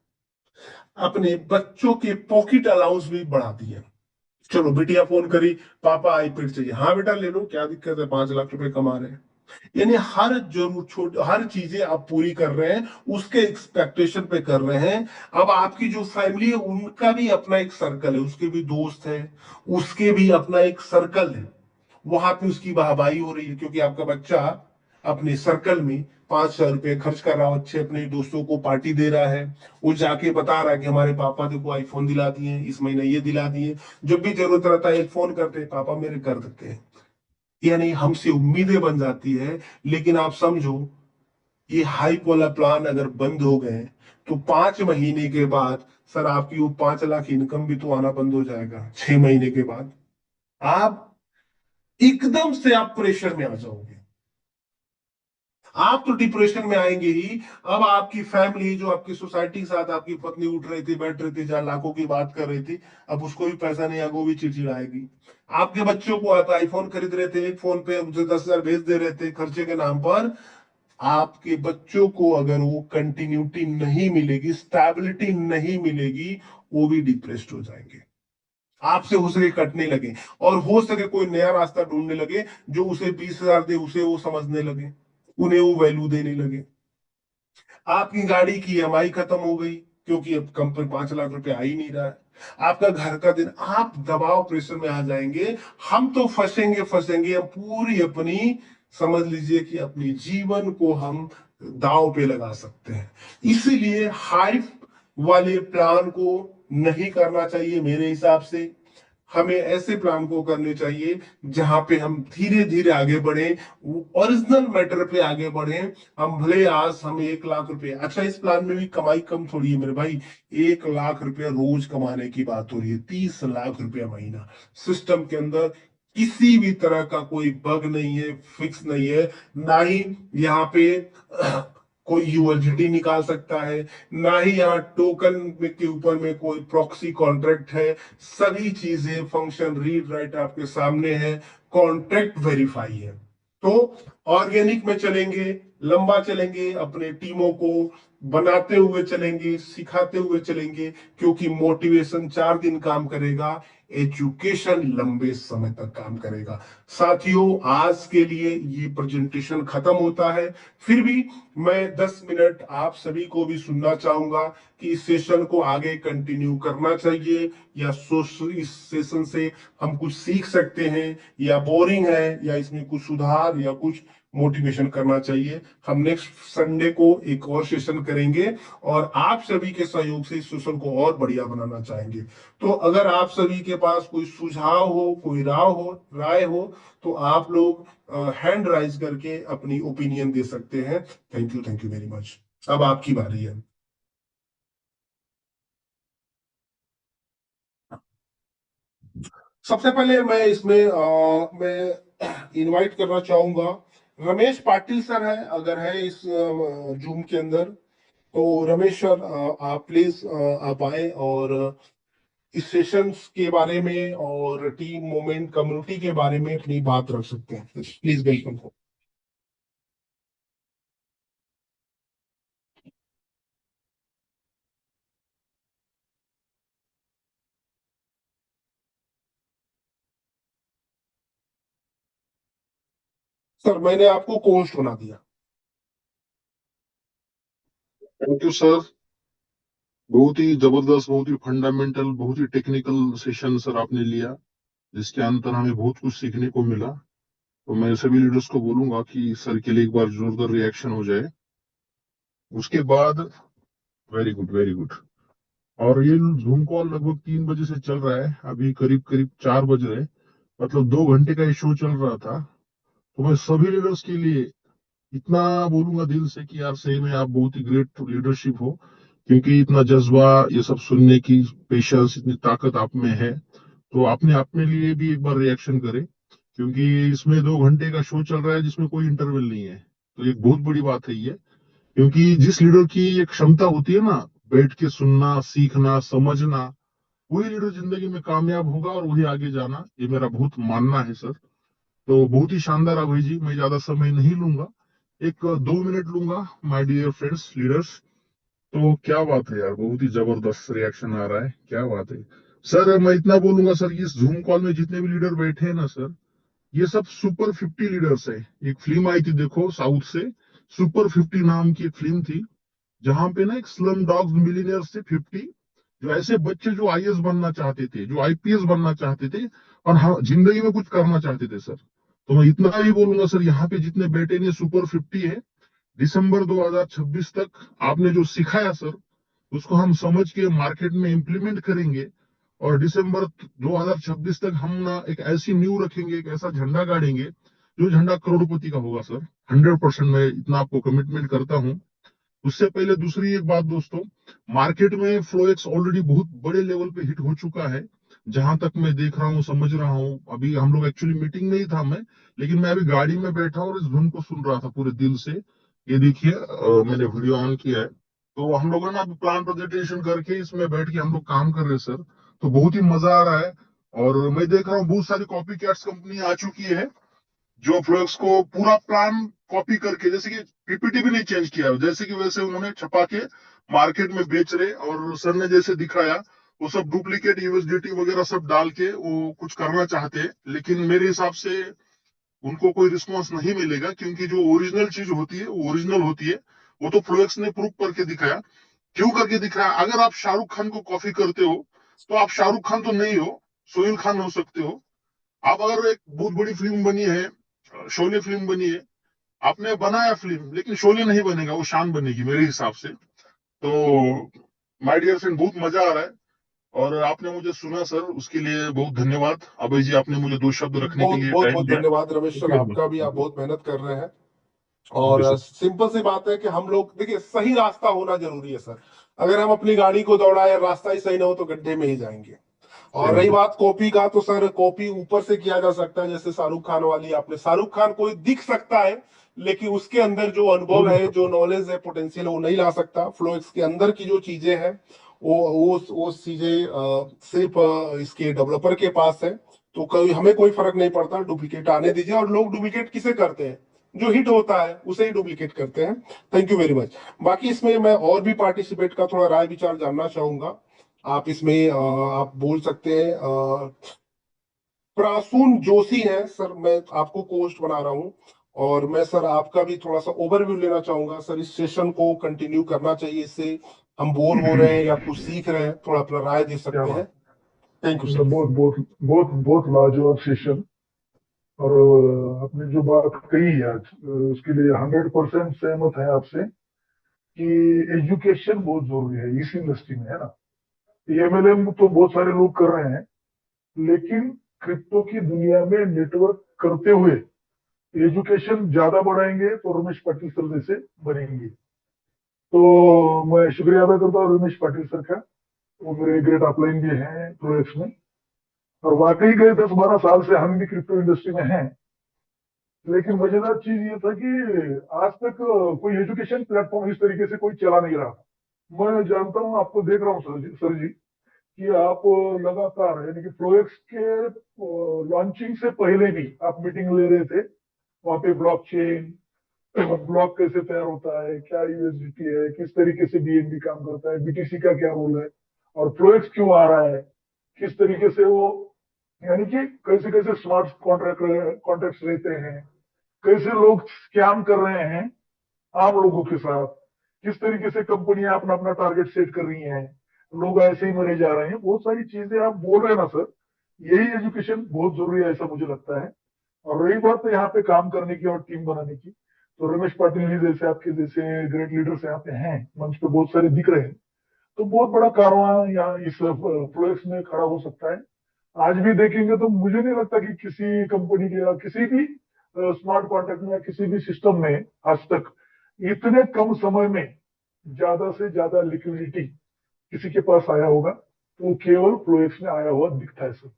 अपने बच्चों के पॉकेट अलाउंस भी बढ़ा दिए। चलो बिटिया फोन करी, पापा आईपैड चाहिए, हाँ बेटा ले लो, क्या दिक्कत है, 5 लाख रुपए कमा रहे हैं। यानी हर जरूर छोटे हर चीजें आप पूरी कर रहे हैं, उसके एक्सपेक्टेशन पे कर रहे हैं। अब आपकी जो फैमिली है उनका भी अपना एक सर्कल है, उसके भी दोस्त है, उसके भी अपना एक सर्कल है, वहां पे उसकी वाहवाही हो रही है, क्योंकि आपका बच्चा अपने सर्कल में 5,000 रुपये खर्च कर रहा हो, अच्छे अपने दोस्तों को पार्टी दे रहा है, वो जाके बता रहा है कि हमारे पापा देखो आईफोन दिला दिए, इस महीने ये दिला दिए, जब भी जरूरत रहता है एक फोन करते हैं, पापा मेरे कर देते हैं। यानी हमसे उम्मीदें बन जाती है। लेकिन आप समझो, ये हाइप वाला प्लान अगर बंद हो गए तो 5 महीने के बाद सर आपकी वो 5 लाख इनकम भी तो आना बंद हो जाएगा। 6 महीने के बाद आप एकदम से आप प्रेशर में आ जाओगे, आप तो डिप्रेशन में आएंगे ही। अब आपकी फैमिली जो आपकी सोसाइटी के साथ आपकी पत्नी उठ रही थी, बैठ रही थी, जहां लाखों की बात कर रही थी, अब उसको भी पैसा नहीं आएगा, वो भी चिड़चिड़ाएगी। आपके बच्चों को आप आईफोन खरीद रहे थे, एक फोन पे उसे 10,000 भेज दे रहे थे खर्चे के नाम पर, आपके बच्चों को अगर वो कंटिन्यूटी नहीं मिलेगी, स्टेबिलिटी नहीं मिलेगी, वो भी डिप्रेस्ड हो जाएंगे। आपसे हो सके कटने लगे, और हो सके कोई नया रास्ता ढूंढने लगे, जो उसे 20,000 दे उसे वो समझने लगे, उन्हें वो वैल्यू देने लगे। आपकी गाड़ी की ईएमआई खत्म हो गई क्योंकि अब कम पर 5 लाख रुपए आ ही नहीं रहा है। आपका घर का दिन, आप दबाव प्रेशर में आ जाएंगे। हम तो फंसेंगे फंसेंगे, हम पूरी अपनी, समझ लीजिए कि अपनी जीवन को हम दांव पे लगा सकते हैं। इसीलिए हाइप वाले प्लान को नहीं करना चाहिए मेरे हिसाब से। हमें ऐसे प्लान को करने चाहिए जहां पे हम धीरे धीरे आगे बढ़े, ओरिजिनल मैटर पे आगे बढ़े। हम भले आज हम 1 लाख रुपए, अच्छा इस प्लान में भी कमाई कम थोड़ी है मेरे भाई, 1 लाख रुपया रोज कमाने की बात हो रही है, 30 लाख रुपया महीना। सिस्टम के अंदर किसी भी तरह का कोई बग नहीं है, फिक्स नहीं है, ना ही यहाँ पे कोई यूएसडीटी निकाल सकता है, ना ही यहाँ टोकन के ऊपर में कोई प्रॉक्सी कॉन्ट्रैक्ट है। सभी चीजें, फंक्शन, रीड राइट आपके सामने है, कॉन्ट्रैक्ट वेरीफाई है। तो ऑर्गेनिक में चलेंगे, लंबा चलेंगे, अपने टीमों को बनाते हुए चलेंगे, सिखाते हुए चलेंगे, क्योंकि मोटिवेशन 4 दिन काम करेगा, एजुकेशन लंबे समय तक काम करेगा। साथियों, आज के लिए ये प्रेजेंटेशन खत्म होता है। फिर भी मैं 10 मिनट आप सभी को भी सुनना चाहूंगा कि इस सेशन को आगे कंटिन्यू करना चाहिए, या इस सेशन से हम कुछ सीख सकते हैं, या बोरिंग है, या इसमें कुछ सुधार या कुछ मोटिवेशन करना चाहिए। हम नेक्स्ट संडे को एक और सेशन करेंगे, और आप सभी के सहयोग से इस सेशन को और बढ़िया बनाना चाहेंगे। तो अगर आप सभी के पास कोई सुझाव हो, कोई राय हो, तो आप लोग हैंड राइज करके अपनी ओपिनियन दे सकते हैं। Thank you very much. अब आपकी बारी है। सबसे पहले मैं इसमें मैं इनवाइट करना चाहूंगा, रमेश पाटिल सर है, अगर है इस जूम के अंदर, तो रमेश सर आप प्लीज आप आए और इस सेशंस के बारे में और टीम मूवमेंट कम्युनिटी के बारे में अपनी बात रख सकते हैं। Please welcome. सर मैंने आपको कोस्ट बना दिया। Thank you sir. बहुत ही जबरदस्त, बहुत ही फंडामेंटल, बहुत ही टेक्निकल सेशन सर आपने लिया, जिसके अंदर हमें बहुत कुछ सीखने को मिला। तो मैं सभी लीडर्स को बोलूंगा कि सर के लिए एक बार जोरदार रिएक्शन हो जाए। उसके बाद वेरी गुड, वेरी गुड। और ये जूम कॉल लगभग 3 बजे से चल रहा है, अभी करीब करीब 4 बज रहे, मतलब 2 घंटे का ये शो चल रहा था। तो मैं सभी लीडर्स के लिए इतना बोलूंगा दिल से कि यार सही में आप बहुत ही ग्रेट लीडरशिप हो, क्योंकि इतना जज्बा, ये सब सुनने की पेशेंस, इतनी ताकत आप में है। तो आपने अपने लिए भी एक बार रिएक्शन करे, क्योंकि इसमें 2 घंटे का शो चल रहा है जिसमें कोई इंटरवल नहीं है। तो एक बहुत बड़ी बात है ये, क्योंकि जिस लीडर की एक क्षमता होती है ना, बैठ के सुनना, सीखना, समझना, वही लीडर जिंदगी में कामयाब होगा और वही आगे जाना, ये मेरा बहुत मानना है सर। तो बहुत ही शानदार अभय जी, मैं ज्यादा समय नहीं लूंगा, एक 2 मिनट लूंगा माय डियर फ्रेंड्स लीडर्स। तो क्या बात है यार, बहुत ही जबरदस्त रिएक्शन आ रहा है, क्या बात है सर। मैं इतना बोलूंगा सर, इस जूम कॉल में जितने भी लीडर बैठे हैं ना सर, ये सब सुपर 50 लीडर्स है। एक फिल्म आई थी देखो साउथ से, सुपर 50 नाम की एक फिल्म थी, जहां पे ना एक स्लम डॉग्स मिलियनियर से 50, जो ऐसे बच्चे जो आईएएस बनना चाहते थे, जो आईपीएस बनना चाहते थे, और हाँ जिंदगी में कुछ करना चाहते थे सर, तो मैं इतना ही बोलूंगा सर, यहाँ पे जितने बैठे नहीं सुपर 50 है, दिसंबर 2026 तक आपने जो सिखाया सर, उसको हम समझ के मार्केट में इम्प्लीमेंट करेंगे। और दिसंबर 2026 तक हम ना एक ऐसी नींव रखेंगे, एक ऐसा झंडा गाड़ेंगे जो झंडा करोड़पति का होगा सर। 100% मैं इतना आपको कमिटमेंट करता हूँ। उससे पहले दूसरी एक बात दोस्तों, मार्केट में फ्लोएक्स ऑलरेडी बहुत बड़े लेवल पे हिट हो चुका है। जहां तक मैं देख रहा हूँ, समझ रहा हूँ, अभी हम लोग एक्चुअली मीटिंग में ही था मैं, लेकिन मैं अभी गाड़ी में बैठा और इस धुन को सुन रहा था पूरे दिल से। ये देखिए मैंने वीडियो ऑन किया है, तो हम लोगों ने अभी प्लान प्रेजेंटेशन करके इसमें बैठ के हम लोग काम कर रहे हैं सर। तो बहुत ही मजा आ रहा है। और मैं देख रहा हूँ बहुत सारी कॉपी कैट्स कंपनी आ चुकी है, जो फ्लेक्स को पूरा प्लान कॉपी करके, जैसे कि पीपीटी भी नहीं चेंज किया, जैसे कि वैसे उन्होंने छपा के मार्केट में बेच रहे। और सर ने जैसे दिखाया, वो सब डुप्लीकेट यूएसडीटी वगैरह सब डाल के वो कुछ करना चाहते हैं, लेकिन मेरे हिसाब से उनको कोई रिस्पॉन्स नहीं मिलेगा, क्योंकि जो ओरिजिनल चीज होती है वो ओरिजिनल होती है। वो तो फ्लोएक्स ने प्रूव करके दिखाया। क्यों करके दिखाया? अगर आप शाहरुख खान को कॉपी करते हो तो आप शाहरुख खान तो नहीं हो, सोहेल खान हो सकते हो। आप अगर एक बहुत बड़ी फिल्म बनी है, शोले फिल्म बनी है, आपने बनाया फिल्म, लेकिन शोले नहीं बनेगा, वो शान बनेगी मेरे हिसाब से। तो माय डियर फ्रेंड, बहुत मजा आ रहा है। और आपने मुझे सुना सर, उसके लिए बहुत धन्यवाद। अभय जी, आपने मुझे दो शब्द रखने के बहुत लिए बहुत टाइम बहुत दिया। धन्यवाद Ramesh thank sir, you very आपका भी। आप मच। बहुत मेहनत कर रहे हैं। थैंक यू और सर। सिंपल सी बात है कि हम लोग देखिए, सही रास्ता होना जरूरी है सर। अगर हम अपनी गाड़ी को दौड़ाए, रास्ता ही सही ना हो तो गड्ढे में ही जाएंगे। सही और बात रही है। बात कॉपी का, तो सर कॉपी ऊपर से किया जा सकता है, जैसे शाहरुख खान वाली आपने, शाहरुख खान कोई दिख सकता है, लेकिन उसके अंदर जो हो अनुभव नहीं है, जो सकता। नॉलेज है, पोटेंशियल, वो नहीं ला सकता। फ्लोएक्स के अंदर की जो चीजें हैं, वो चीजें सिर्फ इसके डेवलपर के पास है। तो कोई हमें कोई फर्क नहीं पड़ता, डुप्लीकेट आने दीजिए। और लोग डुप्लीकेट किसे करते हैं? जो हिट होता है उसे ही डुप्लीकेट करते हैं। Thank you very much. बाकी इसमें मैं और भी पार्टिसिपेट का थोड़ा राय विचार जानना चाहूंगा। आप इसमें आप बोल सकते हैं। प्रासून जोशी है सर, मैं आपको कोस्ट बना रहा हूँ। और मैं सर आपका भी थोड़ा सा ओवरव्यू लेना चाहूंगा सर। इस सेशन को कंटिन्यू करना चाहिए, इससे हम बोर हो रहे हैं या कुछ सीख रहे हैं, थोड़ा अपना राय दे क्या सकते हैं। बात। थैंक यू मतलब सर। बहुत बहुत बहुत बहुत लाजवाब सेशन। और आपने जो बात कही है आज, उसके लिए 100% सहमत है आपसे कि एजुकेशन बहुत जरूरी है इस इंडस्ट्री में, है ना। एमएलएम तो बहुत सारे लोग कर रहे हैं, लेकिन क्रिप्टो की दुनिया में नेटवर्क करते हुए एजुकेशन ज्यादा बढ़ाएंगे तो रमेश पाटिल सर जैसे बनेंगे। तो मैं शुक्रिया अदा करता हूँ रमेश पाटिल सर का। वो मेरे ग्रेट अपलाइन भी हैं प्रोजेक्ट्स में। और वाकई गए 10-12 साल से हम भी क्रिप्टो इंडस्ट्री में हैं। लेकिन मजेदार चीज ये था कि आज तक कोई एजुकेशन प्लेटफॉर्म इस तरीके से कोई चला नहीं रहा। मैं जानता हूँ, आपको देख रहा हूँ सर जी कि आप लगातार, यानी कि प्रोजेक्ट्स के लॉन्चिंग से पहले भी आप मीटिंग ले रहे थे। वहाँ पे ब्लॉकचेन, ब्लॉक कैसे तैयार होता है, क्या यूएसडीटी है, किस तरीके से बीएनबी काम करता है, बीटीसी का क्या रोल है, और प्रोजेक्ट क्यों आ रहा है, किस तरीके से वो, यानी कि कैसे कैसे स्मार्ट कॉन्ट्रैक्ट्स रहते हैं, कैसे लोग स्कैम कर रहे हैं आम लोगों के साथ, किस तरीके से कंपनियां अपना अपना टारगेट सेट कर रही हैं, लोग ऐसे ही मरे जा रहे हैं। बहुत सारी चीजें आप बोल रहे हैं ना सर, यही एजुकेशन बहुत जरूरी है ऐसा मुझे लगता है। और रही बात यहाँ पे काम करने की और टीम बनाने की, तो रमेश पाटिल जी जैसे आपके जैसे ग्रेट लीडर्स यहाँ पे हैं, मंच पे बहुत सारे दिख रहे हैं। तो बहुत बड़ा कारवां यहाँ इस प्रोजेक्ट में खड़ा हो सकता है। आज भी देखेंगे तो मुझे नहीं लगता कि किसी कंपनी के या किसी भी स्मार्ट कॉन्ट्रैक्ट में या किसी भी सिस्टम में आज तक इतने कम समय में ज्यादा से ज्यादा लिक्विडिटी किसी के पास आया होगा, तो वो केवल प्रोएक्स में आया हुआ दिखता है सर।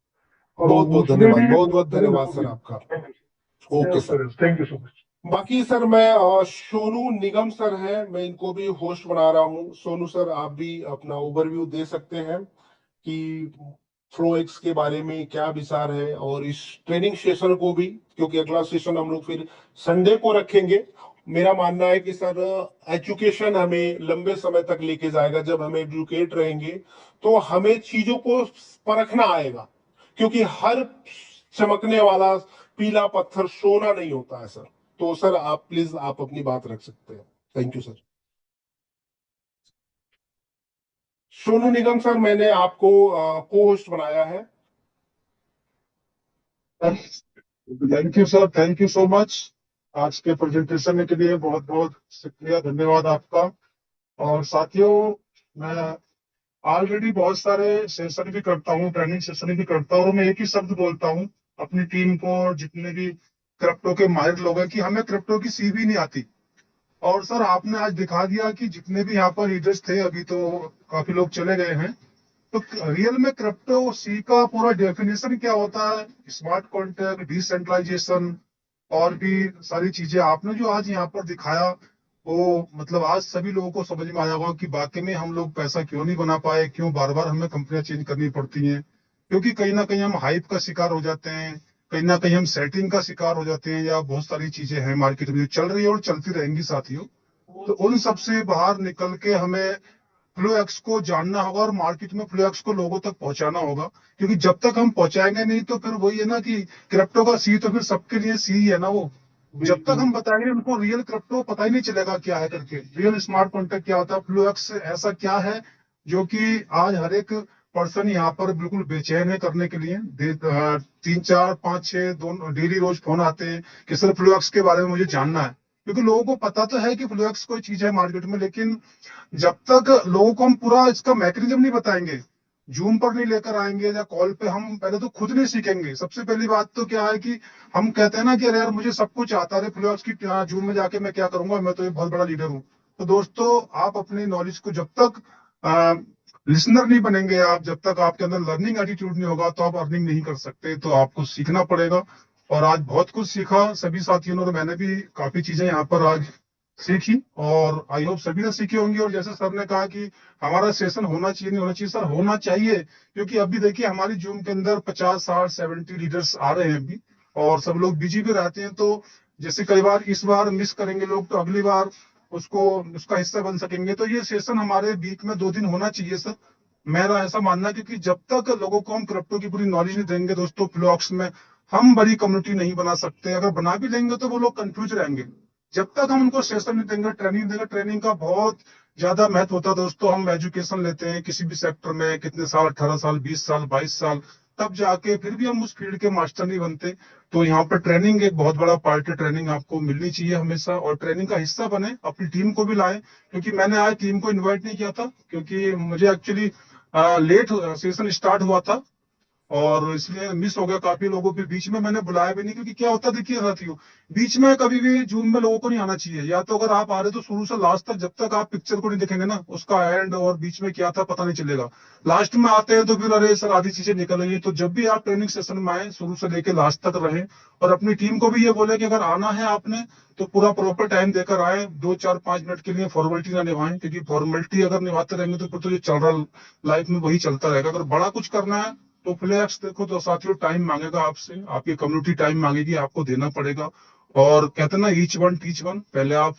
और बहुत बहुत उसमें धन्यवाद, भी बहुत बहुत बहुत सारे धन्यवाद लोग सर हैं। आपका। Thank okay sir. You, thank you so much. बाकी सर मैं सोनू निगम सर है, मैं इनको भी होस्ट बना रहा हूँ। सोनू सर, आप भी अपना ओवरव्यू दे सकते हैं कि फ्लोएक्स के बारे में क्या विचार है, और इस ट्रेनिंग सेशन को भी, क्योंकि अगला सेशन हम लोग फिर संडे को रखेंगे। मेरा मानना है कि सर एजुकेशन हमें लंबे समय तक लेके जाएगा। जब हम एजुकेट रहेंगे तो हमें चीजों को परखना आएगा, क्योंकि हर चमकने वाला पीला पत्थर सोना नहीं होता है सर। तो सर आप प्लीज आप अपनी बात रख सकते हैं। Thank you sir. Sonu Nigam sir, मैंने आपको को होस्ट बनाया है। Thank you sir, thank you so much. आज के प्रेजेंटेशन के लिए बहुत बहुत शुक्रिया, धन्यवाद आपका। और साथियों, मैं ऑलरेडी बहुत सारे सेशन भी करता हूँ, ट्रेनिंग सेशन भी करता हूँ, और मैं एक ही शब्द बोलता हूँ अपनी टीम को, जितने भी क्रिप्टो के माहिर लोग हैं, कि हमें क्रिप्टो की सी भी नहीं आती। और सर आपने आज दिखा दिया कि जितने भी यहाँ पर लीडर्स थे, अभी तो काफी लोग चले गए हैं, तो रियल में क्रिप्टो सी का पूरा डेफिनेशन क्या होता है, स्मार्ट कॉन्ट्रैक्ट, डिसेंट्रलाइजेशन और भी सारी चीजें आपने जो आज यहाँ पर दिखाया, वो मतलब आज सभी लोगों को समझ में आया होगा कि वाकई में हम लोग पैसा क्यों नहीं बना पाए, क्यों बार बार हमें कंपनियां चेंज करनी पड़ती हैं। क्योंकि कहीं ना कहीं हम हाइप का शिकार हो जाते हैं, कहीं ना कहीं हम सेटिंग का शिकार हो जाते हैं, या बहुत सारी चीजें हैं मार्केट में जो चल रही है और चलती रहेंगी साथियों। तो उन सब से बाहर निकल के हमें फ्लो एक्स को जानना होगा और मार्केट में फ्लो एक्स को लोगों तक पहुंचाना होगा। क्योंकि जब तक हम पहुंचाएंगे नहीं, तो फिर वही है ना कि क्रिप्टो का सी तो फिर सबके लिए सी ही है ना वो। जब तक हम बताएंगे उनको रियल क्रिप्टो पता ही नहीं चलेगा क्या है करके, रियल स्मार्ट कॉन्ट्रैक्ट क्या होता है, फ्लो एक्स ऐसा क्या है जो कि आज हर एक पर्सन यहाँ पर बिल्कुल बेचैन है करने के लिए। 3 4 5 6 दोनों डेली रोज फोन आते हैं कि सर फ्लो एक्स के बारे में मुझे जानना है। क्योंकि लोगों को पता तो है कि फ्लो एक्स कोई चीज है मार्केट में, लेकिन जब तक लोगों को हम पूरा इसका मैकेनिज्म नहीं बताएंगे, जूम पर नहीं लेकर आएंगे या कॉल पे, हम पहले तो खुद नहीं सीखेंगे। सबसे पहली बात तो क्या है कि हम कहते हैं ना कि अरे यार मुझे सब कुछ आता है, फ्लॉप्स की जूम में जाके मैं क्या करूंगा, मैं तो एक बहुत बड़ा लीडर हूँ। तो दोस्तों, आप अपनी नॉलेज को जब तक लिसनर नहीं बनेंगे, आप जब तक आपके अंदर लर्निंग एटीट्यूड नहीं होगा, तो आप अर्निंग नहीं कर सकते। तो आपको सीखना पड़ेगा। और आज बहुत कुछ सीखा सभी साथियों ने, और मैंने भी काफी चीजें यहाँ पर आज सीखी, और आई होप सभी ने सीखी होंगी। और जैसे सर ने कहा कि हमारा सेशन होना चाहिए, नहीं होना चाहिए, सर होना चाहिए। क्योंकि अभी देखिए हमारी जूम के अंदर 50 60 70 लीडर्स आ रहे हैं अभी, और सब लोग बिजी भी रहते हैं। तो जैसे कई बार इस बार मिस करेंगे लोग, तो अगली बार उसको उसका हिस्सा बन सकेंगे। तो ये सेशन हमारे वीक में 2 दिन होना चाहिए सर, मेरा ऐसा मानना है। क्योंकि जब तक लोगों को हम क्रिप्टो की पूरी नॉलेज नहीं देंगे दोस्तों, ब्लॉक्स में हम बड़ी कम्युनिटी नहीं बना सकते। अगर बना भी लेंगे तो वो लोग कंफ्यूज रहेंगे। जब तक हम उनको सेशन नहीं देंगे, ट्रेनिंग देंगे, ट्रेनिंग का बहुत ज्यादा महत्व होता है दोस्तों। हम एजुकेशन लेते हैं किसी भी सेक्टर में, कितने साल, 18 साल, 20 साल, 22 साल, तब जाके फिर भी हम उस फील्ड के मास्टर नहीं बनते। तो यहाँ पर ट्रेनिंग एक बहुत बड़ा पार्ट है, ट्रेनिंग आपको मिलनी चाहिए हमेशा, और ट्रेनिंग का हिस्सा बने, अपनी टीम को भी लाएं। क्योंकि मैंने आज टीम को इन्वाइट नहीं किया था, क्योंकि मुझे एक्चुअली लेट सेशन स्टार्ट हुआ था, और इसलिए मिस हो गया काफी लोगों पे। बीच में मैंने बुलाया भी नहीं, क्योंकि क्या होता है देखिए साथियों, बीच में कभी भी जूम में लोगों को नहीं आना चाहिए। या तो अगर आप आ रहे हो तो शुरू से लास्ट तक, जब तक आप पिक्चर को नहीं देखेंगे ना, उसका एंड और बीच में क्या था पता नहीं चलेगा। लास्ट में आते हैं तो फिर अरे सर आधी चीजें निकल रही है। तो जब भी आप ट्रेनिंग सेशन में आए, शुरू से लेके लास्ट तक रहें, और अपनी टीम को भी ये बोले कि अगर आना है आपने तो पूरा प्रॉपर टाइम देकर आए। 2 4 5 मिनट के लिए फॉर्मेलिटी ना निभाएं, क्योंकि फॉर्मेलिटी अगर निभाते रहेंगे तो फिर तो ये चल रहा लाइफ में वही चलता रहेगा। अगर बड़ा कुछ करना है तो फ्लैक्स देखो तो साथियों, टाइम मांगेगा आपसे, आपकी कम्युनिटी टाइम मांगेगी, आपको देना पड़ेगा। और कहते हैं ना, ईच वन टीच वन, पहले आप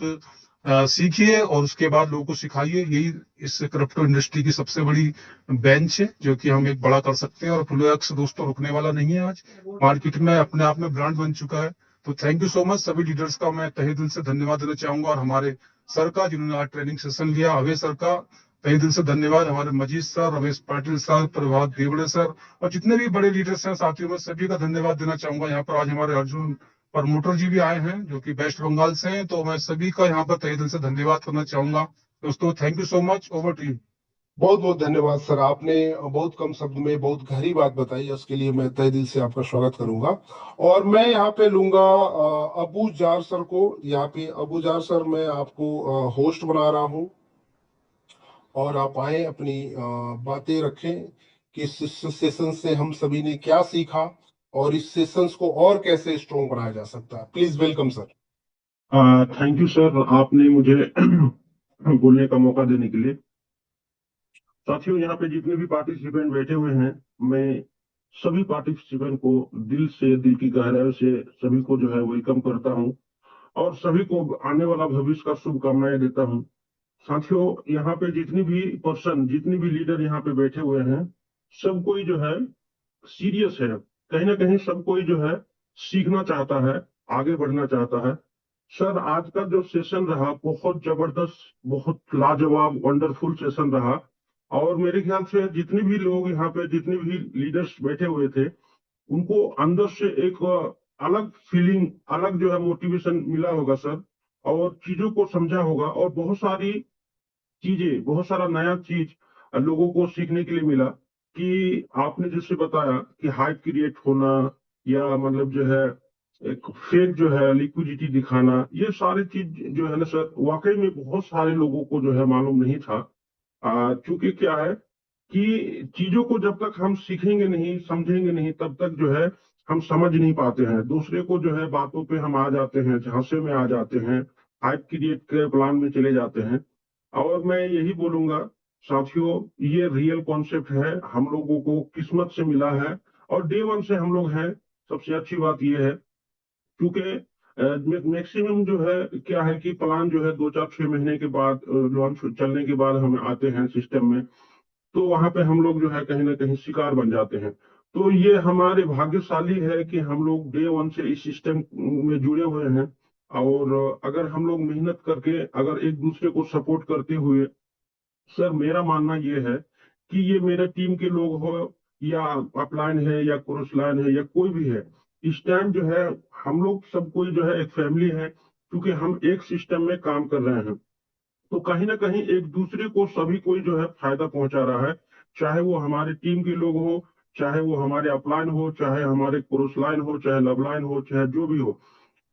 सीखिए और उसके बाद लोगों को सिखाइए। यही इस क्रिप्टो इंडस्ट्री की सबसे बड़ी बेंच है, जो कि हम एक बड़ा कर सकते हैं। और फ्लैक्स दोस्तों रुकने वाला नहीं है, आज मार्केट में अपने आप में ब्रांड बन चुका है। तो थैंक यू सो मच सभी लीडर्स का, मैं तहे दिल से धन्यवाद देना चाहूंगा। और हमारे सर का, जिन्होंने आज ट्रेनिंग सेशन लिया, अभय सर का तहे दिल से धन्यवाद। हमारे मजीद सर, रमेश पाटिल सर, प्रभात देवड़े सर, और जितने भी बड़े लीडर्स हैं साथियों, मैं सभी का धन्यवाद देना चाहूंगा। यहाँ पर आज हमारे अर्जुन प्रमोटर जी भी आए हैं, जो कि वेस्ट बंगाल से हैं। तो मैं सभी का यहाँ पर तहे दिल से धन्यवाद करना चाहूंगा। दोस्तों thank you so much, over to you. बहुत बहुत धन्यवाद सर, आपने बहुत कम शब्द में बहुत गहरी बात बताई, उसके लिए मैं तहे दिल से आपका स्वागत करूंगा। और मैं यहाँ पे लूंगा अबू जार सर को। यहाँ पे अबू जार सर, मैं आपको होस्ट बना रहा हूँ, और आप आए अपनी बातें रखें कि इस सेशन से हम सभी ने क्या सीखा, और इस सेशंस को और कैसे स्ट्रॉन्ग बनाया जा सकता है। Please welcome sir. Thank you sir, आपने मुझे बोलने का मौका देने के लिए। साथियों, यहाँ पे जितने भी पार्टिसिपेंट बैठे हुए हैं, मैं सभी पार्टिसिपेंट को दिल से, दिल की गहराई से सभी को जो है वेलकम करता हूँ, और सभी को आने वाला भविष्य का शुभकामनाएं देता हूँ। साथियों, यहाँ पे जितनी भी पर्सन, जितनी भी लीडर यहाँ पे बैठे हुए हैं, सब कोई जो है सीरियस है। कहीं ना कहीं सब कोई जो है सीखना चाहता है, आगे बढ़ना चाहता है। सर, आज का जो सेशन रहा बहुत जबरदस्त, बहुत लाजवाब, वंडरफुल सेशन रहा। और मेरे ख्याल से जितने भी लोग यहाँ पे, जितने भी लीडर्स बैठे हुए थे, उनको अंदर से एक अलग फीलिंग, अलग जो है मोटिवेशन मिला होगा सर, और चीजों को समझा होगा, और बहुत सारी चीजें, बहुत सारा नया चीज लोगों को सीखने के लिए मिला। कि आपने जैसे बताया कि हाइप क्रिएट होना, या मतलब जो है एक फेक जो है लिक्विडिटी दिखाना, ये सारी चीज जो है ना सर, वाकई में बहुत सारे लोगों को जो है मालूम नहीं था। क्योंकि क्या है कि चीजों को जब तक हम सीखेंगे नहीं, समझेंगे नहीं, तब तक जो है हम समझ नहीं पाते हैं। दूसरे को जो है बातों पे हम आ जाते हैं, झांसे में आ जाते हैं, हाइप क्रिएट के प्लान में चले जाते हैं। और मैं यही बोलूंगा साथियों, ये रियल कॉन्सेप्ट है, हम लोगों को किस्मत से मिला है, और डे वन से हम लोग हैं। सबसे अच्छी बात ये है, क्योंकि मैक्सिमम जो है क्या है कि प्लान जो है 2 4 6 महीने के बाद लॉन्च चलने के बाद हम आते हैं सिस्टम में, तो वहां पे हम लोग जो है कहीं ना कहीं शिकार बन जाते हैं। तो ये हमारे भाग्यशाली है कि हम लोग डे वन से इस सिस्टम में जुड़े हुए हैं। और अगर हम लोग मेहनत करके, अगर एक दूसरे को सपोर्ट करते हुए, सर मेरा मानना ये है कि ये मेरे टीम के लोग हो, या अपलाइन है, या क्रॉस लाइन है, या कोई भी है, इस टाइम जो है हम लोग सब कोई जो है एक फैमिली है, क्योंकि हम एक सिस्टम में काम कर रहे हैं। तो कहीं ना कहीं एक दूसरे को सभी कोई जो है फायदा पहुंचा रहा है, चाहे वो हमारे टीम के लोग हो, चाहे वो हमारे अपलाइन हो, चाहे हमारे क्रॉस लाइन हो, चाहे लब लाइन हो, चाहे जो भी हो।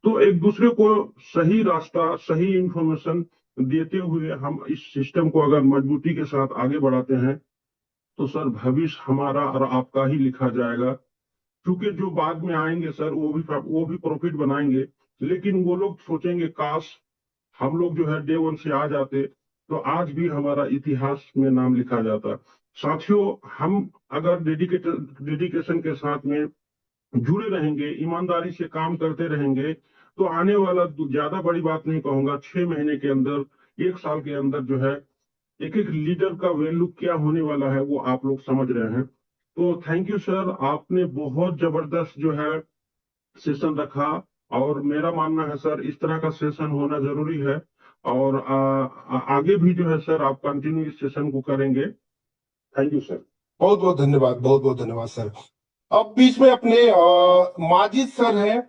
तो एक दूसरे को सही रास्ता, सही इंफॉर्मेशन देते हुए हम इस सिस्टम को अगर मजबूती के साथ आगे बढ़ाते हैं, तो सर भविष्य हमारा और आपका ही लिखा जाएगा। क्योंकि जो बाद में आएंगे सर, वो भी प्रॉफिट बनाएंगे, लेकिन वो लोग सोचेंगे काश हम लोग जो है डे वन से आ जाते, तो आज भी हमारा इतिहास में नाम लिखा जाता। साथियों, हम अगर डेडिकेशन के साथ में जुड़े रहेंगे, ईमानदारी से काम करते रहेंगे, तो आने वाला, ज्यादा बड़ी बात नहीं कहूंगा, 6 महीने के अंदर, 1 साल के अंदर जो है एक एक लीडर का वैल्यू क्या होने वाला है वो आप लोग समझ रहे हैं। तो थैंक यू सर, आपने बहुत जबरदस्त जो है सेशन रखा। और मेरा मानना है सर, इस तरह का सेशन होना जरूरी है। और आगे भी जो है सर आप कंटिन्यू इस सेशन को करेंगे। Thank you sir. बहुत बहुत धन्यवाद, बहुत बहुत धन्यवाद सर। अब बीच में अपने माजिद सर हैं,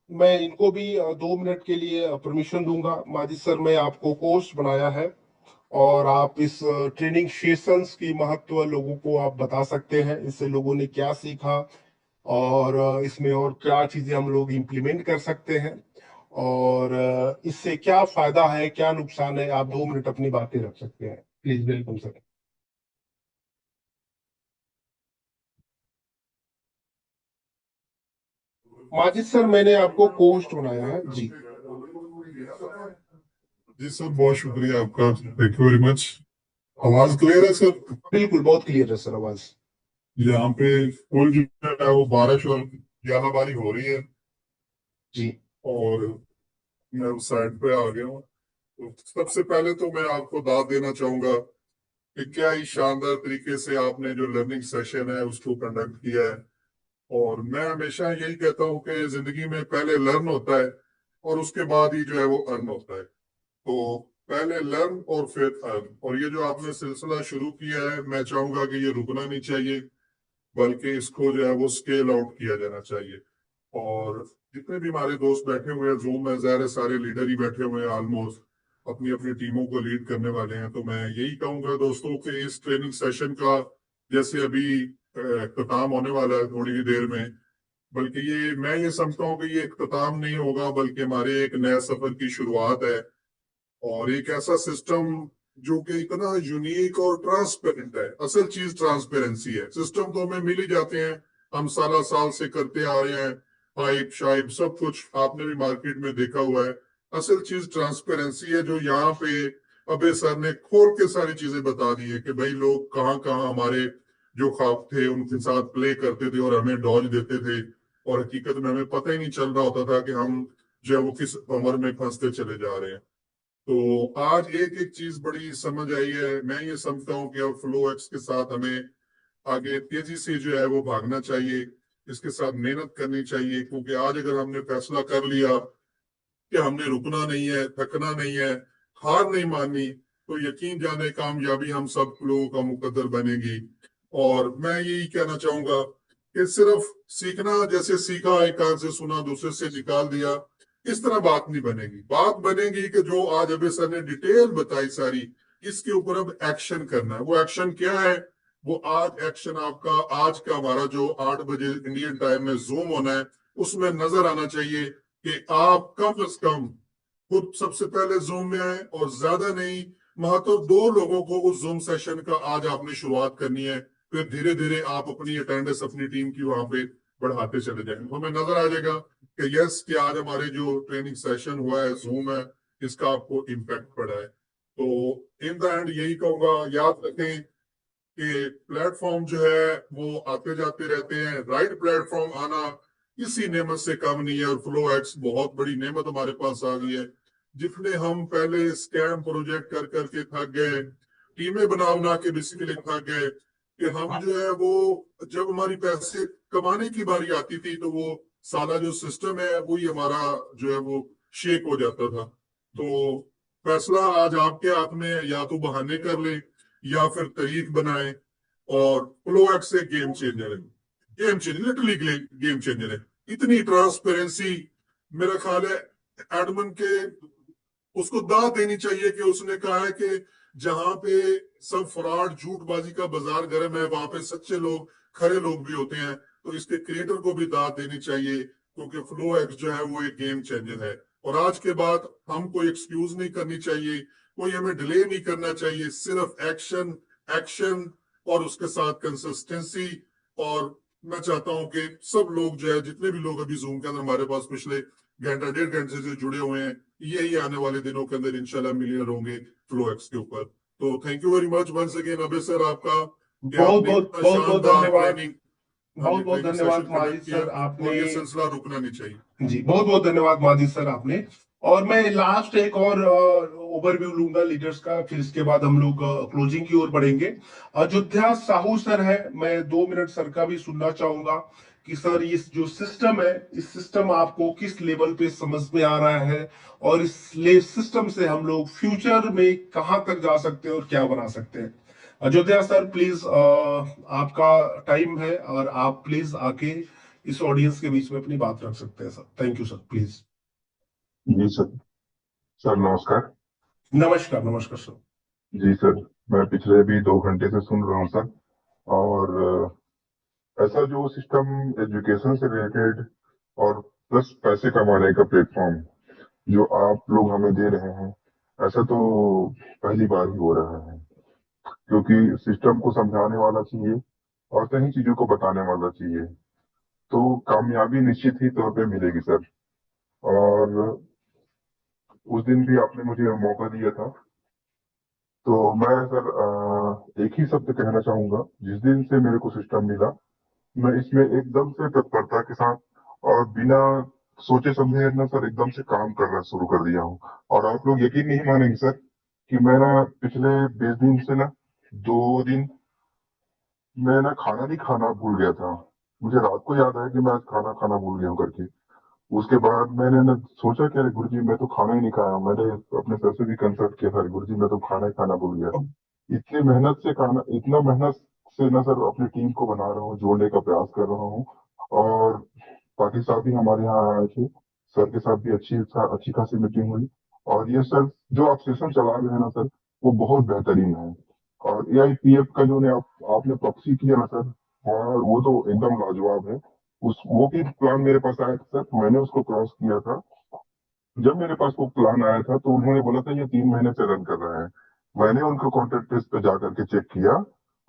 मैं इनको भी 2 मिनट के लिए परमिशन दूंगा। माजिद सर, मैं आपको कोच बनाया है, और आप इस ट्रेनिंग सेशंस की महत्व लोगों को आप बता सकते हैं, इससे लोगों ने क्या सीखा, और इसमें और क्या चीजें हम लोग इम्प्लीमेंट कर सकते हैं, और इससे क्या फायदा है, क्या नुकसान है। आप 2 मिनट अपनी बातें रख सकते हैं, please. Welcome sir. Majid sir, मैंने आपको कोच बनाया है जी। जी सर, बहुत शुक्रिया आपका, थैंक यू वेरी मच। आवाज क्लियर है सर? बिल्कुल, बहुत क्लियर है सर आवाज। यहाँ पे फुल जो है वो बारिश और यानाबारी हो रही है, जी और मैं उस साइड पे आ गया हूँ। तो सबसे पहले तो मैं आपको दाद देना चाहूंगा कि क्या ही शानदार तरीके से आपने जो लर्निंग सेशन है उसको कंडक्ट किया है। और मैं हमेशा यही कहता हूँ कि जिंदगी में पहले लर्न होता है, और उसके बाद ही जो है वो अर्न होता है। तो पहले लर्न और फिर अर्न। और ये जो आपने सिलसिला शुरू किया है, मैं चाहूंगा कि ये रुकना नहीं चाहिए, बल्कि इसको जो है वो स्केल आउट किया जाना चाहिए। और जितने भी हमारे दोस्त बैठे हुए हैं जूम में, ज़ाहिर है सारे लीडर ही बैठे हुए हैं, ऑलमोस्ट अपनी अपनी टीमों को लीड करने वाले हैं। तो मैं यही कहूंगा दोस्तों कि इस ट्रेनिंग सेशन का जैसे अभी इख्तिताम होने वाला है थोड़ी ही देर में, बल्कि ये मैं ये समझता हूँ कि ये इख्तिताम नहीं होगा, बल्कि हमारे एक नए सफर की शुरुआत है। और एक ऐसा सिस्टम जो कि इतना यूनिक और ट्रांसपेरेंट है। असल चीज ट्रांसपेरेंसी है। सिस्टम तो हमें मिल ही जाते हैं, हम साल साल से करते आ रहे हैं, पाइप शाइप सब कुछ आपने भी मार्केट में देखा हुआ है। असल चीज ट्रांसपेरेंसी है, जो यहाँ पे अबे सर ने खोल के सारी चीजें बता दी है कि भाई लोग कहाँ कहाँ हमारे जो ख्वाब थे उनके साथ प्ले करते थे और हमें डॉज देते थे, और हकीकत में हमें पता ही नहीं चल रहा होता था कि हम जो है वो किस उम्र में फंसते चले जा रहे हैं। तो आज एक एक चीज बड़ी समझ आई है। मैं ये समझता हूँ कि अब फ्लो एक्स के साथ हमें आगे तेजी से जो है वो भागना चाहिए, इसके साथ मेहनत करनी चाहिए। क्योंकि आज अगर हमने फैसला कर लिया कि हमने रुकना नहीं है, थकना नहीं है, हार नहीं माननी, तो यकीन जाने कामयाबी हम सब लोगों का मुकद्दर बनेगी। और मैं यही कहना चाहूंगा कि सिर्फ सीखना, जैसे सीखा एक कान से सुना दूसरे से निकाल दिया, इस तरह बात नहीं बनेगी। बात बनेगी कि जो आज अभी सर ने डिटेल बताई सारी, इसके ऊपर अब एक्शन करना है। वो एक्शन क्या है? वो आज एक्शन आपका, आज का हमारा जो 8 बजे इंडियन टाइम में जूम होना है, उसमें नजर आना चाहिए कि आप कम से कम खुद सबसे पहले जूम में आए, और ज्यादा नहीं, महत्व 2 लोगों को उस जूम सेशन का आज आपने शुरुआत करनी है। फिर धीरे धीरे आप अपनी अटेंडेंस अपनी टीम की वहां पे बढ़ाते चले जाएंगे। हमें नजर आ जाएगा कि यस, कि आज हमारे जो ट्रेनिंग सेशन हुआ है, जूम है, इसका आपको इम्पैक्ट पड़ा है। तो इन द एंड यही कहूंगा, याद रखें कि प्लेटफॉर्म जो है वो आते जाते रहते हैं। राइट प्लेटफॉर्म आना किसी नेमत से कम नहीं है, और फ्लो एक्स बहुत बड़ी नेमत हमारे पास आ गई है। जितने हम पहले स्कैम प्रोजेक्ट कर करके थक गए, टीमें बना बना के बेसिकली थक गए, कि हम जो है वो, जब हमारी पैसे कमाने की बारी आती थी तो वो सारा जो सिस्टम है वही हमारा जो है वो शेक हो जाता था। तो फैसला आज आपके हाथ में है, या तो बहाने कर ले या फिर तरीक बनाए। और फ्लो एक्स एक गेम चेंजर है, game changer, literally game changer है। इतनी ट्रांसपेरेंसी, मेरा ख्याल है एडमन के उसको दाद देनी चाहिए कि उसने कहा है कि जहां पे सब फ्रॉड झूठबाजी का बाजार गर्म है, वहां पे सच्चे लोग, खरे लोग भी होते हैं। तो इसके क्रिएटर को भी दाद देनी चाहिए, क्योंकि फ्लो एक्स जो है वो एक गेम चेंजर है। और आज के बाद हम कोई एक्सक्यूज नहीं करनी चाहिए, कोई हमें डिले नहीं करना चाहिए। सिर्फ एक्शन, एक्शन, और उसके साथ कंसिस्टेंसी। और मैं चाहता हूं कि सब लोग जो है, जितने भी लोग अभी जूम के अंदर हमारे पास पिछले घंटा 1.5 घंटे से जुड़े हुए हैं, यही आने वाले दिनों के अंदर इंशाल्लाह मिलियन होंगे फ्लो एक्स के ऊपर। तो thank you very much once again Abhay sir, आपका कि बहुत आपने बहुत इतना बहुत बहुत शानदार धन्यवाद। ट्रेनिंग, हाँ जी, बहुत बहुत ट्रेनिंग धन्यवाद सेशन माजिद कंडक्ट किया, सर, आपने। और ये सिलसिला रुकना नहीं चाहिए। जी, बहुत बहुत धन्यवाद माजिद सर, आपने। और मैं लास्ट एक और ओवरव्यू लूंगा लीडर्स का, फिर इसके बाद हम लोग क्लोजिंग की ओर बढ़ेंगे। अयोध्या साहू सर है, मैं 2 मिनट सर का भी सुनना चाहूंगा कि सर ये जो सिस्टम है, इस सिस्टम आपको किस लेवल पे समझ में आ रहा है, और इस सिस्टम से हम लोग फ्यूचर में कहां तक जा सकते हैं और क्या बना सकते हैं। अयोध्या सर प्लीज, आपका टाइम है, और आप प्लीज आके इस ऑडियंस के बीच में अपनी बात रख सकते हैं sir. Thank you sir, please. जी सर। सर नमस्कार। नमस्कार, नमस्कार सर। जी सर, मैं पिछले भी 2 घंटे से सुन रहा हूँ सर। और ऐसा जो सिस्टम एजुकेशन से रिलेटेड और प्लस पैसे कमाने का प्लेटफॉर्म जो आप लोग हमें दे रहे हैं, ऐसा तो पहली बार ही हो रहा है। क्योंकि सिस्टम को समझाने वाला चाहिए और सही चीजों को बताने वाला चाहिए, तो कामयाबी निश्चित ही तौर पे मिलेगी सर। और उस दिन भी आपने मुझे मौका दिया था, तो मैं सर एक ही शब्द कहना चाहूंगा। जिस दिन से मेरे को सिस्टम मिला, मैं इसमें एकदम से तत्परता के साथ और बिना सोचे समझे ना सर एकदम से काम करना शुरू कर दिया हूँ। और आप लोग यकीन नहीं मानेंगे सर कि मैं ना पिछले 20 दिन से ना 2 दिन मैं ना खाना भी खाना भूल गया था। मुझे रात को याद आया कि मैं आज खाना खाना भूल गया हूँ करके। उसके बाद मैंने ना सोचा कि अरे गुरुजी मैं तो खाना ही नहीं खाया। मैंने अपने सर से भी कंसल्ट किया था, गुरुजी मैं तो खाना ही खाना भूल गया। इतनी मेहनत से खाना, इतना मेहनत से ना सर अपनी टीम को बना रहा हूँ, जोड़ने का प्रयास कर रहा हूँ। और बाकी साहब भी हमारे यहाँ आए थे, सर के साथ भी अच्छी खासी मीटिंग हुई। और ये सर जो आप सेशन चला रहे हैं ना सर, वो बहुत बेहतरीन है। और AIPF का जो आपने प्रॉक्सी किया ना सर, और वो तो एकदम लाजवाब है। उस वो भी प्लान मेरे पास आया था सर, मैंने उसको क्रॉस किया था। जब मेरे पास वो प्लान आया था तो उन्होंने बोला था ये 3 महीने से रन कर रहा है। मैंने उनको कॉन्ट्रैक्ट लिस्ट पे जाकर के चेक किया,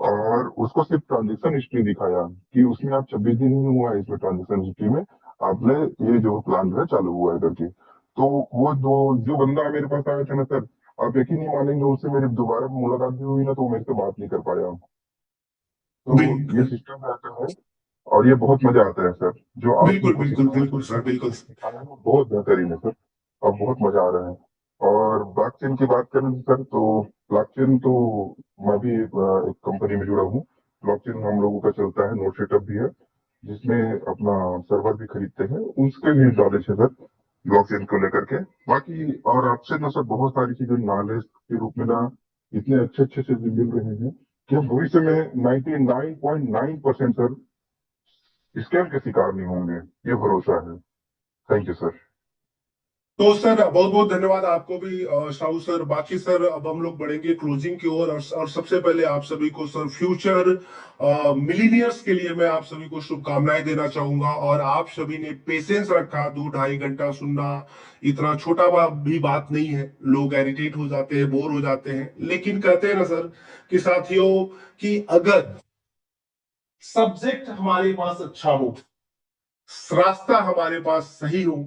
और उसको सिर्फ ट्रांजेक्शन हिस्ट्री दिखाया कि उसमें आप 26 दिन ही हुआ है इसमें ट्रांजेक्शन हिस्ट्री में, आपने ये जो प्लान जो है चालू हुआ है करके। तो वो जो बंदा मेरे पास आया था ना सर, आप यकीन नहीं मानेंगे, उससे मेरी दोबारा मुलाकात भी हुई ना तो वो मेरे से बात नहीं कर पाया। तो ये बिल्कुल सिस्टम ऐसा है, और ये बहुत मजा आता है सर। जो आप बिल्कुल हमको बिल्कुल बिल्कुल सर, बिल्कुल। सिखाना है वो बहुत बेहतरीन है सर, और बहुत मजा आ रहा है। और ब्लॉकचेन की बात करें सर, तो ब्लॉकचेन तो मैं भी एक कंपनी में जुड़ा हूँ। ब्लॉकचेन हम लोगों का चलता है, नोट सेटअप भी है, जिसमें अपना सर्वर भी खरीदते हैं, उसके भी नॉलेज है सर ब्लॉकचेन को लेकर के। बाकी और आपसे ना सर बहुत सारी चीजें नॉलेज के रूप में ना इतने अच्छे अच्छे से मिल रहे हैं कि हम भविष्य में 99.9% सर स्कैम के शिकार नहीं होंगे, ये भरोसा है। Thank you sir. तो सर बहुत बहुत धन्यवाद आपको भी साहू सर। बाकी सर अब हम लोग बढ़ेंगे क्लोजिंग की ओर और सबसे पहले आप सभी को सर फ्यूचर मिलीनियर्स के लिए मैं आप सभी को शुभकामनाएं देना चाहूंगा। और आप सभी ने पेशेंस रखा, 2-2.5 घंटा सुनना इतना छोटा भी बात नहीं है। लोग इरिटेट हो जाते हैं, बोर हो जाते हैं, लेकिन कहते हैं ना सर कि साथियों कि अगर सब्जेक्ट हमारे पास अच्छा हो, रास्ता हमारे पास सही हो,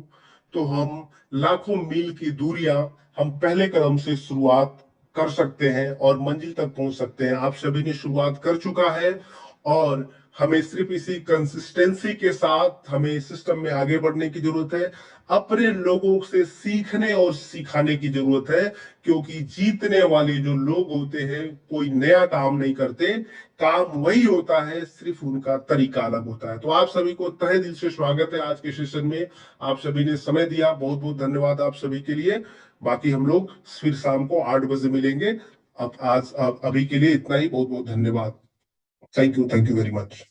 तो हम लाखों मील की दूरियां हम पहले कदम से शुरुआत कर सकते हैं और मंजिल तक पहुंच सकते हैं। आप सभी ने शुरुआत कर चुका है और हमें सिर्फ इसी कंसिस्टेंसी के साथ हमें सिस्टम में आगे बढ़ने की जरूरत है। अपने लोगों से सीखने और सिखाने की जरूरत है, क्योंकि जीतने वाले जो लोग होते हैं कोई नया काम नहीं करते, काम वही होता है, सिर्फ उनका तरीका अलग होता है। तो आप सभी को तहे दिल से स्वागत है आज के सेशन में। आप सभी ने समय दिया, बहुत बहुत धन्यवाद आप सभी के लिए। बाकी हम लोग फिर शाम को 8 बजे मिलेंगे। अब अभी के लिए इतना ही। बहुत बहुत धन्यवाद। Thank you very much.